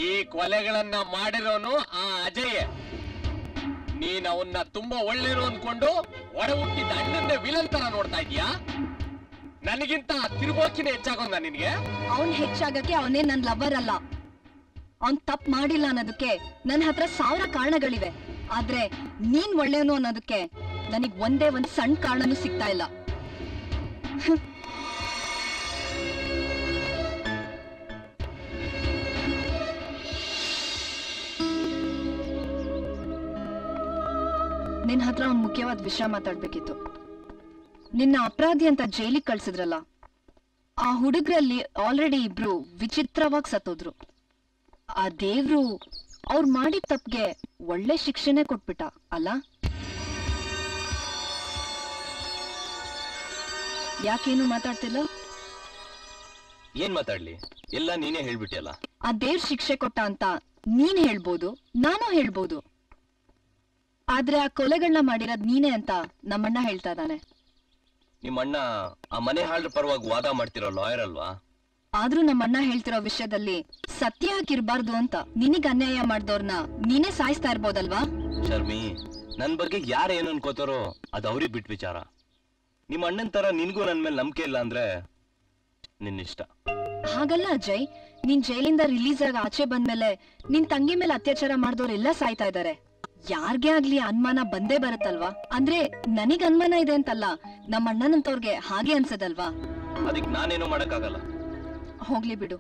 ಈ ಕೊಲೆಗಳನ್ನ ಮಾಡಿರೋನು ಆ ಅಜಯ್. ನೀನ್ ಅವನ್ನ ತುಂಬಾ ಒಳ್ಳೆಯರು ಅನ್ಕೊಂಡು ಒಡ ಹುಟ್ಟಿದ ಅಣ್ಣನ್ನೇ ವಿಲನ್ ತರ ನೋಡ್ತಾ ಇದೀಯಾ? ನನಗಿಂತ ತಿರುಬೋಕಿನೇ ಹೆಚ್ಚಾಗೋದ ನಿನ್ಗೆ? ಅವನ್ ಹೆಚ್ಚಾಗಕ್ಕೆ ಅವನೇ ನನ್ ಲವರ್ ಅಲ್ಲ. ಅವನ್ ತಪ್ಪು ಮಾಡಿಲ್ಲ ಅನ್ನೋದಕ್ಕೆ ನನ್ನ ಹತ್ರ 1000 ಕಾರಣಗಳಿವೆ. ಆದ್ರೆ ನೀನ್ ಒಳ್ಳೆಯವನು ಅನ್ನೋದಕ್ಕೆ ನನಗ್ ಒಂದೇ ಒಂದ್ ಸಣ್ಣ ಕಾರಣನೂ ಸಿಗ್ತಾ ಇಲ್ಲ. ನಿನ್ ಹತ್ರ ಒಂದ್ ಮುಖ್ಯವಾದ ವಿಷಯ ಮಾತಾಡ್ಬೇಕಿತ್ತು. ನಿನ್ನ ಅಪರಾಧಿ ಅಂತ ಜೈಲಿಗೆ ಕಳ್ಸಿದ್ರಲ್ಲ, ಆ ಹುಡುಗರಲ್ಲಿ ಆಲ್ರೆಡಿ 2 ವಿಚಿತ್ರವಾಗಿ ಸತ್ತೋದ್ರು. ಆ ದೇವ್ರು ಅವ್ರು ಮಾಡಿದ ತಪ್ಪಿಗೆ ಒಳ್ಳೆ ಶಿಕ್ಷೆನೆ ಕೊಟ್ಬಿಟ್ಟ ಅಲ್ಲ? ಯಾಕೇನು ಮಾತಾಡ್ತಿಲ್ಲ? ಏನ್ ಮಾತಾಡ್ಲಿ? ಎಲ್ಲ ನೀನೇ ಹೇಳ್ಬಿಟ್ಟಿಯಲ್ಲ. ಆ ದೇವ್ರ ಶಿಕ್ಷೆ ಕೊಟ್ಟ ಅಂತ ನೀನ್ ಹೇಳ್ಬೋದು, ನಾನು ಹೇಳ್ಬೋದು. ಆದ್ರೆ ಆ ಕೊಲೆಗಳನ್ನ ಮಾಡಿರೋದ್ ನೀನೇ ಅಂತ ನಮ್ಮಣ್ಣ ಹೇಳ್ತಾ ಇದ್ದಾನೆ. ನಿಮ್ಮಣ್ಣ ಆ ಮನೆ ಹಾಳ್ರ ಪರವಾಗಿ ವಾದ ಮಾಡ್ತಿರೋ ಲಾಯರ್ ಅಲ್ವಾ? ಆದ್ರೂ ನಮ್ಮಣ್ಣ ಹೇಳ್ತಿರೋ ವಿಷಯದಲ್ಲಿ ಸತ್ಯ ಹಾಕಿರ್ಬಾರ್ದು ಅಂತ ನಿನಗ್ ಅನ್ಯಾಯ ಮಾಡ್ದವ್ರನ್ನ ನೀನೇ ಸಾಯಿಸ್ತಾ ಇರ್ಬೋದಲ್ವಾ? ಶರ್ಮಿ, ನನ್ ಬಗ್ಗೆ ಯಾರು ಏನು ಅನ್ಕೋತಾರೋ ಅದು ಅವ್ರಿಗೆ ಬಿಟ್ ವಿಚಾರ. ನಿಮ್ಮ ಅಣ್ಣನ್ ತರ ನಿನ್ಗೂ ನನ್ ಮೇಲೆ ನಂಬಿಕೆ ಇಲ್ಲ ಅಂದ್ರೆ ನಿನ್ನಿಷ್ಟ. ಹಾಗಲ್ಲ ಅಜಯ್, ನೀನ್ ಜೈಲಿಂದ ರಿಲೀಸ್ ಆಗಿ ಆಚೆ ಬಂದ್ಮೇಲೆ ನಿನ್ ತಂಗಿ ಮೇಲೆ ಅತ್ಯಾಚಾರ ಮಾಡಿದವ್ರೆಲ್ಲ ಸಾಯ್ತಾ ಇದಾರೆ. ಯಾರ್ಗೆ ಆಗ್ಲಿ ಅನುಮಾನ ಬಂದೇ ಬರುತ್ತಲ್ವಾ? ಅಂದ್ರೆ ನನಗ್ ಅನುಮಾನ ಇದೆ ಅಂತಲ್ಲ, ನಮ್ಮ ಅಣ್ಣನಂತವ್ರಿಗೆ ಹಾಗೆ ಅನ್ಸದಲ್ವಾ? ಅದಕ್ಕೆ ನಾನೇನು ಮಾಡಕ್ಕಾಗಲ್ಲ. ಹೋಗ್ಲಿ ಬಿಡು,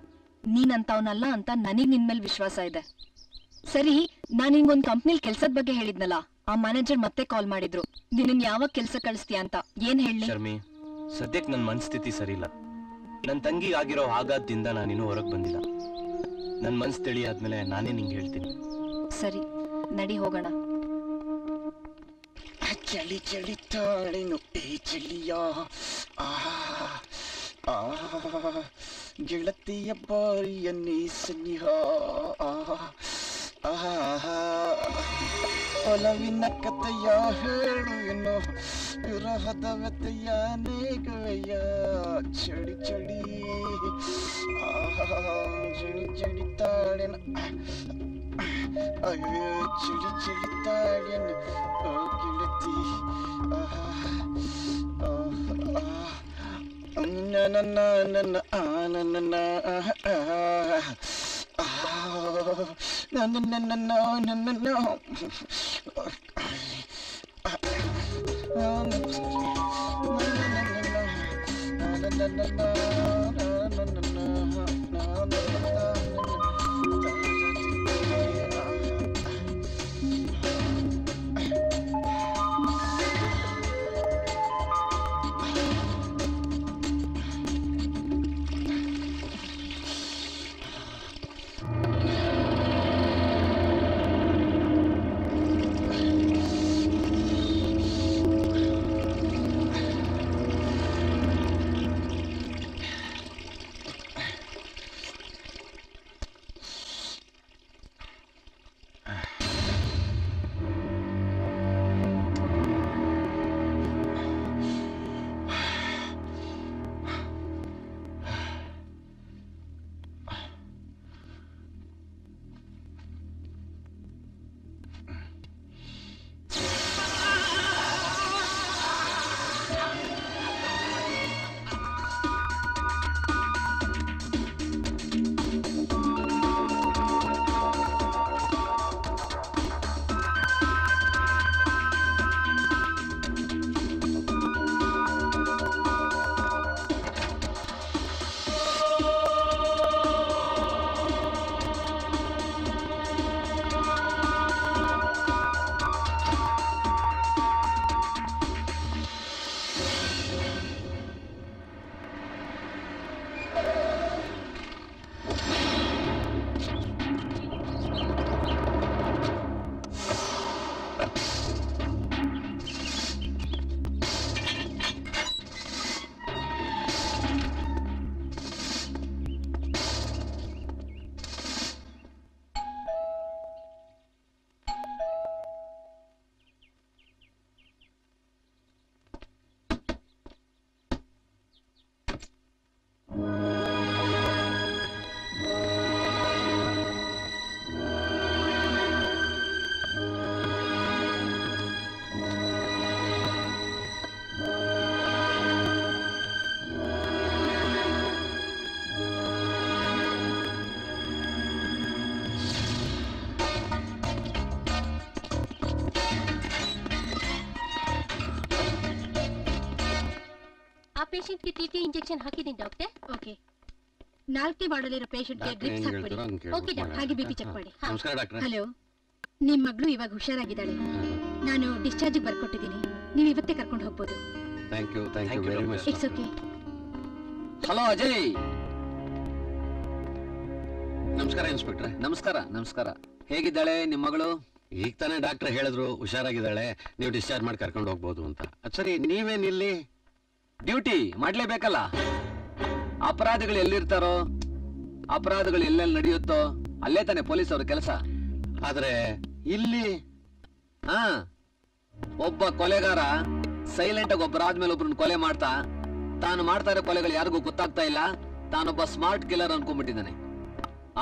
ನೀನಂತವ್ನಲ್ಲ ಅಂತ ನನಗ್ ನಿನ್ಮೇಲ್ ವಿಶ್ವಾಸ ಇದೆ. ಸರಿ, ನಾನ್ ನಿಂಗೊಂದ್ ಕಂಪ್ನಿಲ್ ಕೆಲ್ಸದ ಬಗ್ಗೆ ಹೇಳಿದ್ನಲ್ಲ, ಆ ಮ್ಯಾನೇಜರ್ ಮತ್ತೆ ಕಾಲ್ ಮಾಡಿದ್ರು. ನಿನ್ನ ಯಾವಾಗ ಕೆಲ್ಸ ಕಳಿಸ್ತೀಯ ಅಂತ. ಏನ್ ಹೇಳಿ? ಶರ್ಮಿ, ಸದ್ಯಕ್ಕೆ ನನ್ ಮನಸ್ಥಿತಿ ಸರಿ ಇಲ್ಲ. ನನ್ ತಂಗಿ ಆಗಿರೋ ಆಘಾತದಿಂದ ನಾನಿನ್ನೂ ಹೊರಗ್ ಬಂದಿಲ್ಲ. ನನ್ ಮನ್ಸ್ ತಿಳಿಯಾದ್ಮೇಲೆ ನಾನೇ ನಿಂಗೆ ಹೇಳ್ತೀನಿ. ಸರಿ, ನಡಿ ಹೋಗೋಣ. ಚಳಿ ಚಳಿ ತಾಳೆನು ಈ ಚಳಿಯ ಗೆಳತಿಯ ಬಾರಿಯ ನೀ ಸನಿಹ ಒಲವಿನ ಕಥೆಯ ಹೇಳುವೆನು ವಿರಹದ ವ್ಯತೆಯ ನೇಗುವೆಯ ಚಳಿ ಚಳಿ ಚಳಿ ಚಳಿ ತಾಳೆನ ಅಯ್ಯೋ ಚಳಿ ಚಳಿ ತಾಳೆನ ಓ ಗೆಳತಿ ನನ್ನ ಪೇಷಂಟ್ಗೆ ಟಿಟಿ ಇಂಜೆಕ್ಷನ್ ಹಾಕಿದ್ದೀನಿ ಡಾಕ್ಟರ್. ಓಕೆ. 4ನೇ ವಾರ್ಡಲ್ಲಿರೋ ಪೇಷಂಟ್ಗೆ ಡ್ರಿಪ್ಸ್ ಹಾಕ್ಬಿಡಿ. ಓಕೆ ಡಾಕ್ಟರ್, ಹಾಗೆ ಬಿಪಿ ಚೆಕ್ ಮಾಡಿ. ನಮಸ್ಕಾರ ಡಾಕ್ಟರ್. ಹಲೋ, ನಿಮ್ಮ ಮಗಳು ಇವಾಗ ಹುಷಾರಾಗಿದ್ದಾಳೆ. ನಾನು ಡಿಸ್ಚಾರ್ಜ್ ಬರ್ಕೊಟ್ಟಿದ್ದೀನಿ. ನೀವು ಇವತ್ತೇ ಕರ್ಕೊಂಡು ಹೋಗ್ಬೋದು. Thank you very much. It's okay. Hello Ajay. ನಮಸ್ಕಾರ ಇನ್ಸ್ಪೆಕ್ಟ್ರೆ. ನಮಸ್ಕಾರ. ಹೇಗಿದ್ದಾಳೆ ನಿಮ್ಮ ಮಗಳು? ಈಗ ತಾನೇ ಡಾಕ್ಟರ್ ಹೇಳಿದ್ರು ಹುಷಾರಾಗಿದ್ದಾಳೆ, ನೀವು ಡಿಸ್ಚಾರ್ಜ್ ಮಾಡಿ ಕರ್ಕೊಂಡು ಹೋಗ್ಬೋದು ಅಂತ. ಸರಿ, ನೀವೇನಿಲ್ಲಿ? ಡ್ಯೂಟಿ ಮಾಡ್ಲೇಬೇಕಲ್ಲ. ಅಪರಾಧಿಗಳು ಎಲ್ಲಿರ್ತಾರೋ, ಅಪರಾಧಗಳು ಎಲ್ಲೆಲ್ಲಿ ನಡೆಯುತ್ತೋ ಅಲ್ಲೇ ತಾನೆ ಪೊಲೀಸ್ ಅವ್ರ ಕೆಲಸ. ಆದ್ರೆ ಇಲ್ಲಿ ಒಬ್ಬ ಕೊಲೆಗಾರ ಸೈಲೆಂಟ್ ಆಗಿ ಒಬ್ಬರಾದ್ಮೇಲೆ ಒಬ್ರನ್ನ ಕೊಲೆ ಮಾಡ್ತಾ, ತಾನು ಮಾಡ್ತಾ ಇರೋ ಕೊಲೆಗಳು ಯಾರಿಗೂ ಗೊತ್ತಾಗ್ತಾ ಇಲ್ಲ, ತಾನೊಬ್ಬ ಸ್ಮಾರ್ಟ್ ಕಿಲ್ಲರ್ ಅನ್ಕೊಂಡ್ಬಿಟ್ಟಿದ್ದಾನೆ.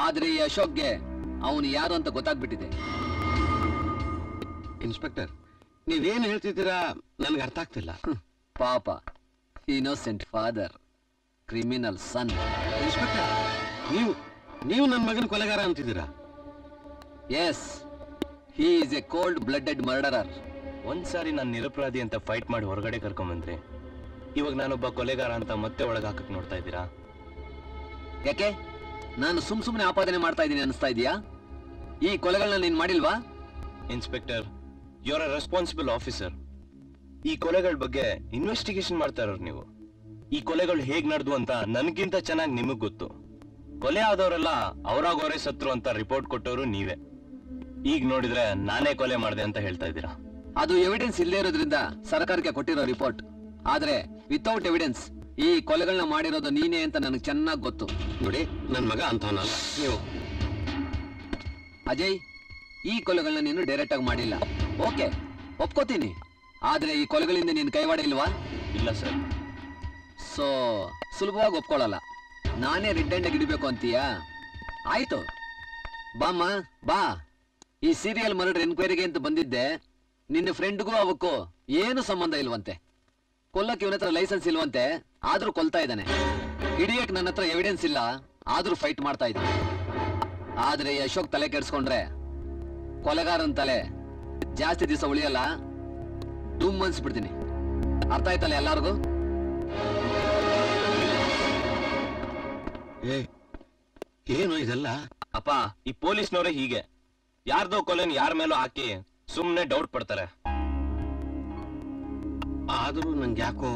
ಆದ್ರೆ ಈ ಅಶೋಕ್ಗೆ ಅವನು ಯಾರು ಅಂತ ಗೊತ್ತಾಗ್ಬಿಟ್ಟಿದೆ. ಇನ್ಸ್ಪೆಕ್ಟರ್, ನೀವೇನ್ ಹೇಳ್ತಿದ್ದೀರಾ ನನ್ಗೆ ಅರ್ಥ ಆಗ್ತಿಲ್ಲ. ಪಾಪ, innocent father, criminal son. Inspector, ನೀವು ನನ್ನ ಮಗನ ಕೊಲೆಗಾರ ಅಂತಿದ್ದೀರಾ? Yes, he is a cold blooded murderer. ಒಂದ್ಸಾರಿ ನಾನು ನಿರಪರಾಧಿ ಅಂತ ಫೈಟ್ ಮಾಡಿ ಹೊರಗಡೆ ಕರ್ಕೊಂಬಂದ್ರಿ, ಇವಾಗ ನಾನೊಬ್ಬ ಕೊಲೆಗಾರ ಅಂತ ಮತ್ತೆ ಒಳಗಾಕಕ್ ನೋಡ್ತಾ ಇದ್ದೀರಾ? ಯಾಕೆ ನಾನು ಸುಮ್ನೆ ಆಪಾದನೆ ಮಾಡ್ತಾ ಇದ್ದೀನಿ ಅನಿಸ್ತಾ ಇದೀಯಾ? ಈ ಕೊಲೆಗಳನ್ನ ನೀನ್ ಮಾಡಿಲ್ವಾ? Inspector, you are a responsible officer. ಈ ಕೊಲೆಗಳ ಬಗ್ಗೆ ಇನ್ವೆಸ್ಟಿಗೇಷನ್ ಮಾಡ್ತಾ ಇರೋರು ನೀವು. ಈ ಕೊಲೆಗಳು ಹೇಗ್ ನಡೆದು ಅಂತ ನನ್ಗಿಂತ ಚೆನ್ನಾಗಿ ನಿಮಗ್ ಗೊತ್ತು. ಕೊಲೆ ಆದವರೆಲ್ಲ ಅವರಾಗವರೇ ಸತ್ರು ಅಂತ ರಿಪೋರ್ಟ್ ಕೊಟ್ಟವರು ನೀವೇ. ಈಗ ನೋಡಿದ್ರೆ ನಾನೇ ಕೊಲೆ ಮಾಡಿದೆ ಅಂತ ಹೇಳ್ತಾ ಇದ್ದೀರಾ. ಅದು ಎವಿಡೆನ್ಸ್ ಇಲ್ಲೇ ಇರೋದ್ರಿಂದ ಸರ್ಕಾರಕ್ಕೆ ಕೊಟ್ಟಿರೋ ರಿಪೋರ್ಟ್. ಆದ್ರೆ ವಿತೌಟ್ ಎವಿಡೆನ್ಸ್ ಈ ಕೊಲೆಗಳನ್ನ ಮಾಡಿರೋದು ನೀನೇ ಅಂತ ನನಗೆ ಚೆನ್ನಾಗಿ ಗೊತ್ತು. ನೋಡಿ, ನನ್ ಮಗ ಅಂತವನಲ್ಲ. ನೀವು ಅಜಯ್, ಈ ಕೊಲೆಗಳನ್ನ ನೀನು ಡೈರೆಕ್ಟ್ ಆಗಿ ಮಾಡಿಲ್ಲ, ಓಕೆ, ಒಪ್ಕೋತೀನಿ. ಆದ್ರೆ ಈ ಕೊಲೆಗಳಿಂದ ನೀನು ಕೈವಾಡ ಇಲ್ವಾ? ಇಲ್ಲ ಸರ್. ಸೊ ಸುಲಭವಾಗಿ ಒಪ್ಕೊಳ್ಳಲ್ಲ. ನಾನೇ ರೆಡ್ ಹ್ಯಾಂಡ್ ಹಿಡಿಬೇಕು ಅಂತೀಯಾ? ಆಯ್ತು, ಬಾಮ್ಮ ಬಾ. ಈ ಸೀರಿಯಲ್ ಮರ್ಡರ್ ಎನ್ಕ್ವೈರಿಗೆ ಅಂತ ಬಂದಿದ್ದೆ. ನಿನ್ನ ಫ್ರೆಂಡ್ಗೂ ಅವಕ್ಕೂ ಏನು ಸಂಬಂಧ ಇಲ್ವಂತೆ. ಕೊಲ್ಲಕ್ಕೆ ಇವನ ಹತ್ರ ಲೈಸೆನ್ಸ್ ಇಲ್ವಂತೆ, ಆದ್ರೂ ಕೊಲ್ತಾ ಇದ್ದಾನೆ. ಹಿಡಿಯಕ್ ನನ್ನ ಹತ್ರ ಎವಿಡೆನ್ಸ್ ಇಲ್ಲ, ಆದ್ರೂ ಫೈಟ್ ಮಾಡ್ತಾ ಇದ್ದಾನೆ. ಆದ್ರೆ ಈ ಅಶೋಕ್ ತಲೆ ಕೆಡ್ಸ್ಕೊಂಡ್ರೆ ಕೊಲೆಗಾರನ್ ತಲೆ ಜಾಸ್ತಿ ದಿವಸ ಉಳಿಯಲ್ಲ, ಡುಮ್ ಅನ್ಸ್ಬಿಡ್ತೀನಿ. ಅರ್ಥ ಆಯ್ತಲ್ಲ ಎಲ್ಲಾರ್ಗು? ಏನು ಇದೆಲ್ಲ? ಅಪ್ಪ, ಈ ಪೊಲೀಸ್ನವರೇ ಹೀಗೆ. ಯಾರ್ದೋ ಕೊಲೆನ್ ಯಾರ ಮೇಲೂ ಹಾಕಿ ಸುಮ್ನೆ ಡೌಟ್ ಪಡ್ತಾರೆ. ಆದ್ರೂ ನಂಗೆ ಯಾಕೋ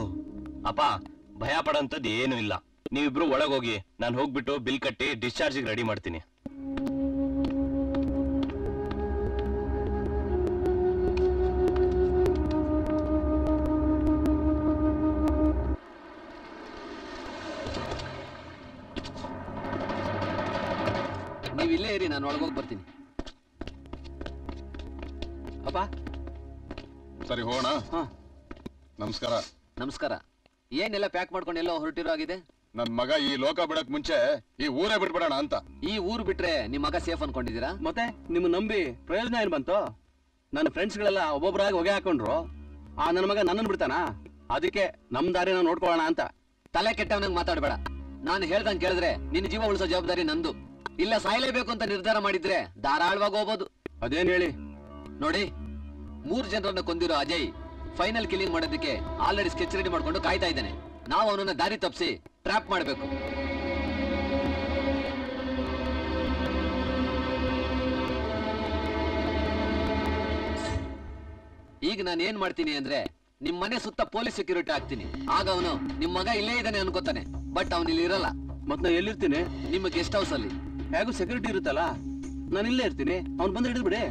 ಅಪ್ಪ, ಭಯ ಪಡೋಂಥದ್ದು ಏನು ಇಲ್ಲ. ನೀವಿಬ್ರು ಒಳಗೋಗಿ, ನಾನು ಹೋಗ್ಬಿಟ್ಟು ಬಿಲ್ ಕಟ್ಟಿ ಡಿಸ್ಚಾರ್ಜಿಗೆ ರೆಡಿ ಮಾಡ್ತೀನಿ. ನೀವ್ ಇಲ್ಲೇ ಇರಿ, ನಾನು ಒಳಗೋಗಿ ಬರ್ತೀನಿ. ಅಪ್ಪ ಸರಿ ಹೋಗೋಣ. ನಮಸ್ಕಾರ. ನಮಸ್ಕಾರ. ಏನೆಲ್ಲ ಪ್ಯಾಕ್ ಮಾಡ್ಕೊಂಡು ಎಲ್ಲೋ ಹೊರಟಿರೋ ಆಗಿದೆ? ನನ್ ಮಗ ಈ ಲೋಕ ಬಿಡಕ್ ಮುಂಚೆ ಈ ಊರೇ ಬಿಟ್ಬಿಡೋಣ ಅಂತ. ಈ ಊರು ಬಿಟ್ರೆ ನಿಮ್ ಮಗ ಸೇಫ್ ಅನ್ಕೊಂಡಿದ್ದೀರಾ? ಮತ್ತೆ ನಿಮ್ ನಂಬಿ ಪ್ರಯೋಜನ ಏನ್ ಬಂತು? ನನ್ನ ಫ್ರೆಂಡ್ಸ್ಗಳೆಲ್ಲ ಒಬ್ಬೊಬ್ಬರಾಗಿ ಹೊಗೆ ಹಾಕೊಂಡ್ರು. ಆ ನನ್ನ ಮಗ ನನ್ನನ್ನು ಬಿಡ್ತಾನ? ಅದಕ್ಕೆ ನಮ್ ದಾರಿನ ನೋಡ್ಕೊಳ್ಳೋಣ ಅಂತ. ತಲೆ ಕೆಟ್ಟವನಂಗ್ ಮಾತಾಡ್ಬೇಡ. ನಾನು ಹೇಳ್ದಂಗ್ ಕೇಳಿದ್ರೆ ನಿನ್ನ ಜೀವ ಉಳಿಸೋ ಜವಾಬ್ದಾರಿ ನಂದು. ಇಲ್ಲ ಸಾಯ್ಲೇಬೇಕು ಅಂತ ನಿರ್ಧಾರ ಮಾಡಿದ್ರೆ ಧಾರಾಳವಾಗಿ ಹೋಗ್ಬೋದು. ಅದೇನ್ ಹೇಳಿ? ನೋಡಿ, 3 ಜನರನ್ನ ಕೊಂದಿರೋ ಅಜಯ್ ಫೈನಲ್ ಕಿಲ್ಲಿಂಗ್ ಮಾಡೋದಕ್ಕೆ ಆಲ್ರೆಡಿ ಸ್ಕೆಚ್ ರೆಡಿ ಮಾಡ್ಕೊಂಡು ಕಾಯ್ತಾ ಇದ್ದಾನೆ. ನಾವು ಅವನನ್ನ ದಾರಿ ತಪ್ಪಿಸಿ ಟ್ರ್ಯಾಪ್ ಮಾಡಬೇಕು. ಈಗ ನಾನು ಏನ್ ಮಾಡ್ತೀನಿ ಅಂದ್ರೆ, ನಿಮ್ ಮನೆ ಸುತ್ತ ಪೊಲೀಸ್ ಸೆಕ್ಯೂರಿಟಿ ಹಾಕ್ತೀನಿ. ಆಗ ಅವನು ನಿಮ್ ಮಗ ಇಲ್ಲೇ ಇದ್ದಾನೆ ಅನ್ಕೋತಾನೆ, ಬಟ್ ಅವನು ಇಲ್ಲಿ ಇರಲ್ಲ. ಮತ್ ನಾ ಎಲ್ಲಿರ್ತೀನಿ? ನಿಮ್ಮ ಗೆಸ್ಟ್ ಹೌಸ್ ಅಲ್ಲಿ. ಹೇಗೂ ಸೆಕ್ಯೂರಿಟಿ ಇರುತ್ತಲ್ಲ, ನಾನು ಇಲ್ಲೇ ಇರ್ತೀನಿ. ಅವ್ನು ಬಂದ್ರೆ ಹಿಡಿದು ಬಿಡಿ.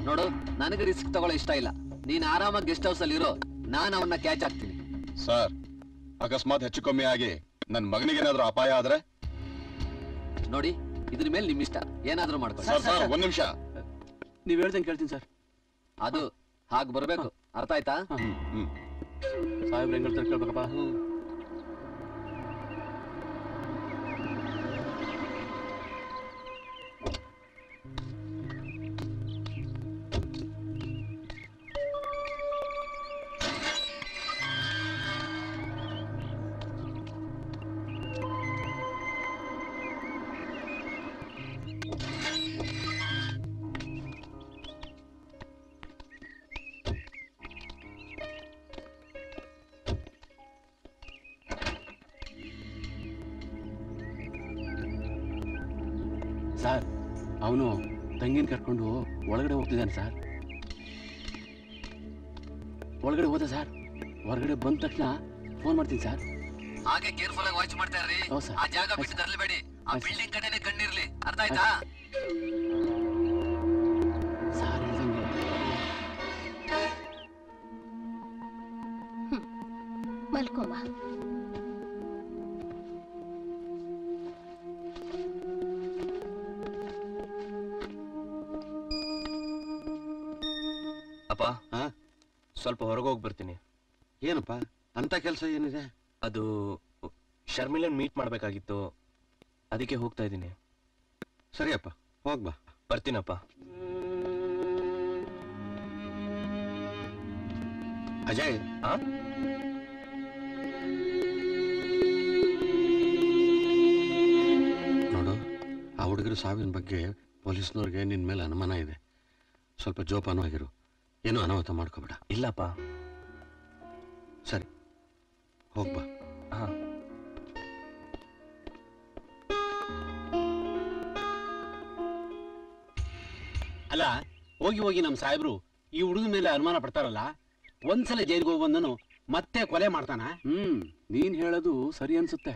ನೋಡು, ನನಗೆ ರಿಸ್ಕ್ ತಗೊಳ್ಳೋ ಇಷ್ಟ ಇಲ್ಲ. ನೀನ್ ಆರಾಮಾಗಿ ಗೆಸ್ಟ್ ಹೌಸ್ ಅಲ್ಲಿ ಇರೋ, ನಾನು ಅವನ್ನ ಕ್ಯಾಚ್ ಆಗ್ತೀನಿ. ಸರ್, ಅಕಸ್ಮಾತ್ ಹೆಚ್ಚು ಕಮ್ಮಿ ಆಗಿ ನನ್ ಮಗನಿಗೇನಾದ್ರೂ ಅಪಾಯ ಆದ್ರೆ? ನೋಡಿ, ಇದ್ರ ಮೇಲೆ ನಿಮ್ ಇಷ್ಟ, ಏನಾದ್ರೂ ಮಾಡ್ಕೊಳ್ಳಿ. ಸರ್, ಒಂದ್ ನಿಮಿಷ. ನೀವ್ ಹೇಳ್ದಂಗೆ ಕೇಳ್ತೀನಿ ಸರ್. ಅದು ಹಾಗೆ ಬರ್ಬೇಕು, ಅರ್ಥ ಆಯ್ತಾ? ಸಾಹೇಬ್ರ ಹೆಂಗ್ ಹೇಳ್ತಾರೆ ಕೇಳ್ಬೇಕಪ್ಪ. ಸರ್, ಅವನು ತಂಗಿನ ಕರ್ಕೊಂಡು ಒಳಗಡೆ ಹೋಗ್ತಿದ್ದಾನೆ ಸರ್. ಒಳಗಡೆ ಹೋದ ಸರ್. ಹೊರಗಡೆ ಬಂದ ತಕ್ಷಣ ಫೋನ್ ಮಾಡ್ತೀನಿ ಸರ್. ಹಾಗೆ ಕೇರ್ಫುಲ್ ಆಗಿ ವಾಚ್ ಮಾಡ್ತಾ ಇರ್ರಿ. ಆ ಜಾಗ ಬಿಟ್ಟು ತರಲೇಬೇಡಿ. ಆ ಬಿಲ್ಡಿಂಗ್ ಕಡೆನೆ ಕಣ್ಣಿರ್ಲಿ, ಅರ್ಥ ಆಯ್ತಾ? ಸರ್ ಹೇಳ್ದಂಗೆ. ಮಲ್ಕೋಮ. ಅಪ್ಪ, ಸ್ವಲ್ಪ ಹೊರಗೋಗಿ ಬರ್ತೀನಿ. ಏನಪ್ಪ ಅಂತ ಕೆಲಸ ಏನಿದೆ? ಅದು ಶರ್ಮಿಲನ್ ಮೀಟ್ ಮಾಡ್ಬೇಕಾಗಿತ್ತು, ಅದಕ್ಕೆ ಹೋಗ್ತಾ ಇದ್ದೀನಿ. ಸರಿಯಪ್ಪ, ಹೋಗ್ಬಾ. ಬರ್ತೀನಪ್ಪ. ಅಜಯ್, ನೋಡು, ಆ ಹುಡುಗರ ಸಾವಿನ ಬಗ್ಗೆ ಪೊಲೀಸ್ನವ್ರಿಗೆ ನಿನ್ ಮೇಲೆ ಅನುಮಾನ ಇದೆ. ಸ್ವಲ್ಪ ಜೋಪಾನೂ ಆಗಿರು, ಏನೂ ಅನಾಹುತ ಮಾಡ್ಕೋಬೇಡ. ಇಲ್ಲಪ್ಪ. ಸರಿ, ಹೋಗ್ಬಾ. ಹಾ. ಅಲ್ಲ, ಹೋಗಿ ಹೋಗಿ ನಮ್ಮ ಸಾಹೇಬ್ರು ಈ ಹುಡುಗನ ಮೇಲೆ ಅನುಮಾನ ಪಡ್ತಾರಲ್ಲ. ಒಂದ್ಸಲ ಜೈಲಿಗೆ ಹೋಗಿ ಬಂದನು ಮತ್ತೆ ಕೊಲೆ ಮಾಡ್ತಾನ? ನೀನ್ ಹೇಳೋದು ಸರಿ ಅನ್ಸುತ್ತೆ.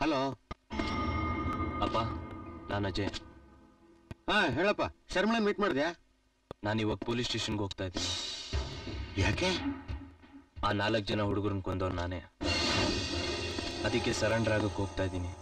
ಹಲೋ ಅಪ್ಪ, ನಾನು ಅಜಯ್. ಹಾ ಹೇಳಪ್ಪ, ಶರ್ಮಳನ್ ಮೀಟ್ ಮಾಡಿದ್ಯಾ? ನಾನು ಇವಾಗ ಪೊಲೀಸ್ ಸ್ಟೇಷನ್ಗೆ ಹೋಗ್ತಾ ಇದ್ದೀನಿ. ಯಾಕೆ? ಆ 4 ಜನ ಹುಡುಗರನ್ನ ಕೊಂದವ್ರು ನಾನೇ. ಅದಕ್ಕೆ ಸರೆಂಡರ್ ಆಗಕ್ಕೆ ಹೋಗ್ತಾ ಇದ್ದೀನಿ.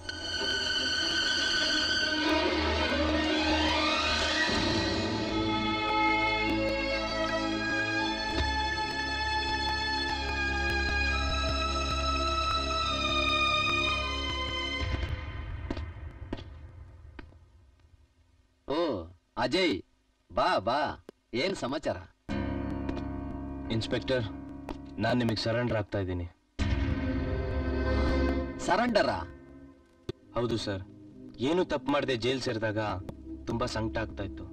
ಅಜಯ್, ಬಾ ಬಾ, ಏನ್ ಸಮಾಚಾರ? ಇನ್ಸ್ಪೆಕ್ಟರ್, ನಾನು ನಿಮಗೆ ಸರೆಂಡರ್ ಆಗ್ತಾ ಇದ್ದೀನಿ. ಸರೆಂಡರಾ? ಹೌದು ಸರ್. ಏನು ತಪ್ಪು ಮಾಡದೆ ಜೈಲ್ ಸೇರಿದಾಗ ತುಂಬಾ ಸಂಕಟ ಆಗ್ತಾ ಇತ್ತು.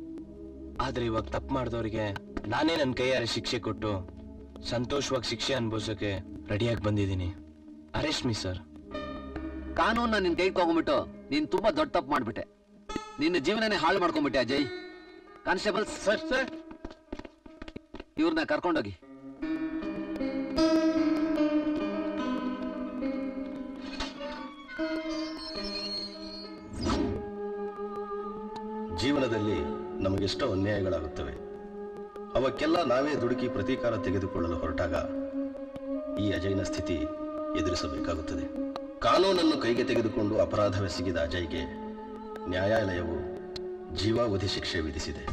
ಆದ್ರೆ ಇವಾಗ ತಪ್ಪು ಮಾಡಿದವರಿಗೆ ನಾನೇ ನನ್ನ ಕೈಯಾರೆ ಶಿಕ್ಷೆ ಕೊಟ್ಟು ಸಂತೋಷವಾಗಿ ಶಿಕ್ಷೆ ಅನುಭವಿಸೋಕೆ ರೆಡಿಯಾಗಿ ಬಂದಿದ್ದೀನಿ. Arrest me sir. ಕಾನೂನ್ನ ನಿನ್ ಕೈಗೆ ತಗೊಂಡ್ಬಿಟ್ಟು ನೀನ್ ತುಂಬಾ ದೊಡ್ಡ ತಪ್ಪು ಮಾಡ್ಬಿಟ್ಟೆ. ನಿನ್ನ ಜೀವನನೇ ಹಾಳು ಮಾಡ್ಕೊಂಡ್ಬಿಟ್ಟೆ ಅಜಯ್. ಕಾನ್ಸ್ಟೇಬಲ್ ಸರ್, ಇವ್ರನ್ನ ಕರ್ಕೊಂಡೋಗಿ. ಜೀವನದಲ್ಲಿ ನಮಗೆಷ್ಟೋ ಅನ್ಯಾಯಗಳಾಗುತ್ತವೆ. ಅವಕ್ಕೆಲ್ಲ ನಾವೇ ದುಡುಕಿ ಪ್ರತೀಕಾರ ತೆಗೆದುಕೊಳ್ಳಲು ಹೊರಟಾಗ ಈ ಅಜಯ್ನ ಸ್ಥಿತಿ ಎದುರಿಸಬೇಕಾಗುತ್ತದೆ. ಕಾನೂನನ್ನು ಕೈಗೆ ತೆಗೆದುಕೊಂಡು ಅಪರಾಧವೆಸಗಿದ ಅಜಯ್ಗೆ ನ್ಯಾಯಾಲಯವು ಜೀವಾವಧಿ ಶಿಕ್ಷೆ ವಿಧಿಸಿದೆ.